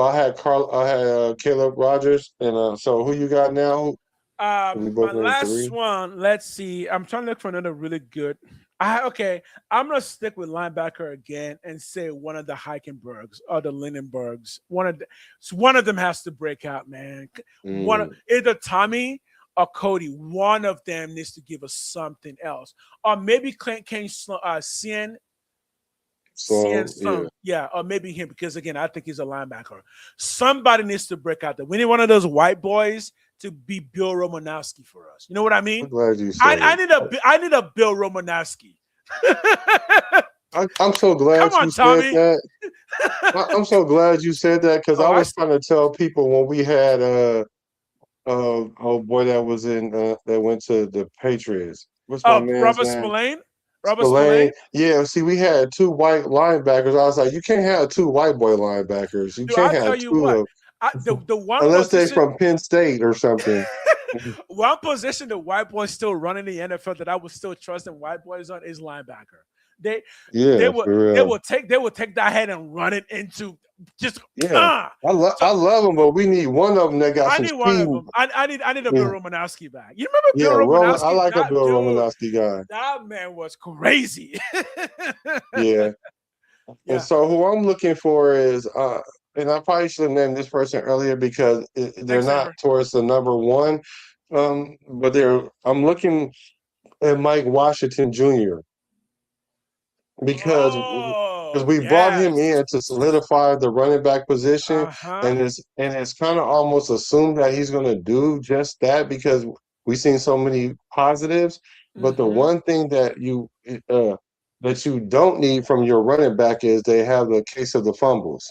A: I had Caleb Rogers, and so who you got now? We
B: My
A: both named
B: last
A: 3.
B: one. Let's see. I'm trying to look for another really good. Okay. I'm gonna stick with linebacker again and say one of the Heikenbergs or the Lindenbergs. One of them has to break out, man. One
A: Mm.
B: of either Tommy or Cody, one of them needs to give us something else. Or maybe Kane Cien
A: So yeah,
B: yeah, or maybe him, because again, I think he's a linebacker. Somebody needs to break out there. We need one of those white boys to be Bill Romanowski for us. You know what I
A: I'm
B: mean?
A: glad you said it.
B: I need a Bill Romanowski.
A: I'm so glad
B: Come on,
A: you said
B: Tommy.
A: that. I'm so glad you said that because
B: Oh,
A: I was trying to tell people when we had oh boy that was in that went to the Patriots. What's my man's
B: Robert
A: name?
B: Spillane. Robert
A: Spillane.
B: Spillane.
A: Yeah, see, we had two white linebackers. I was like, you can't have two white boy linebackers. You
B: Do
A: can't
B: I
A: have
B: tell you
A: two
B: what?
A: of
B: The one
A: unless they
B: position,
A: from Penn State or something.
B: one position the white boys still running the NFL that I would still trust in white boys on is linebacker. They they
A: Yeah,
B: will
A: for
B: they
A: real.
B: will take that head and run it into just
A: Yeah,
B: so
A: I love them, but we need one of them that got
B: I
A: some
B: need one
A: speed.
B: of them. I need a Bill
A: Yeah,
B: Romanowski back. You remember
A: yeah,
B: Bill
A: Roman. I
B: Romanowski?
A: like a
B: That
A: Bill
B: dude,
A: Romanowski guy.
B: that man was crazy.
A: Yeah. And
B: Yeah.
A: so who I'm looking for is, and I probably should have named this person earlier because they're
B: Thanks,
A: not
B: Amber.
A: towards the number one, but I'm looking at Mike Washington Jr. because
B: Oh,
A: we brought him
B: yes.
A: in to solidify the running back position,
B: Uh-huh.
A: and it's kind of almost assumed that he's going to do just that because we've seen so many positives. But the
B: Mm-hmm.
A: one thing that you don't need from your running back is they have a case of the fumbles,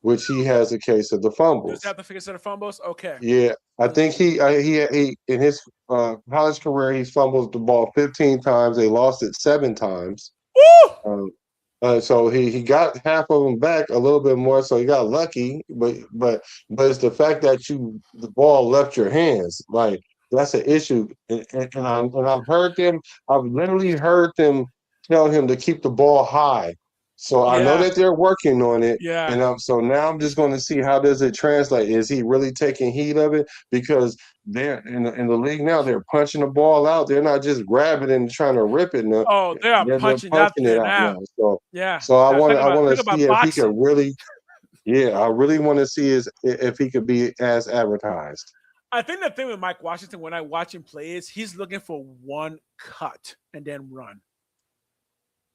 A: which he has a case of the
B: Does that
A: fumbles.
B: have to figure set of fumbles? Okay.
A: Yeah, I think he in his college career he's fumbled the ball 15 times. They lost it 7 times.
B: Woo!
A: Um, so he got half of them back a little bit more, so he got lucky. But it's the fact that the ball left your hands, like that's an issue. And I've heard them. I've literally heard them tell him to keep the ball high. So I know
B: Yeah.
A: that they're working on it,
B: Yeah.
A: and so now I'm just going to see how does it translate. Is he really taking heed of it? Because they're in the league now. They're punching the ball out. They're not just grabbing it and trying to rip it. No,
B: Oh, they are
A: they're
B: punching that
A: punching it
B: thing
A: out now.
B: now. Yeah.
A: So
B: Now
A: I want
B: talk
A: to see
B: about
A: if he could
B: boxing.
A: really, yeah, I really want to see if he could be as advertised.
B: I think the thing with Mike Washington when I watch him play is he's looking for one cut and then run.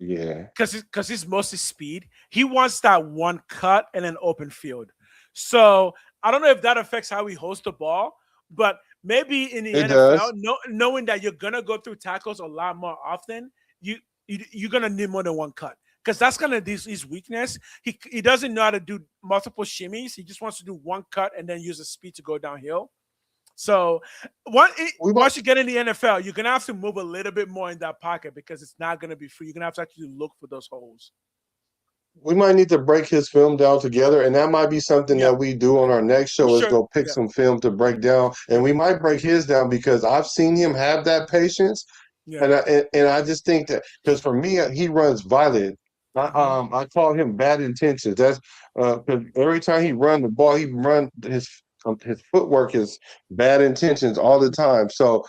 A: Yeah,
B: Because he's mostly speed. He wants that one cut and an open field. So I don't know if that affects how he holds the ball, but maybe in the
A: it
B: NFL,
A: does.
B: knowing that you're gonna go through tackles a lot more often, you're gonna need more than one cut. Because that's kind of his weakness. He doesn't know how to do multiple shimmies. He just wants to do one cut and then use the speed to go downhill. So
A: We might
B: once you get in the NFL, you're gonna have to move a little bit more in that pocket because it's not gonna be free. You're gonna have to actually look for those holes.
A: we might need to break his film down together, and that might be something
B: Yeah,
A: that we do on our next
B: we
A: show. Is
B: should.
A: go pick
B: Yeah,
A: some film to break down, and
B: yeah,
A: we might break his down because I've seen him have that patience.
B: yeah.
A: And I just think that because for me, he runs violent.
B: Mm-hmm.
A: I call him bad intentions. That's 'cause every time he run the ball, he run his footwork is bad intentions all the time. So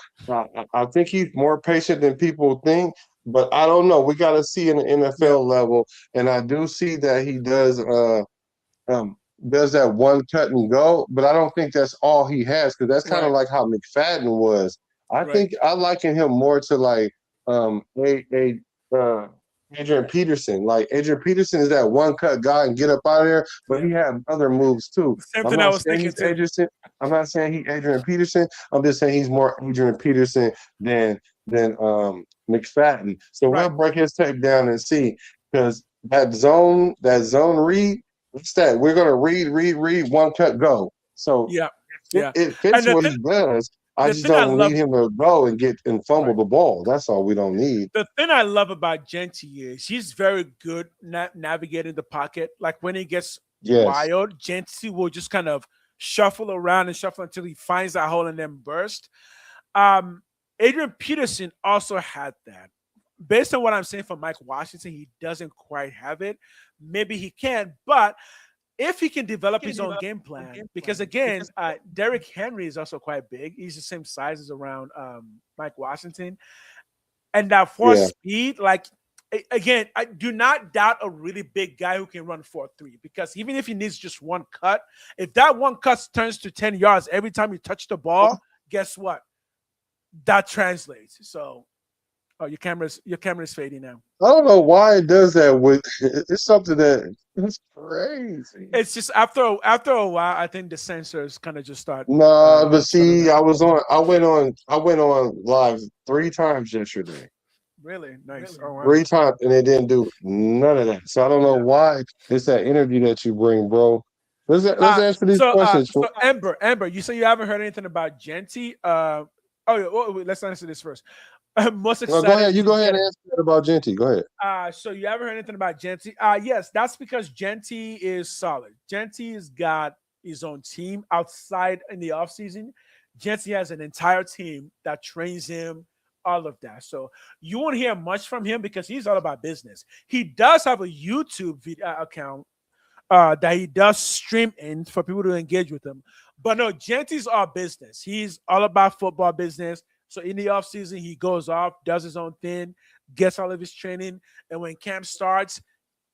A: I think he's more patient than people think. But I don't know. We got to see in the
B: Yeah,
A: NFL level, and I do see that he um, does that one cut and go, but I don't think that's all he has because that's kind of
B: right,
A: like how McFadden was. I
B: right.
A: think I liken him more to like a Adrian Peterson. Like Adrian Peterson is that one cut guy and get up out of there, but
B: Yeah.
A: he had other moves too.
B: Same
A: I'm
B: thing I
A: not
B: was
A: saying
B: thinking
A: he's
B: too.
A: Adrian. I'm not saying he's Adrian Peterson. I'm just saying he's more Adrian Peterson than McFadden. So
B: Right.
A: we'll break his tape down and see because that zone read. What's that? We're gonna read, one cut, go. So
B: Yeah, yeah.
A: it
B: And
A: fits what he does. I
B: the
A: just
B: thing I
A: don't
B: love,
A: need him to go and get and fumble
B: right.
A: the ball. That's all we don't need.
B: The thing I love about Genty is he's very good navigating the pocket. Like when he gets
A: Yes.
B: wild, Genty will just kind of shuffle around and shuffle until he finds that hole and then burst. Um, Adrian Peterson also had that. Based on what I'm saying from Mike Washington, he doesn't quite have it. Maybe he can, but if he can develop his own game plan, because again, Derrick Henry is also quite big. He's the same size as around Mike Washington, and that force
A: Yeah.
B: speed, like again, I do not doubt a really big guy who can run 4.3 because even if he needs just one cut, if that one cut turns to 10 yards every time you touch the ball, guess what? that translates. So, your camera's fading now.
A: I don't know why it does that. With it's something that it's crazy.
B: It's just after a while, I think the sensors kind of just start.
A: Nah, but
B: shutting
A: see,
B: down.
A: I went on live 3 times yesterday.
B: Really nice. Oh wow.
A: 3 times, and it didn't do none of that. So I don't know why. It's that energy that you bring, bro. Let's answer these questions.
B: So Amber, you say you haven't heard anything about Genty. Wait, let's answer this first. Most
A: No,
B: excited.
A: go ahead. You go ahead and answer that about Genty. Go ahead.
B: So you haven't heard anything about Genty? Yes, that's because Genty is solid. Genty has got his own team outside in the offseason. Genty has an entire team that trains him, all of that. So you won't hear much from him because he's all about business. He does have a YouTube video account that he does stream in for people to engage with him. But no, Genty's all business. He's all about football business. So in the offseason, he goes off, does his own thing, gets all of his training. And when camp starts,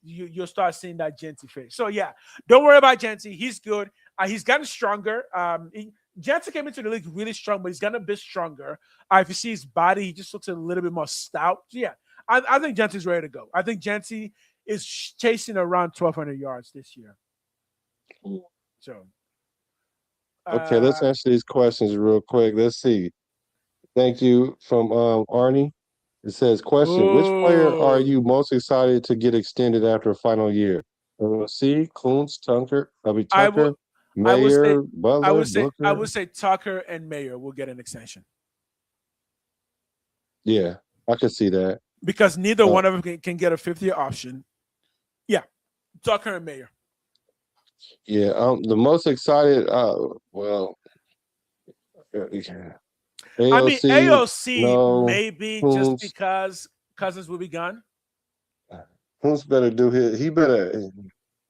B: you'll start seeing that Genty face. So yeah, don't worry about Genty. He's good. He's gotten stronger. Genty came into the league really strong, but he's gotten a bit stronger. If you see his body, he just looks a little bit more stout. So yeah, I think Genty's ready to go. I think Genty is chasing around 1,200 yards this year. So,
A: Okay, let's answer these questions real quick. Let's see. Thank you from Arnie. It says, question, which player are you most excited to get extended after a final year? C, Kuntz, Tucker, Mayer, Butler,
B: I would say Tucker and Mayer will get an extension.
A: Yeah, I could see that.
B: Because neither one of them can get a 5th-year option. Yeah, Tucker and Mayer.
A: Yeah, the most excited,
B: AOC maybe
A: Kuntz.
B: just because Cousins will be gone.
A: Kuntz better do his. He better.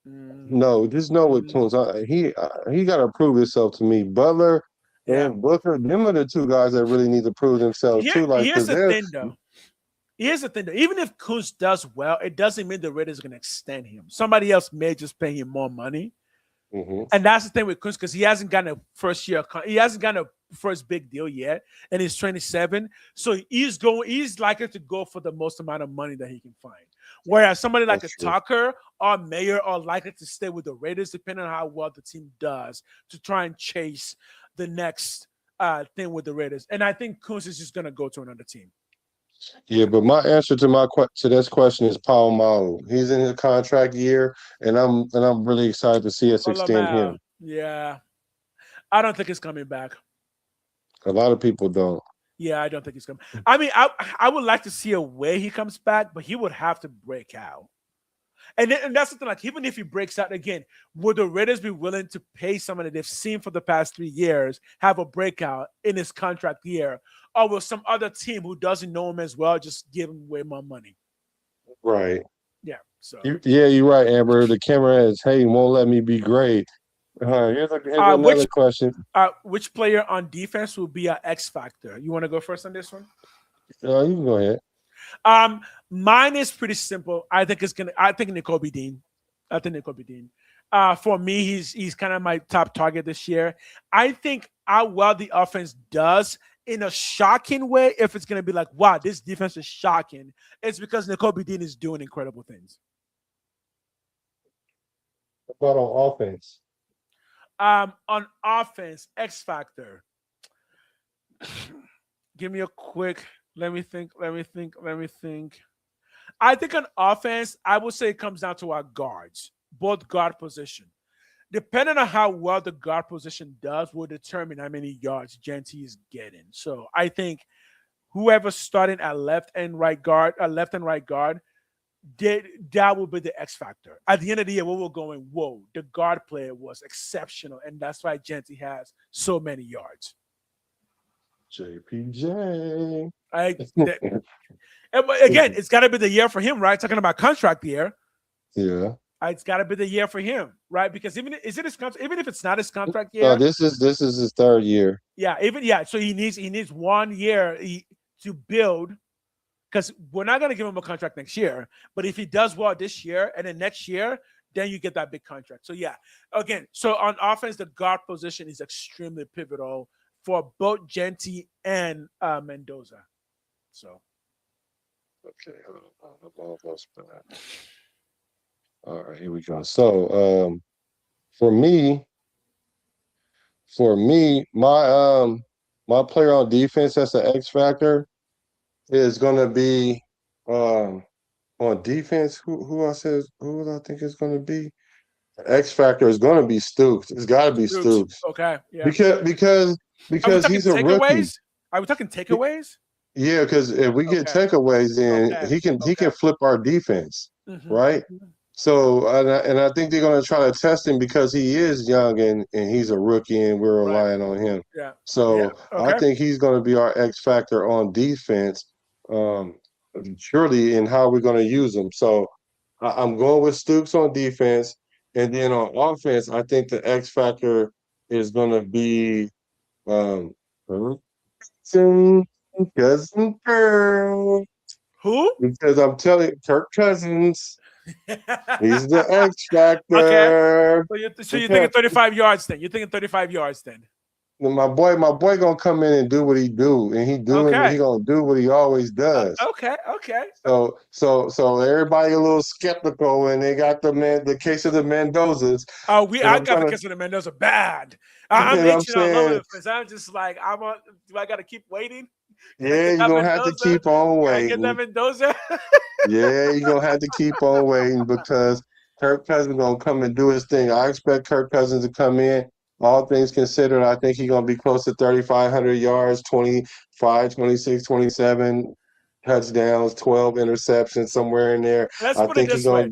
A: No, just know what Kuntz. He got to prove himself to me. Butler and Booker, them are the 2 guys that really need to prove themselves too. Like,
B: here's the thing, though. Even if Kuntz does well, it doesn't mean the Raiders are going to extend him. Somebody else may just pay him more money.
A: Mm-hmm.
B: And that's the thing with Kuntz because he hasn't gotten a first big deal yet, and he's 27. So he's likely to go for the most amount of money that he can find. Whereas somebody like Tucker or Mayer are likely to stay with the Raiders, depending on how well the team does, to try and chase the next thing with the Raiders. And I think Kuntz is just going to go to another team.
A: Yeah, but my answer to this question is Paul Malu. He's in his contract year, and I'm really excited to see us extend him.
B: Yeah, I don't think he's coming back.
A: A lot of people don't.
B: Yeah, I don't think he's coming. I mean, I would like to see a way he comes back, but he would have to break out. And that's the thing. Like, even if he breaks out again, would the Raiders be willing to pay someone that they've seen for the past 3 years have a breakout in his contract year? Or will some other team who doesn't know him as well just give him way more money?
A: Right.
B: Yeah. So.
A: You're right, Amber. The camera is, hey, won't let me be great. Here's another question.
B: Which player on defense will be an X factor? You want to go first on this one?
A: You can go ahead.
B: Mine is pretty simple. I think Nakobe Dean. For me, he's kind of my top target this year. I think how well the offense does in a shocking way, if it's going to be like, wow, this defense is shocking, it's because Nakobe Dean is doing incredible things.
A: What about on offense?
B: On offense, X factor. Give me a quick. Let me think. I think on offense, I would say it comes down to our guards, both guard position. Depending on how well the guard position does will determine how many yards Genty is getting. So I think whoever's starting at left and right guard, that will be the X factor. At the end of the year, we were going, whoa, the guard player was exceptional, and that's why Genty has so many yards.
A: JPJ.
B: Again, it's got to be the year for him, right? Talking about contract year.
A: Yeah.
B: It's got to be the year for him, right? Because even if it's not his contract year,
A: no, this is his 3rd year.
B: Yeah, so he needs 1 year to build, because we're not going to give him a contract next year. But if he does well this year and then next year, then you get that big contract. So yeah, again, so on offense, the guard position is extremely pivotal for both Gentry and Mendoza. So.
A: Okay, I'm almost back. All right, here we go. So, for me, my player on defense that's an X factor is going to be on defense. Who I think is going to be X factor is going to be Stoops. It's got to be Stoops.
B: Okay, yeah.
A: Because he's a rookie.
B: Are we talking takeaways?
A: Yeah, because if we get takeaways, then he can flip our defense, right? So and I think they're going to try to test him because he is young and he's a rookie and we're relying on him.
B: Yeah.
A: So I think he's going to be our X factor on defense, surely in how we're going to use him. So I'm going with Stoops on defense, and then on offense, I think the X factor is going to be Cousin Kirk.
B: Who?
A: Because I'm telling you, Kirk Cousins. He's the X factor.
B: Okay. So you're thinking 35 yards then. You're thinking 35 yards then.
A: My boy gonna come in and do what he do, and he gonna do what he always does.
B: Okay.
A: So everybody a little skeptical, and they got the case of the Mendozas.
B: Oh, I got the case of the Mendoza bad. I'm itching all over the place. I'm just like, do I got to keep waiting?
A: Yeah, you're gonna have to keep on waiting.
B: Get that Mendoza.
A: Yeah, you're gonna have to keep on waiting because Kirk Cousins gonna come and do his thing. I expect Kirk Cousins to come in. All things considered, I think he's gonna be close to 3,500 yards, 25, 26, 27 touchdowns, 12 interceptions, somewhere in there.
B: Let's put it this way.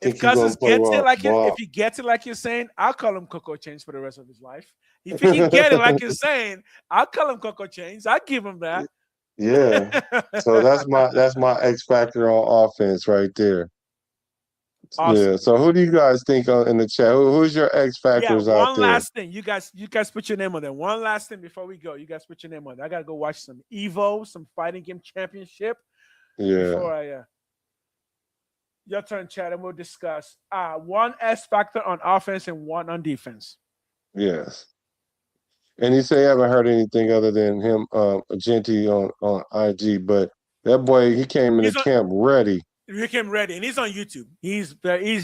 B: If Cousins gets it if he gets it like you're saying, I'll call him Coco Chains for the rest of his life. If he can get it like you're saying, I'll call him Coco Chains. I'll give him that.
A: Yeah. So that's my X factor on offense right there. Awesome. Yeah. So who do you guys think in the chat? Who's your X factors out there?
B: One last thing. You guys put your name on there. One last thing before we go. You guys put your name on there. I gotta go watch some Evo, some fighting game championship.
A: Yeah.
B: Before your turn, Chad, and we'll discuss one S factor on offense and one on defense.
A: Yes. And he say I haven't heard anything other than him, Gentry on IG, but that boy, he came into camp ready.
B: He came ready, and he's on YouTube. He's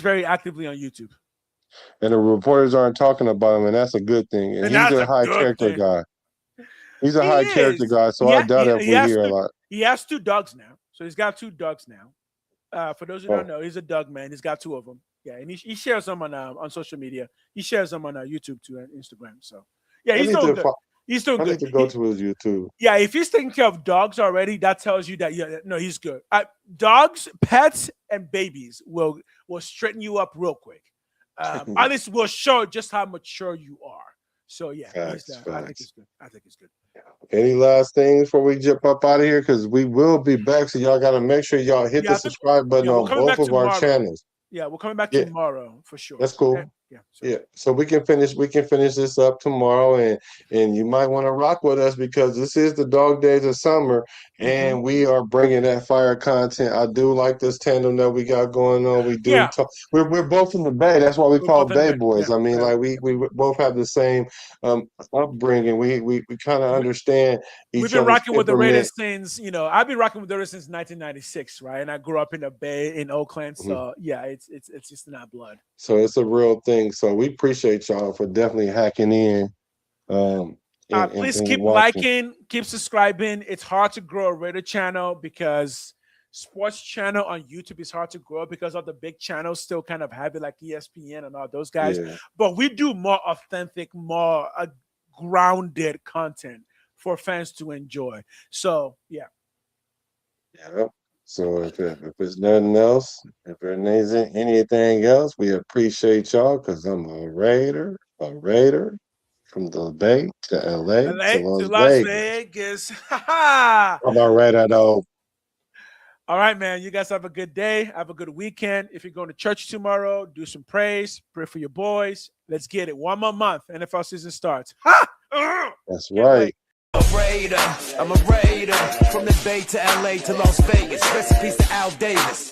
B: very actively on YouTube.
A: And the reporters aren't talking about him, and that's a good thing. And he's a high character guy. He's a high character guy, so I doubt if we hear a lot.
B: He has 2 dogs now. So he's got 2 dogs now. For those who don't know, he's a dog man. He's got 2 of them. Yeah, and he shares them on social media. He shares them on YouTube too and Instagram. So yeah, he's doing good. He's doing good.
A: I need to go to his YouTube.
B: Yeah, if he's taking care of dogs already, that tells you that he's good. Dogs, pets, and babies will straighten you up real quick. At least will show just how mature you are. So yeah, I think it's good. I think it's good.
A: Any last things before we jump up out of here? Because we will be back, so y'all got to make sure y'all hit the subscribe button on both of our channels.
B: Yeah, we're coming back tomorrow for sure.
A: That's cool.
B: Okay?
A: Yeah. So we can finish this up tomorrow, and you might want to rock with us because this is the dog days of summer, and we are bringing that fire content. I do like this tandem that we got going on. We do. We're both in the Bay. That's why we're called BayBoys. I mean, like we both have the same upbringing. We kind of understand each other.
B: We've been rocking with the Raiders since I've been rocking with the Raiders since 1996, right? And I grew up in the Bay in Oakland, so yeah, it's just in our blood.
A: So it's a real thing. So we appreciate y'all for definitely hacking in.
B: Please keep liking, keep subscribing. It's hard to grow a Raider channel because sports channel on YouTube is hard to grow because of the big channels still kind of have it like ESPN and all those guys. Yeah. But we do more authentic, more grounded content for fans to enjoy. So yeah.
A: Yeah. So if it's nothing else, if there needs anything else, we appreciate y'all because I'm a Raider from the Bay to LA to Las
B: Vegas.
A: I'm a Raider though.
B: All right, man. You guys have a good day. Have a good weekend. If you're going to church tomorrow, do some praise. Pray for your boys. Let's get it. 1 more month. NFL season starts.
A: That's right.
G: I'm a Raider from the Bay to LA to Las Vegas. Recipes to Al Davis.